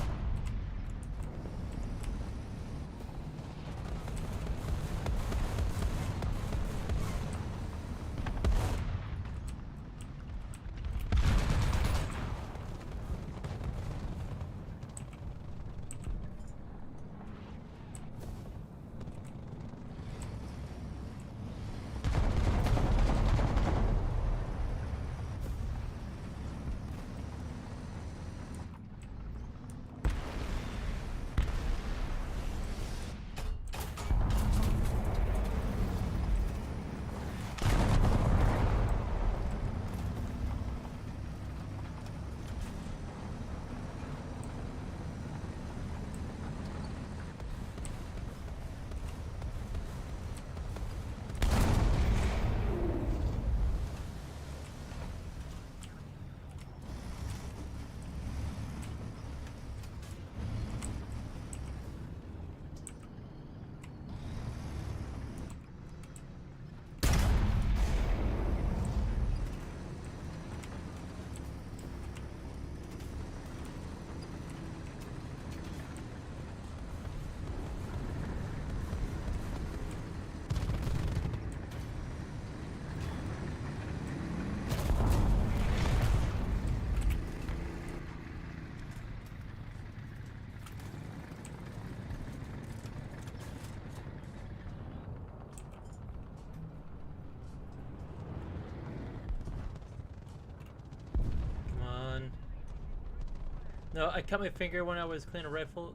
No, I cut my finger when I was cleaning a rifle.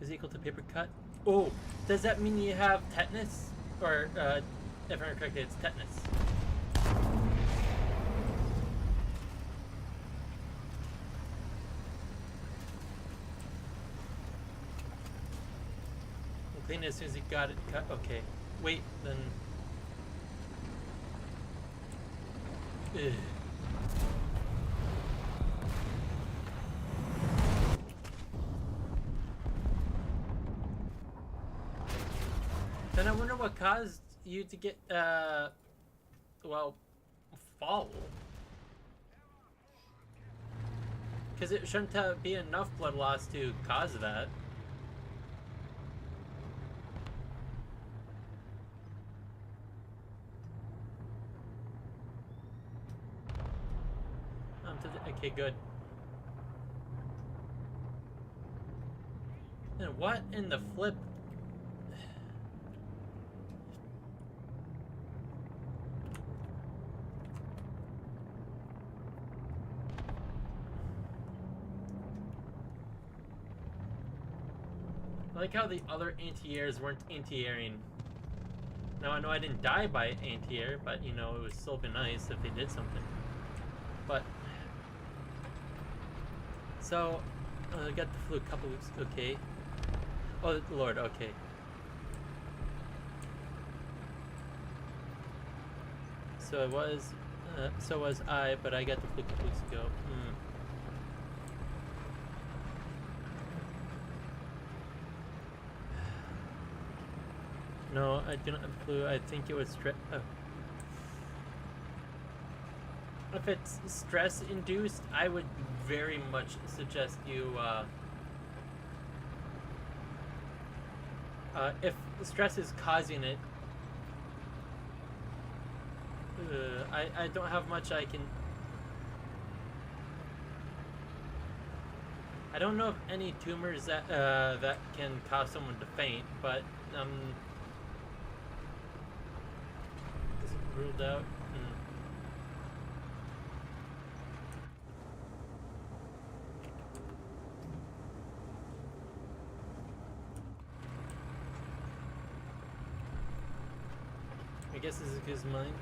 Is equal to paper cut. Oh, does that mean you have tetanus? Or, if I'm correct, it's tetanus. I'll clean it as soon as you got it cut. Okay. Wait, then. Ugh. Then I wonder what caused you to get, well, fall. Because it shouldn't be enough blood loss to cause that. Okay, good. And what in the flip? like how the other anti-airs weren't anti-airing. Now I know I didn't die by anti-air, but you know, it would still be nice if they did something. But so I got the flu a couple weeks. Okay. Oh Lord. Okay. So so was I, but I got the flu a couple weeks ago. No, I do not have flu. I think it was stress. Oh. If it's stress induced, I would very much suggest you. If stress is causing it, I don't have much I can. I don't know of any tumors that that can cause someone to faint, but is it ruled out? I guess this is as good as mine.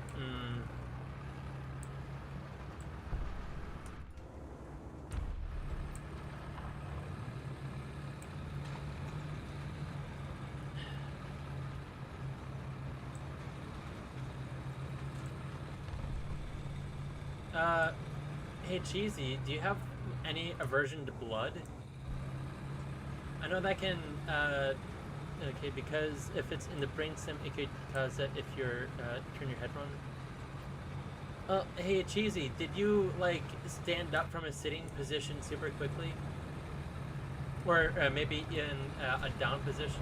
Hey Cheesy, do you have any aversion to blood? I know that can, okay, because if it's in the brainstem, it could cause that if you're, turn your head wrong. Hey Cheesy, did you, like, stand up from a sitting position super quickly? Or, maybe in a down position?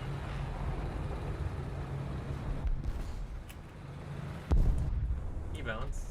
You bounce.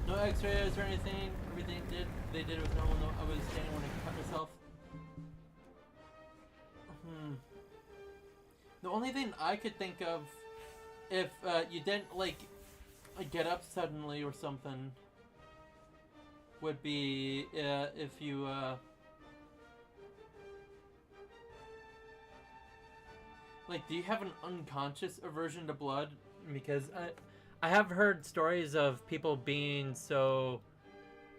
No X-rays or anything. Everything they did was normal. No, I was standing when I cut myself. The only thing I could think of, if you didn't like get up suddenly or something, would be if you like, do you have an unconscious aversion to blood? Because I have heard stories of people being so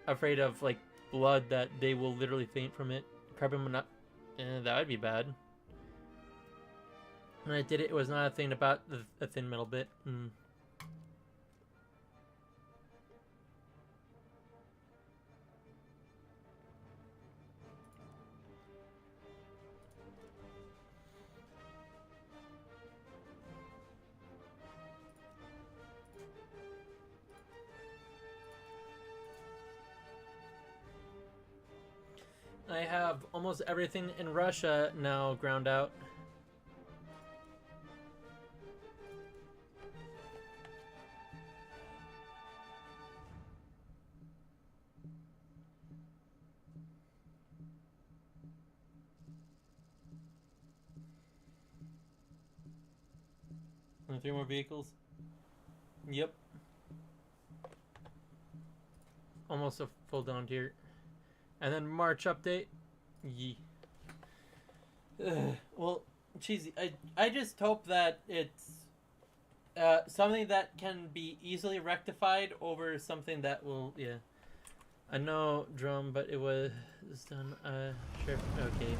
afraid of like blood that they will literally faint from it. Carbon monoxide, that would be bad. When I did it, it was not a thing about the thin metal bit. I have almost everything in Russia now ground out. And 3 more vehicles. Yep. Almost a full down tier. And then March update. Yee. Well, Cheesy, I just hope that it's something that can be easily rectified over something that will, yeah. I know drum, but it was done, sure, okay.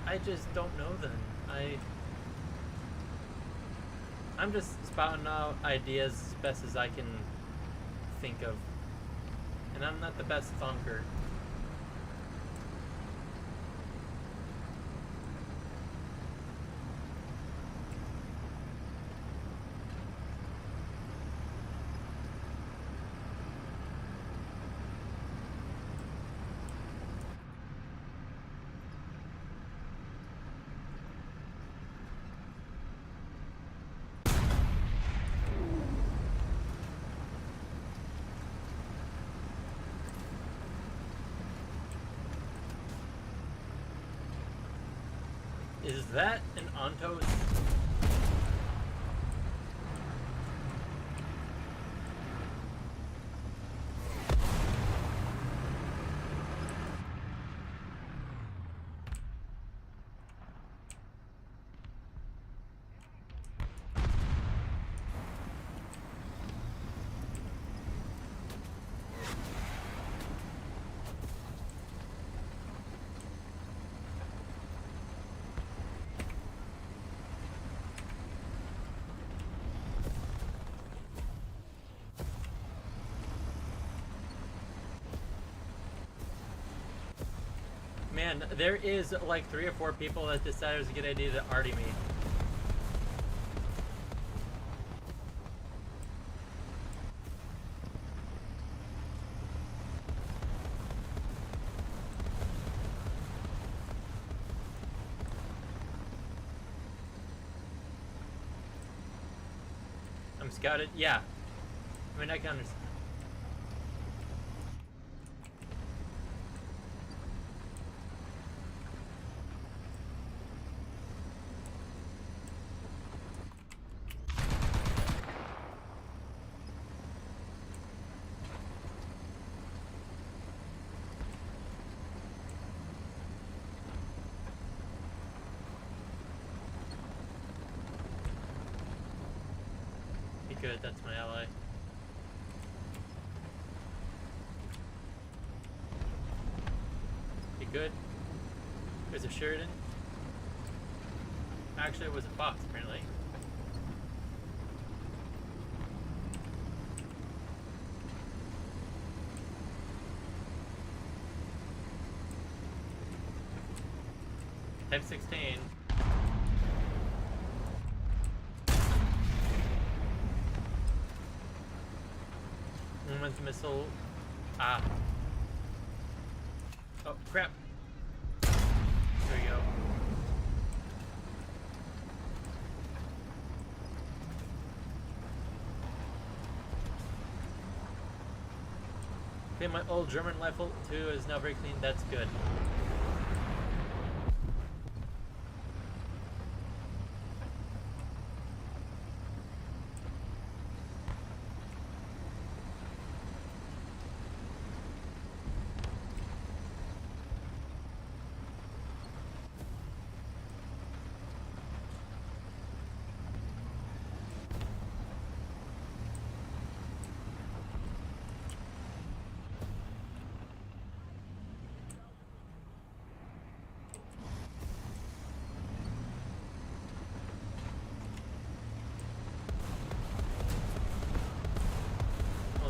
I just don't know then. I'm just spouting out ideas as best as I can think of. And I'm not the best thunker. Is that an Ontos? Man, there is like 3 or 4 people that decided it was a good idea to arty me. I'm scouted? Yeah. I mean, I can understand. Good, that's my ally. Be good. There's a Sheridan. Actually, it was a Fox, apparently. Type 16. Woman's missile. Ah. Oh, crap. There we go. Okay, my old German rifle too is now very clean. That's good.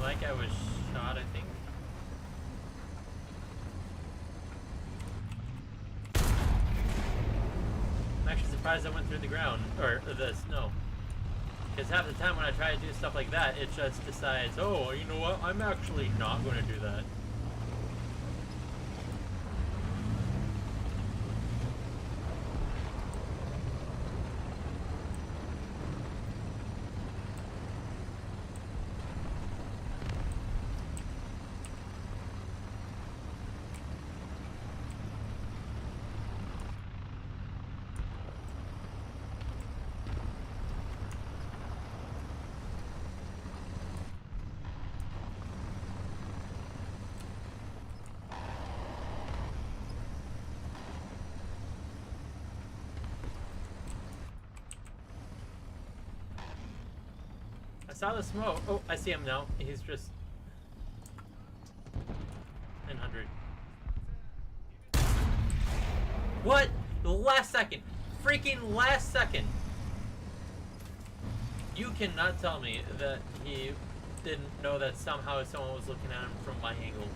That guy was shot, I think. I'm actually surprised I went through the ground, or the snow. Because half the time when I try to do stuff like that, it just decides, oh, you know what, I'm actually not going to do that. I saw the smoke. Oh, I see him now. He's just 900. What? The last last second. Freaking last second. You cannot tell me that he didn't know that somehow someone was looking at him from my angle.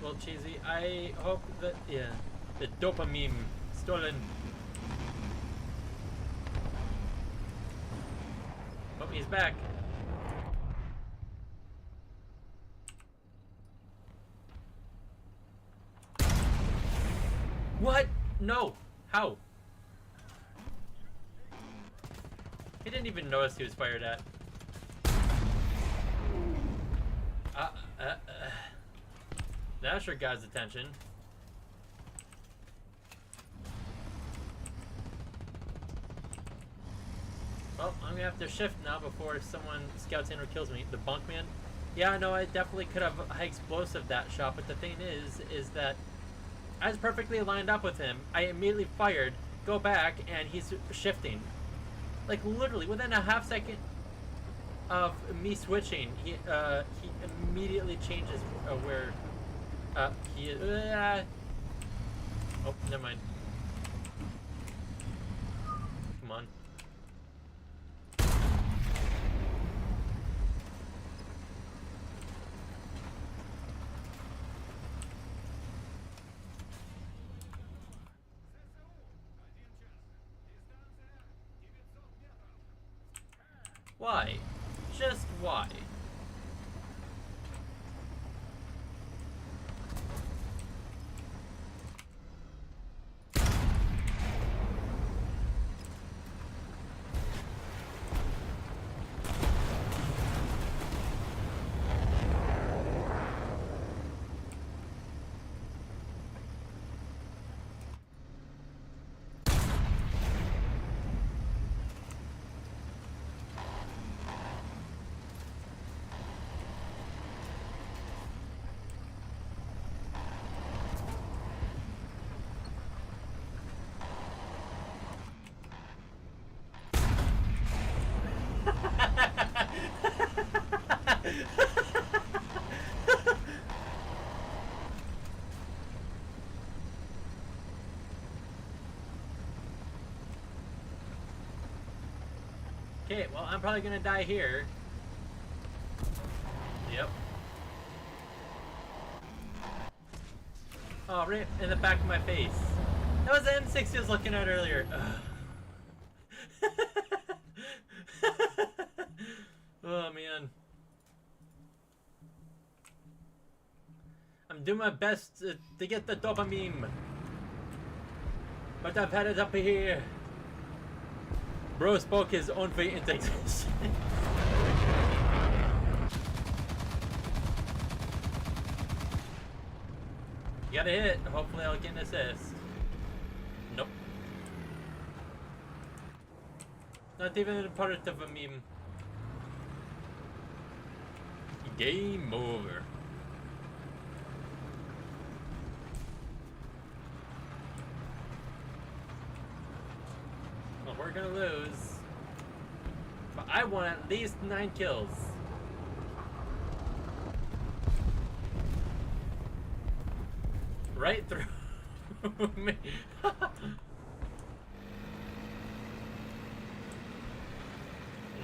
Well, Cheesy, I hope that, yeah, the dopamine stolen. Oh, he's back. What? No. How? He didn't even notice he was fired at. That sure got his attention. Well, I'm gonna have to shift now before someone scouts in or kills me. The bunk man. Yeah, no, I definitely could have high explosive that shot, but the thing is that I was perfectly lined up with him. I immediately fired, go back, and he's shifting. Like literally within a half second of me switching, he immediately changes where he is. Oh, never mind. Come on. Why? Just why? Okay, well, I'm probably gonna die here. Yep. Oh, right in the back of my face. That was the M6 he was looking at earlier. Oh, man. I'm doing my best to get the dopamine. But I've had it up here. Bro spoke his own fate into existence. You gotta hit. Hopefully I'll get an assist. Nope. Not even a part of a meme. Game over. Well, we're gonna lose. But I want at least 9 kills. Right through me.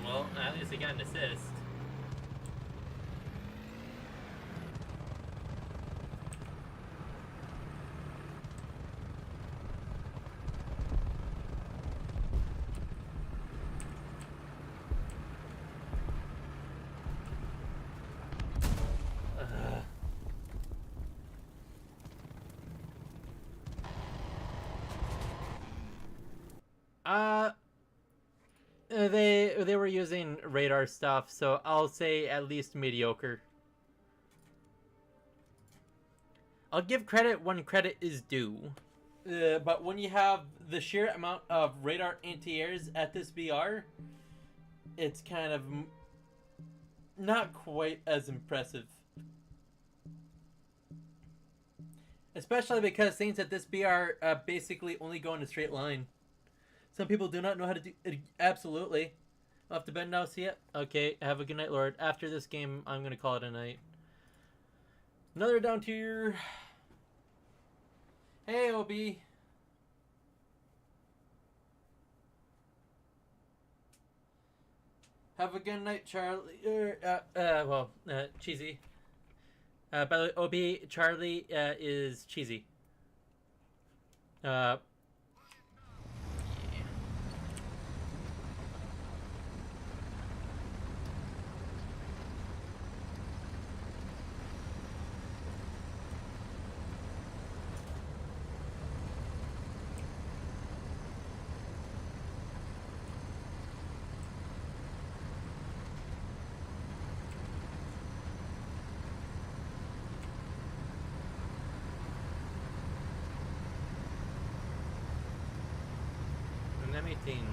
Well, at least I got an assist. They were using radar stuff, so I'll say at least mediocre. I'll give credit when credit is due. But when you have the sheer amount of radar anti-airs at this VR, it's kind of not quite as impressive. Especially because things at this BR basically only go in a straight line. Some people do not know how to do it. Absolutely. Off to bed now, see ya. Okay, have a good night, Lord. After this game, I'm going to call it a night. Another down tier. Hey, OB. Have a good night, Charlie. Cheesy. By the way, OB, Charlie is cheesy. Yeah. Anything.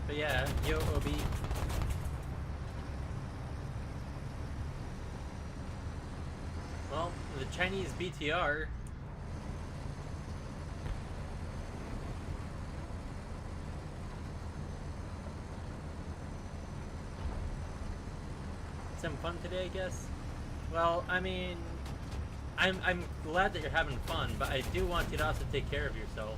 But yeah, yo, OB. Well, the Chinese BTR. Some fun today, I guess. Well, I mean, I'm glad that you're having fun, but I do want you to also take care of yourself.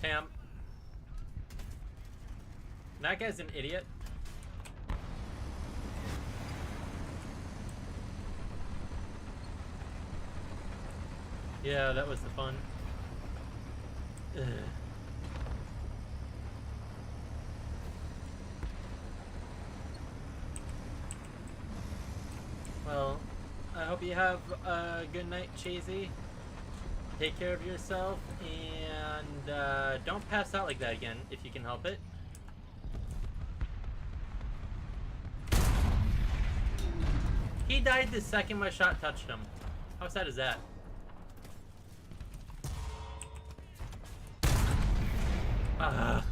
Damn. That guy's an idiot. Yeah, that was the fun. Ugh. Well, I hope you have a good night, Cheesy. Take care of yourself, and don't pass out like that again, if you can help it. He died the second my shot touched him. How sad is that? Ah.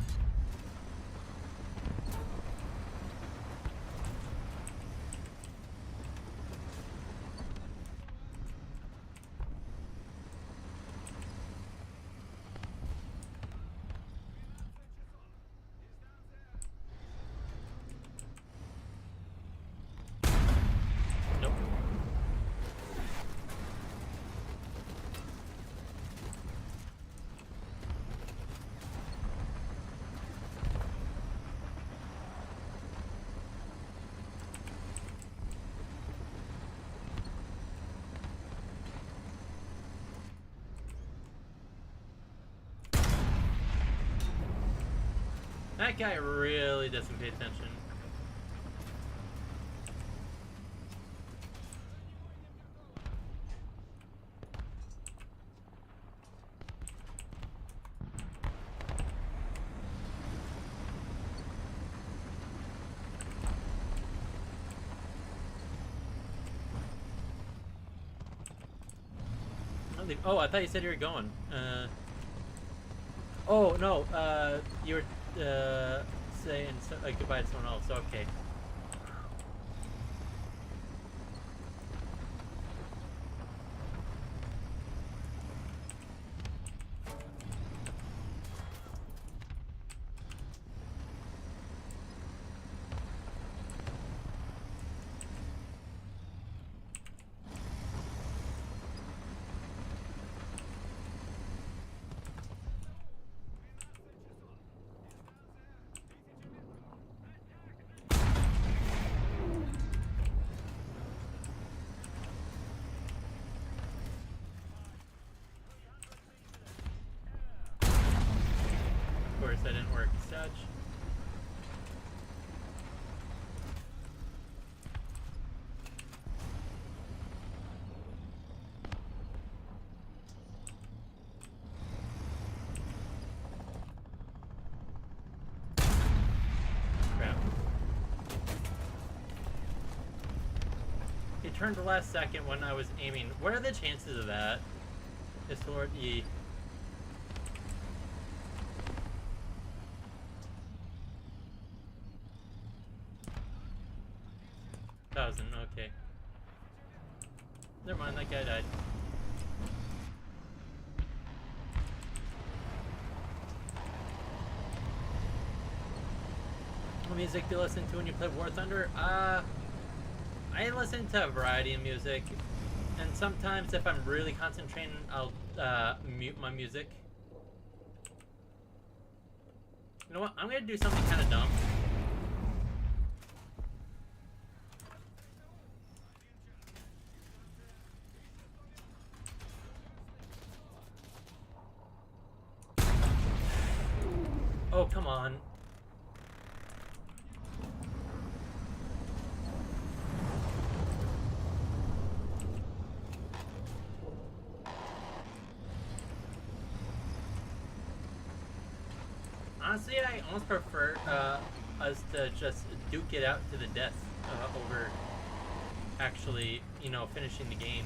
Nope. That guy really doesn't pay attention. Oh, I thought you said you were going. Oh, no, you were saying goodbye to someone else. Okay. Of course, that didn't work. Such. turned the last second when I was aiming. What are the chances of that? Is Lord E. 1,000, okay. Never mind, that guy died. What music do you listen to when you play War Thunder? I listen to a variety of music, and sometimes if I'm really concentrating, I'll mute my music. You know what? I'm gonna do something kind of dumb. Oh, come on. Honestly, I almost prefer us to just duke it out to the death over actually, you know, finishing the game.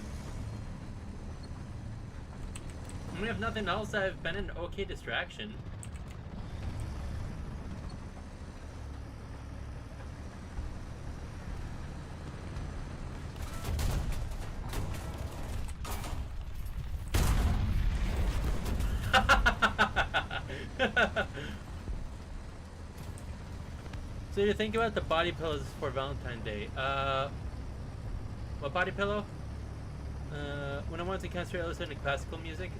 I mean, if nothing else, I've been an okay distraction. So you think about the body pillows for Valentine's Day. What body pillow? When I want to concentrate, I listen to classical music.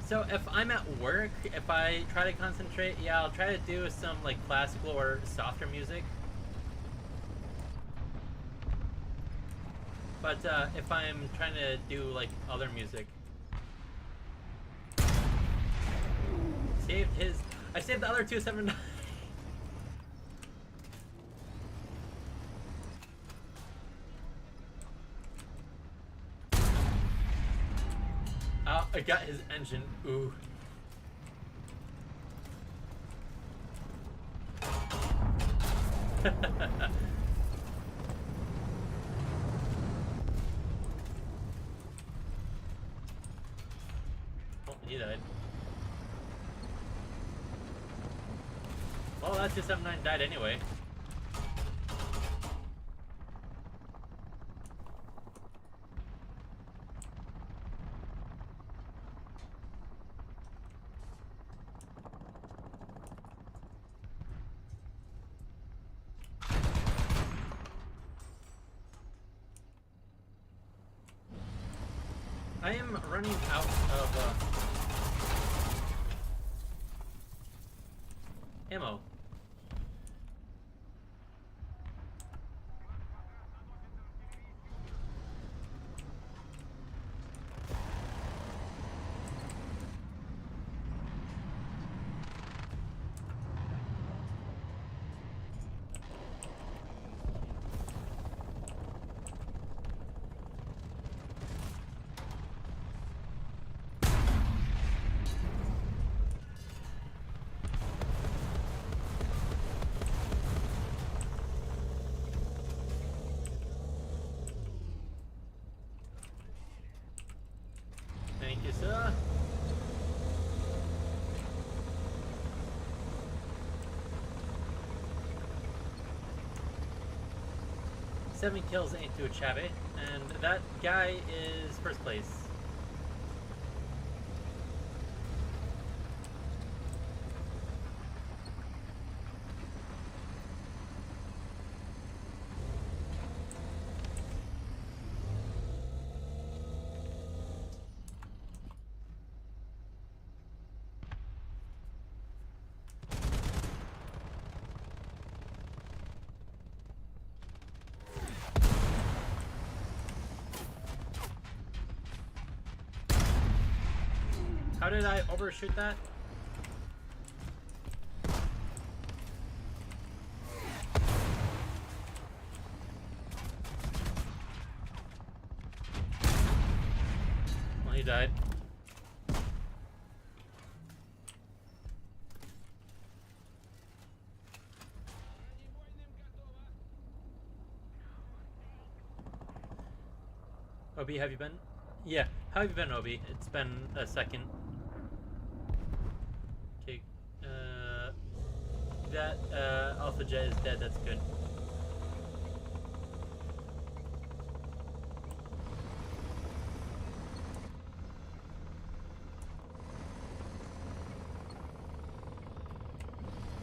So if I'm at work, if I try to concentrate, yeah, I'll try to do some like classical or softer music. But if I'm trying to do like other music, I saved the other 279. I got his engine. Ooh. Oh, he died. Well, that 279 died anyway. I am running out of ammo. Thank you, sir. Seven kills ain't too shabby, and that guy is first place. How did I overshoot that? Well, he died. Obi, have you been? Yeah, how have you been, Obi? It's been a second. Okay, that, Alpha Jet is dead, that's good.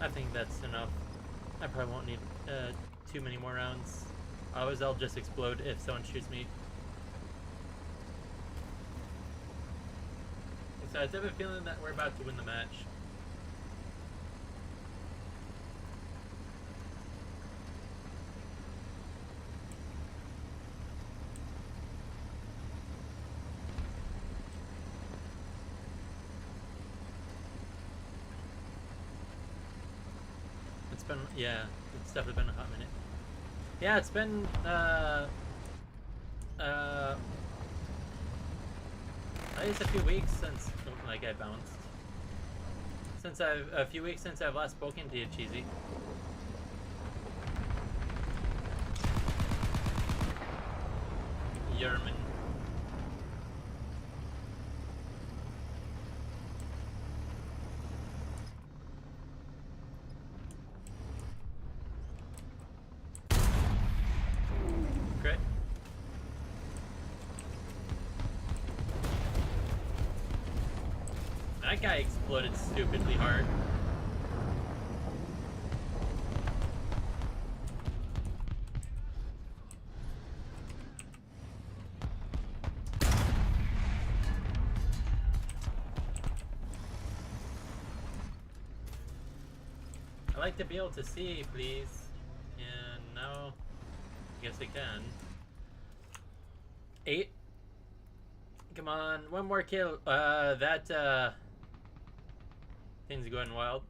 I think that's enough. I probably won't need, too many more rounds. Otherwise I'll just explode if someone shoots me. Besides, I have a feeling that we're about to win the match. It's been, yeah, it's definitely been a hot minute. Yeah, it's been, at least a few weeks since, like, I bounced. A few weeks since I've last spoken to you, Cheesy. Yerman. Great. That guy exploded stupidly hard. I'd like to be able to see, please. And now, I guess I can. 8. Come on, one more kill. Things are going wild.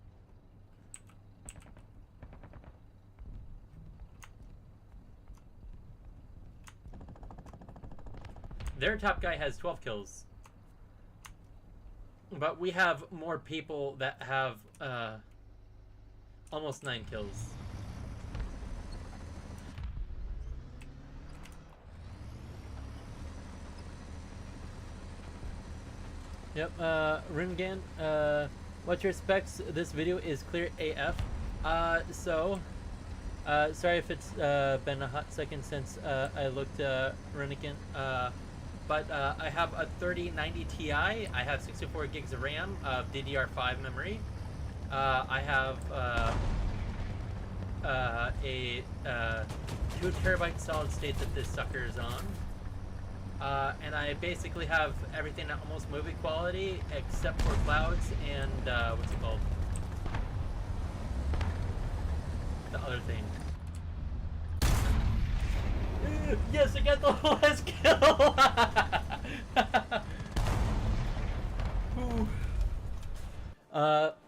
Their top guy has 12 kills. But we have more people that have, almost 9 kills. Yep, Rimgan, what's your specs? This video is clear AF. Sorry if it's been a hot second since I looked Renegade, but I have a 3090 Ti, I have 64 gigs of RAM, DDR5 memory, I have a 2 terabyte solid state that this sucker is on. And I basically have everything at almost movie quality except for clouds and what's it called? The other thing. Yes, I got the last kill!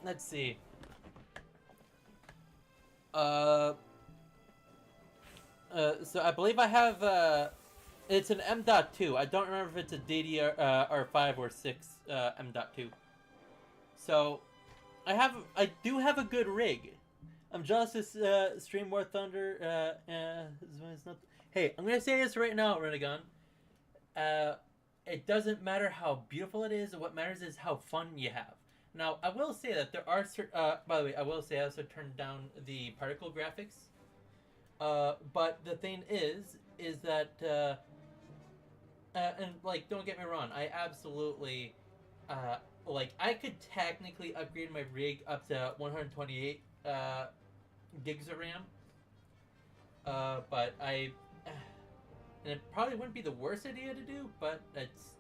Let's see. So I believe I have it's an M.2. I don't remember if it's a DDR5 or 6 M.2. So I do have a good rig. I'm jealous this Stream War Thunder it's not. Hey, I'm gonna say this right now, Renegon. It doesn't matter how beautiful it is. What matters is how fun you have. Now, I will say that there are by the way, I will say I also turned down the particle graphics. But the thing is that and like, don't get me wrong, I absolutely like, I could technically upgrade my rig up to 128 gigs of RAM. But and it probably wouldn't be the worst idea to do, but it's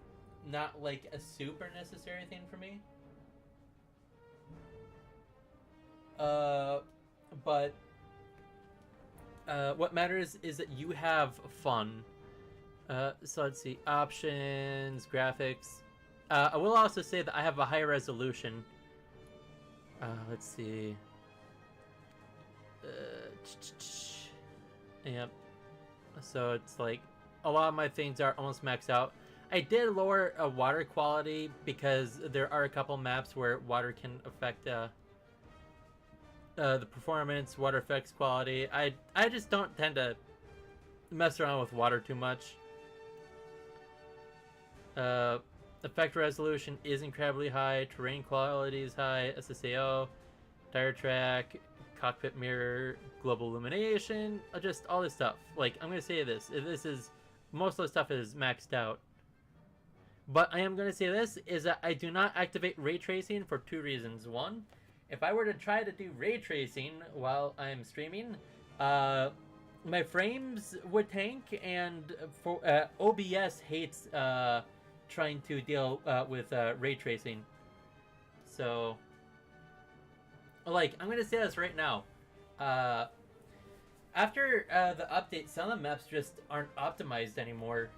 not like a super necessary thing for me. But what matters is that you have fun. So let's see, options, graphics. I will also say that I have a higher resolution. Let's see. Yep. So it's like a lot of my things are almost maxed out. I did lower water quality because there are a couple maps where water can affect the performance, water effects quality. I just don't tend to mess around with water too much. Uh, effect resolution is incredibly high. Terrain quality is high. SSAO, tire track, cockpit mirror, global illumination, just all this stuff. Like, I'm gonna say this. This is most of the stuff is maxed out. But I am gonna say this is that I do not activate ray tracing for 2 reasons. One, if I were to try to do ray tracing while I'm streaming, my frames would tank, and for OBS hates trying to deal with ray tracing. So, like, I'm gonna say this right now. After the update, some of the maps just aren't optimized anymore.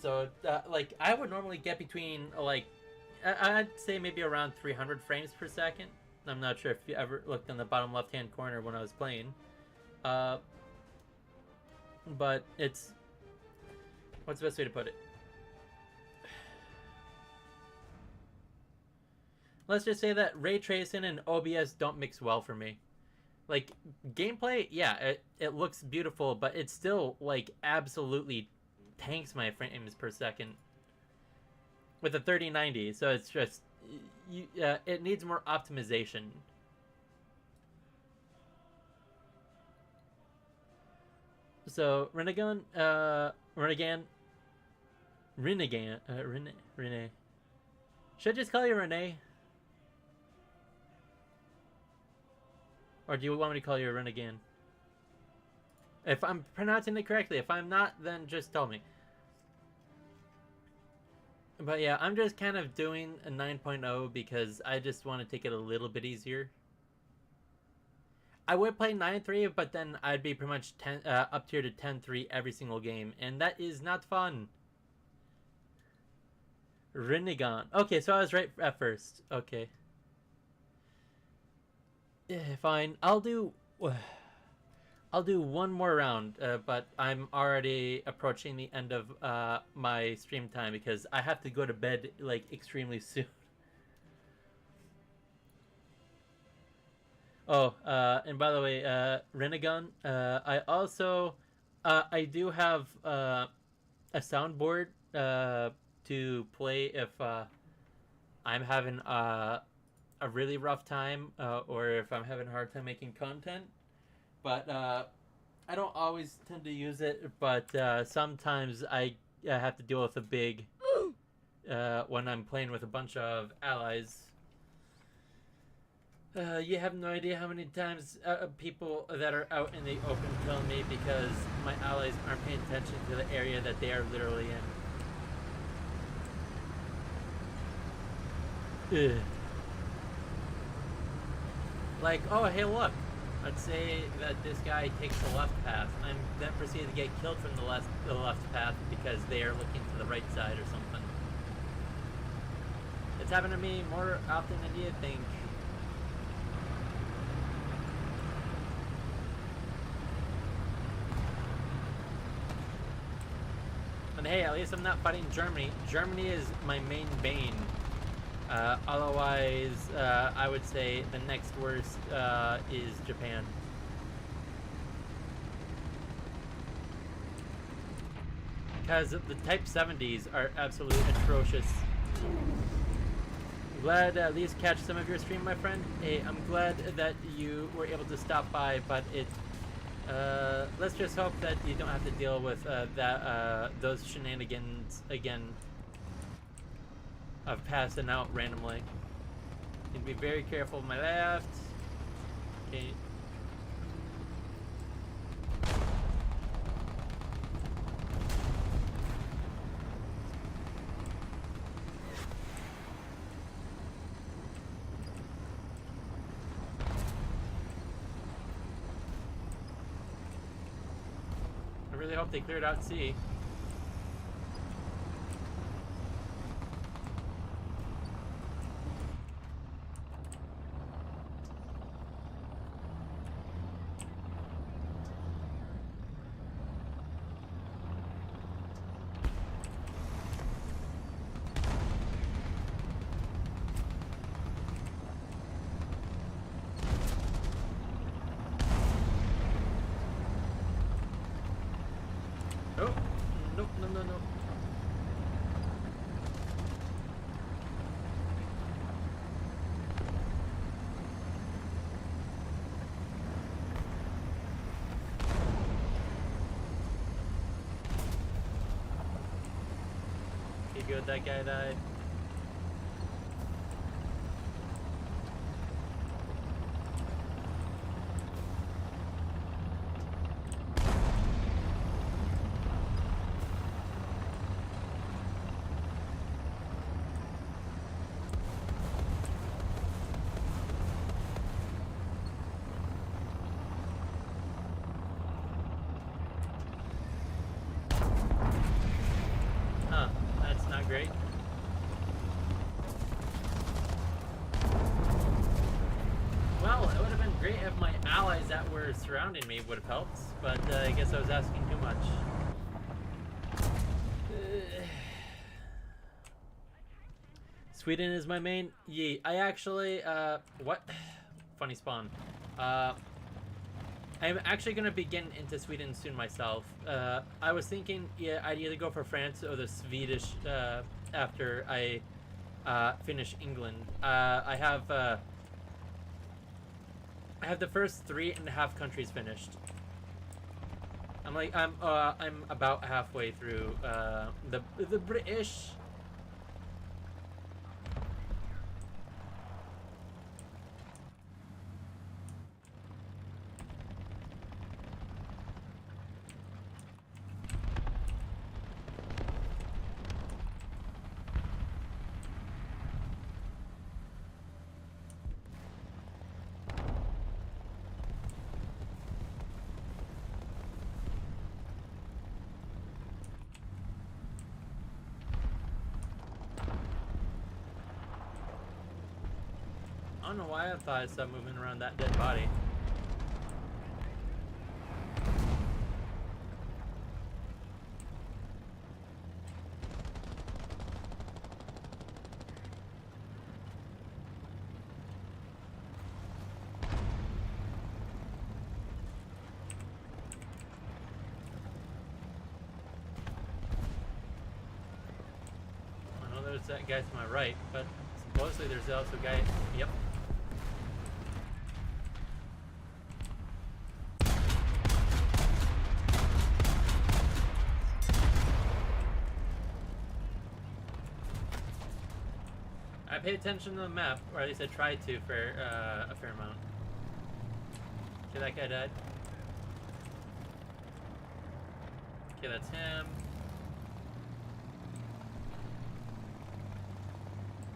So, like, I would normally get between, like, I'd say maybe around 300 frames per second. I'm not sure if you ever looked in the bottom left-hand corner when I was playing. But it's... What's the best way to put it? Let's just say that ray tracing and OBS don't mix well for me. Like, gameplay, yeah, it looks beautiful, but it still, like, absolutely tanks my frames per second with a 3090, so it's just, it needs more optimization. So, Renegan, Rene. Should I just call you Renee? Or do you want me to call you a Renegan? If I'm pronouncing it correctly. If I'm not, then just tell me. But yeah, I'm just kind of doing a 9.0 because I just want to take it a little bit easier. I would play 9.3, but then I'd be pretty much up tier to 10.3 every single game. And that is not fun. Renegan. Okay, so I was right at first. Okay. Fine. I'll do one more round, but I'm already approaching the end of my stream time because I have to go to bed like extremely soon. Oh, and by the way, Renegon, I also I do have a soundboard to play if I'm having a really rough time, or if I'm having a hard time making content. But I don't always tend to use it, but sometimes I have to deal with a big when I'm playing with a bunch of allies. You have no idea how many times people that are out in the open kill me because my allies aren't paying attention to the area that they are literally in. Ugh. Like, oh, hey, look. Let's say that this guy takes the left path. I'm then proceeded to get killed from the left path because they are looking to the right side or something. It's happened to me more often than you think. And hey, at least I'm not fighting Germany. Germany is my main bane. Otherwise, I would say the next worst is Japan. Because the Type 70s are absolutely atrocious. Glad to at least catch some of your stream, my friend. Hey, I'm glad that you were able to stop by, but it... let's just hope that you don't have to deal with those shenanigans again. Of passing out randomly. Need to be very careful of my left. Okay. I really hope they cleared out C. Okay, good. That guy died. Huh, that's not great. Well, it would have been great if my allies that were surrounding me would have helped, but I guess I was asking too much. Sweden is my main. Yee. I actually, what? Funny spawn. I'm actually going to be getting into Sweden soon myself. I was thinking, yeah, I'd either go for France or the Swedish after I finish England. I have the first 3.5 countries finished. I'm about halfway through the British. I don't know why I thought I saw moving around that dead body. I know there's that guy to my right, but supposedly there's also a guy. Yep. I pay attention to the map, or at least I tried to for a fair amount. Okay, that guy died. Okay, that's him.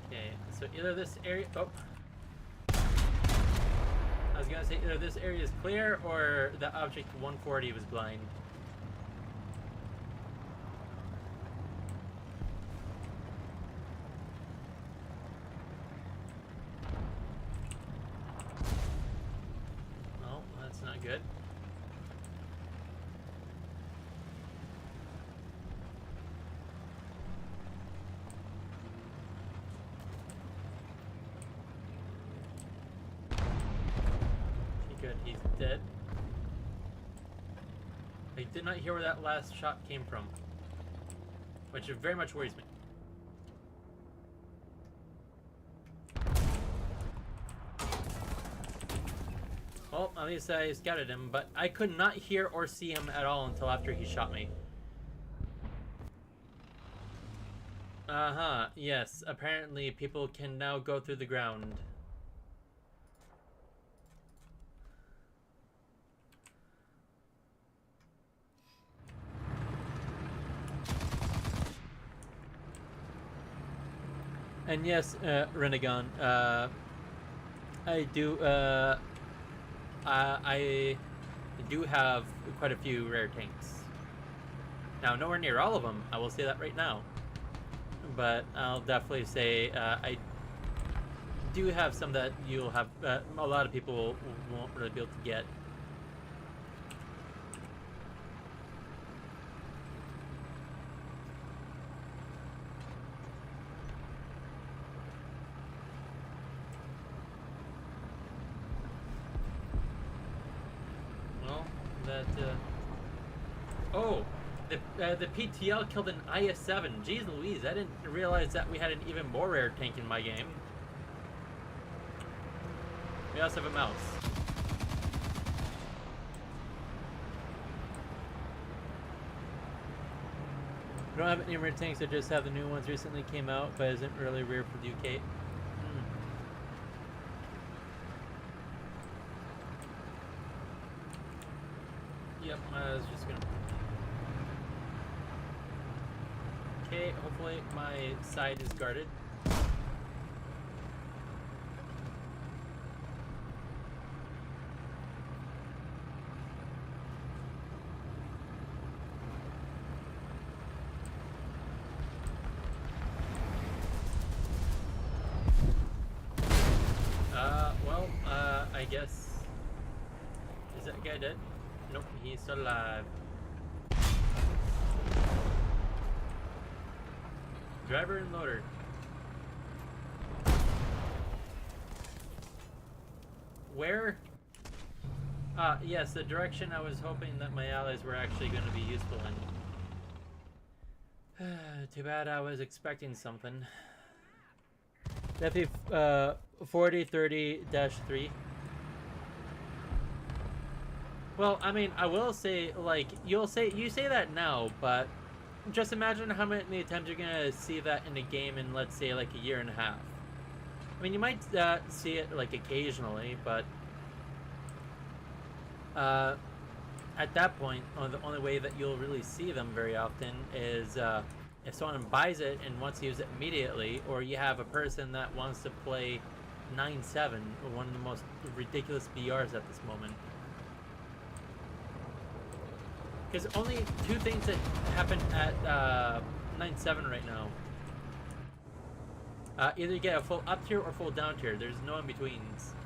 Okay, so either this area... Oh. I was gonna say either this area is clear, or the object 140 was blind. Not good. Okay, good. He's dead. I did not hear where that last shot came from, which very much worries me. Well, at least I scouted him, but I could not hear or see him at all until after he shot me. Uh-huh, yes. Apparently people can now go through the ground. And yes, Renegon, I do have quite a few rare tanks. Now, nowhere near all of them, I will say that right now. But I'll definitely say I do have some that you'll have, a lot of people won't really be able to get. Oh, the PTL killed an IS-7. Jeez Louise, I didn't realize that we had an even more rare tank in my game. We also have a mouse. I don't have any rear tanks, I just have the new ones recently came out, but isn't really rare for the UK. Yep, I was just gonna... Okay, hopefully my side is guarded. I guess... Is that guy dead? Nope, he's still alive. Driver and loader. Where? Yes, the direction I was hoping that my allies were actually going to be useful in. Too bad, I was expecting something. Definitely 4030-3. Well, I mean, I will say, like, you say that now, but just imagine how many times you're gonna see that in a game in, let's say, like, a year and a half. I mean, you might see it, like, occasionally, but at that point, the only way that you'll really see them very often is if someone buys it and wants to use it immediately, or you have a person that wants to play 9-7, one of the most ridiculous BRs at this moment. There's only two things that happen at 9-7 right now. Either you get a full up tier or full down tier. There's no in betweens.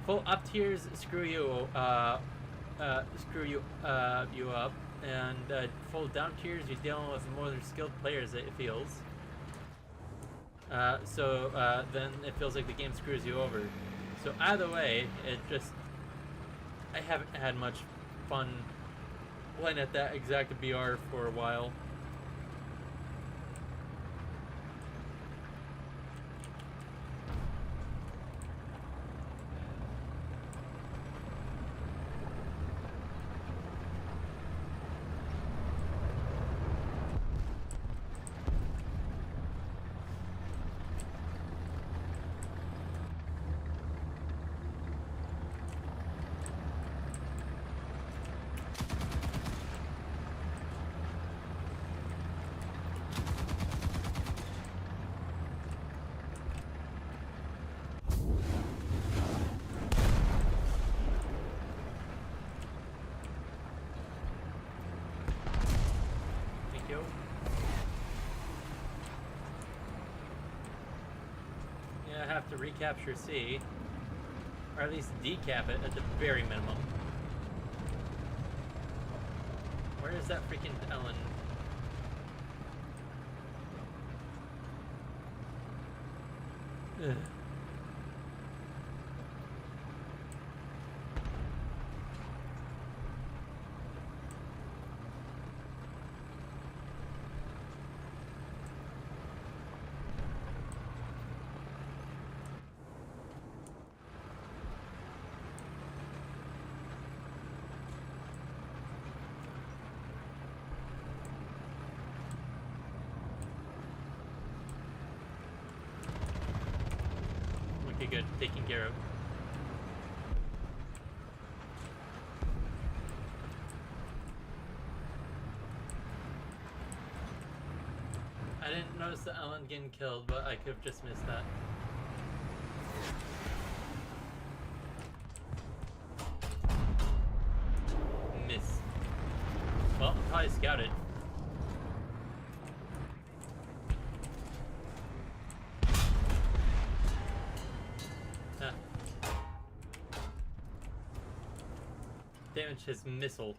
Full up tiers screw you up, and full down tiers you're dealing with more skilled players. It feels. Then it feels like the game screws you over. So either way, I haven't had much fun playing at that exact BR for a while. Have to recapture C, or at least decap it at the very minimum. Where is that freaking Ellen? Ugh. Okay, good. Taken care of. I didn't notice the Ellen getting killed, but I could have just missed that. Miss. Well, I'm probably scouted. Damage his missile.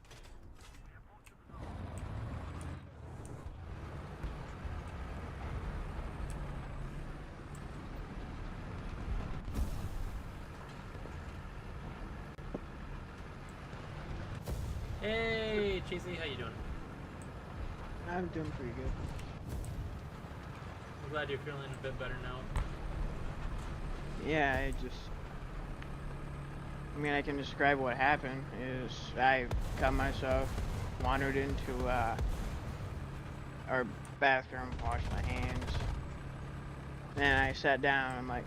Hey, Cheesy, how you doing? I'm doing pretty good. I'm glad you're feeling a bit better now. Yeah, I mean, I can describe what happened. I got myself wandered into our bathroom, washed my hands. Then I sat down. I'm like,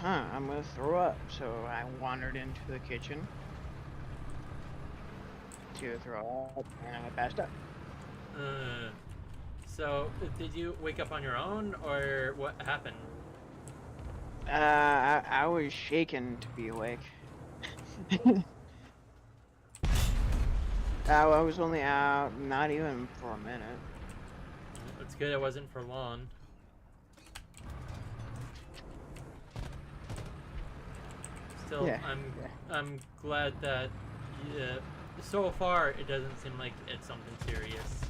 I'm gonna throw up. So I wandered into the kitchen to throw up, and I passed out. So, did you wake up on your own, or what happened? I was shaken to be awake. I was only out not even for a minute. It's good it wasn't for long. Still, Yeah. I'm glad that so far it doesn't seem like it's something serious.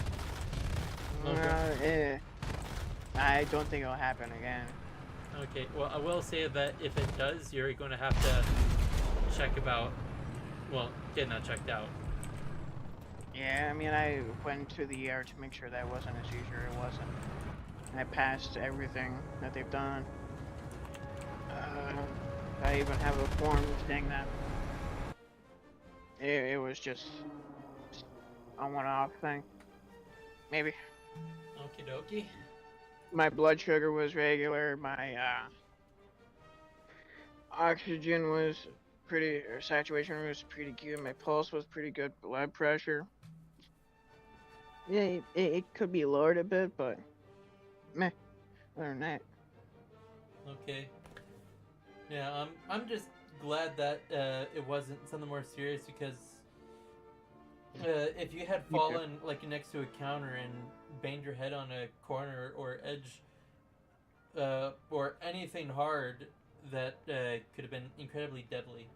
I don't think it'll happen again. Okay, well, I will say that if it does, you're going to have to check about, well, get that checked out. Yeah, I mean, I went to the ER to make sure that wasn't a seizure. It wasn't. I passed everything that they've done. I even have a form saying that it was just a one-off thing. Maybe. Okie dokie. My blood sugar was regular. My oxygen was pretty, or saturation was pretty good. My pulse was pretty good. Blood pressure. Yeah, it could be lowered a bit, but meh. Other than that. Okay. Yeah, I'm just glad that it wasn't something more serious because if you had fallen like next to a counter and banged your head on a corner or edge or anything hard, that could have been incredibly deadly.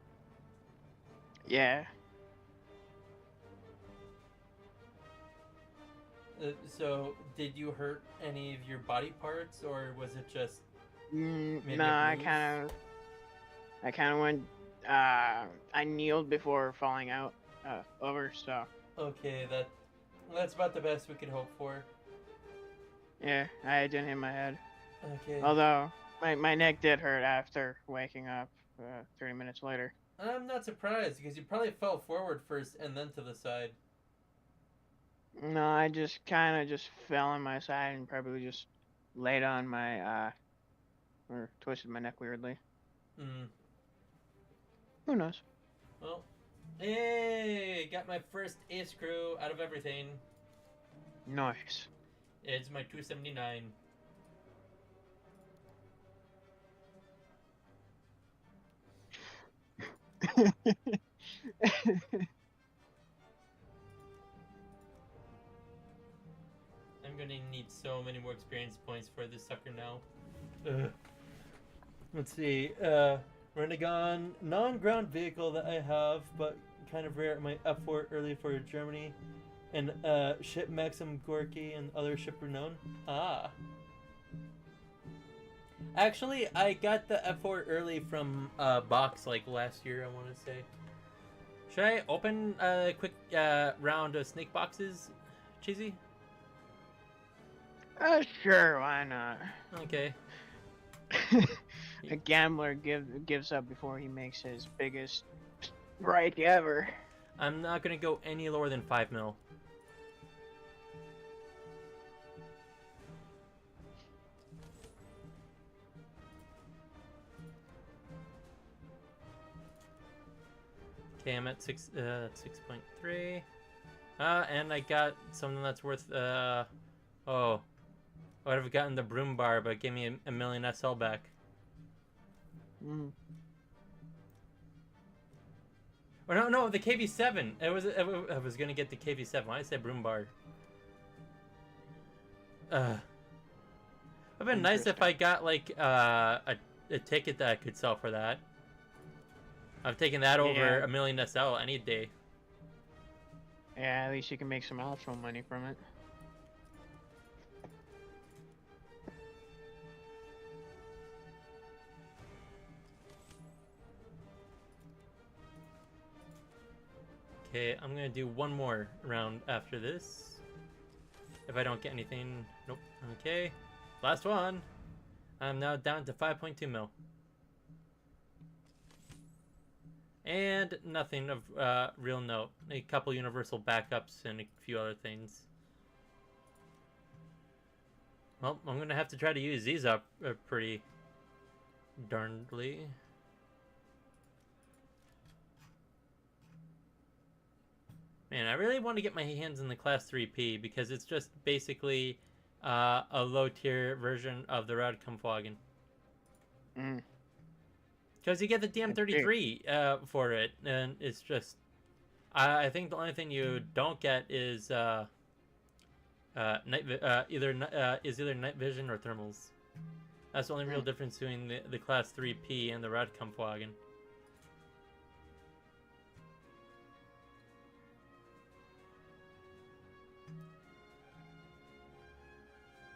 Yeah. So, did you hurt any of your body parts, or was it just maybe No, a I bruise? kind of went. I kneeled before falling out over. So Okay, that's about the best we could hope for. yeah, I didn't hit my head. Okay. Although my neck did hurt after waking up 30 minutes later. I'm not surprised because you probably fell forward first and then to the side. No, I just kind of just fell on my side and probably just laid on my or twisted my neck weirdly. Hmm. Who knows? Well, hey, got my first ace crew out of everything. Nice. It's my 279. I'm gonna need so many more experience points for this sucker now. Let's see. Renegon, non-ground vehicle that I have, but kind of rare at my F4 early for Germany. And ship Maxim Gorky and other ship renown. Ah. Actually, I got the F4 early from box like last year, I want to say. Should I open a quick round of snake boxes, Cheesy? Sure, why not? Okay. A gambler gives up before he makes his biggest strike ever. I'm not gonna go any lower than 5 mil. Okay, I'm at 6.3. And I got something that's worth oh, I would have gotten the broom bar, but gave me a million SL back. Mm. Or no, the KV7. I was gonna get the KV7. Why did I say broom bar? It'd been nice if I got like a ticket that I could sell for that. I'm taking that over a million SL any day. Yeah, at least you can make some actual money from it. Okay, I'm gonna do one more round after this. If I don't get anything, nope. Okay, last one. I'm now down to 5.2 mil. And nothing of real note. A couple universal backups and a few other things. Well, I'm gonna have to try to use these up pretty darnedly. Man, I really want to get my hands in the Class 3P because it's just basically a low tier version of the Radkampfwagen. Mm. Because you get the DM33 for it, and it's just. I think the only thing you don't get is either night vision or thermals. That's the only real difference between the Class 3P and the Radkampfwagen.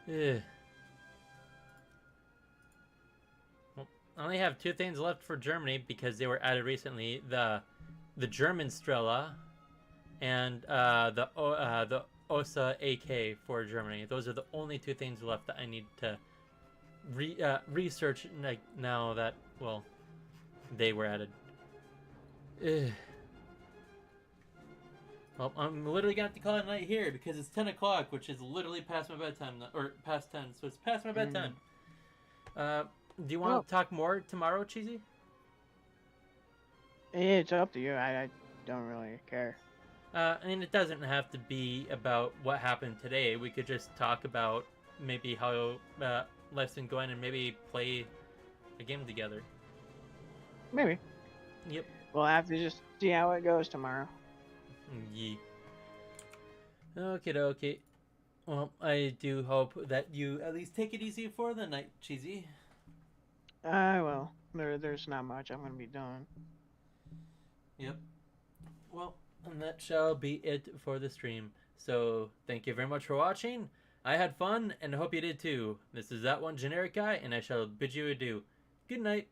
Ugh. Well, I only have 2 things left for Germany because they were added recently. The German Strela and the OSA AK for Germany. Those are the only 2 things left that I need to research now that, well, they were added. Ugh. Well, I'm literally gonna have to call it a night here because it's 10 o'clock, which is literally past my bedtime, or past 10, so it's past my bedtime. Do you want to talk more tomorrow, Cheesy? It's up to you. I don't really care. I mean, it doesn't have to be about what happened today. We could just talk about maybe how life's been going and maybe play a game together. Maybe. Yep. We'll have to just see how it goes tomorrow. Yeah. Okay. Well, I do hope that you at least take it easy for the night, Cheesy. Well, there's not much I'm gonna be doing. Yep. Well, and that shall be it for the stream. So, thank you very much for watching. I had fun, and I hope you did too. This is That One Generic Guy, and I shall bid you adieu. Good night.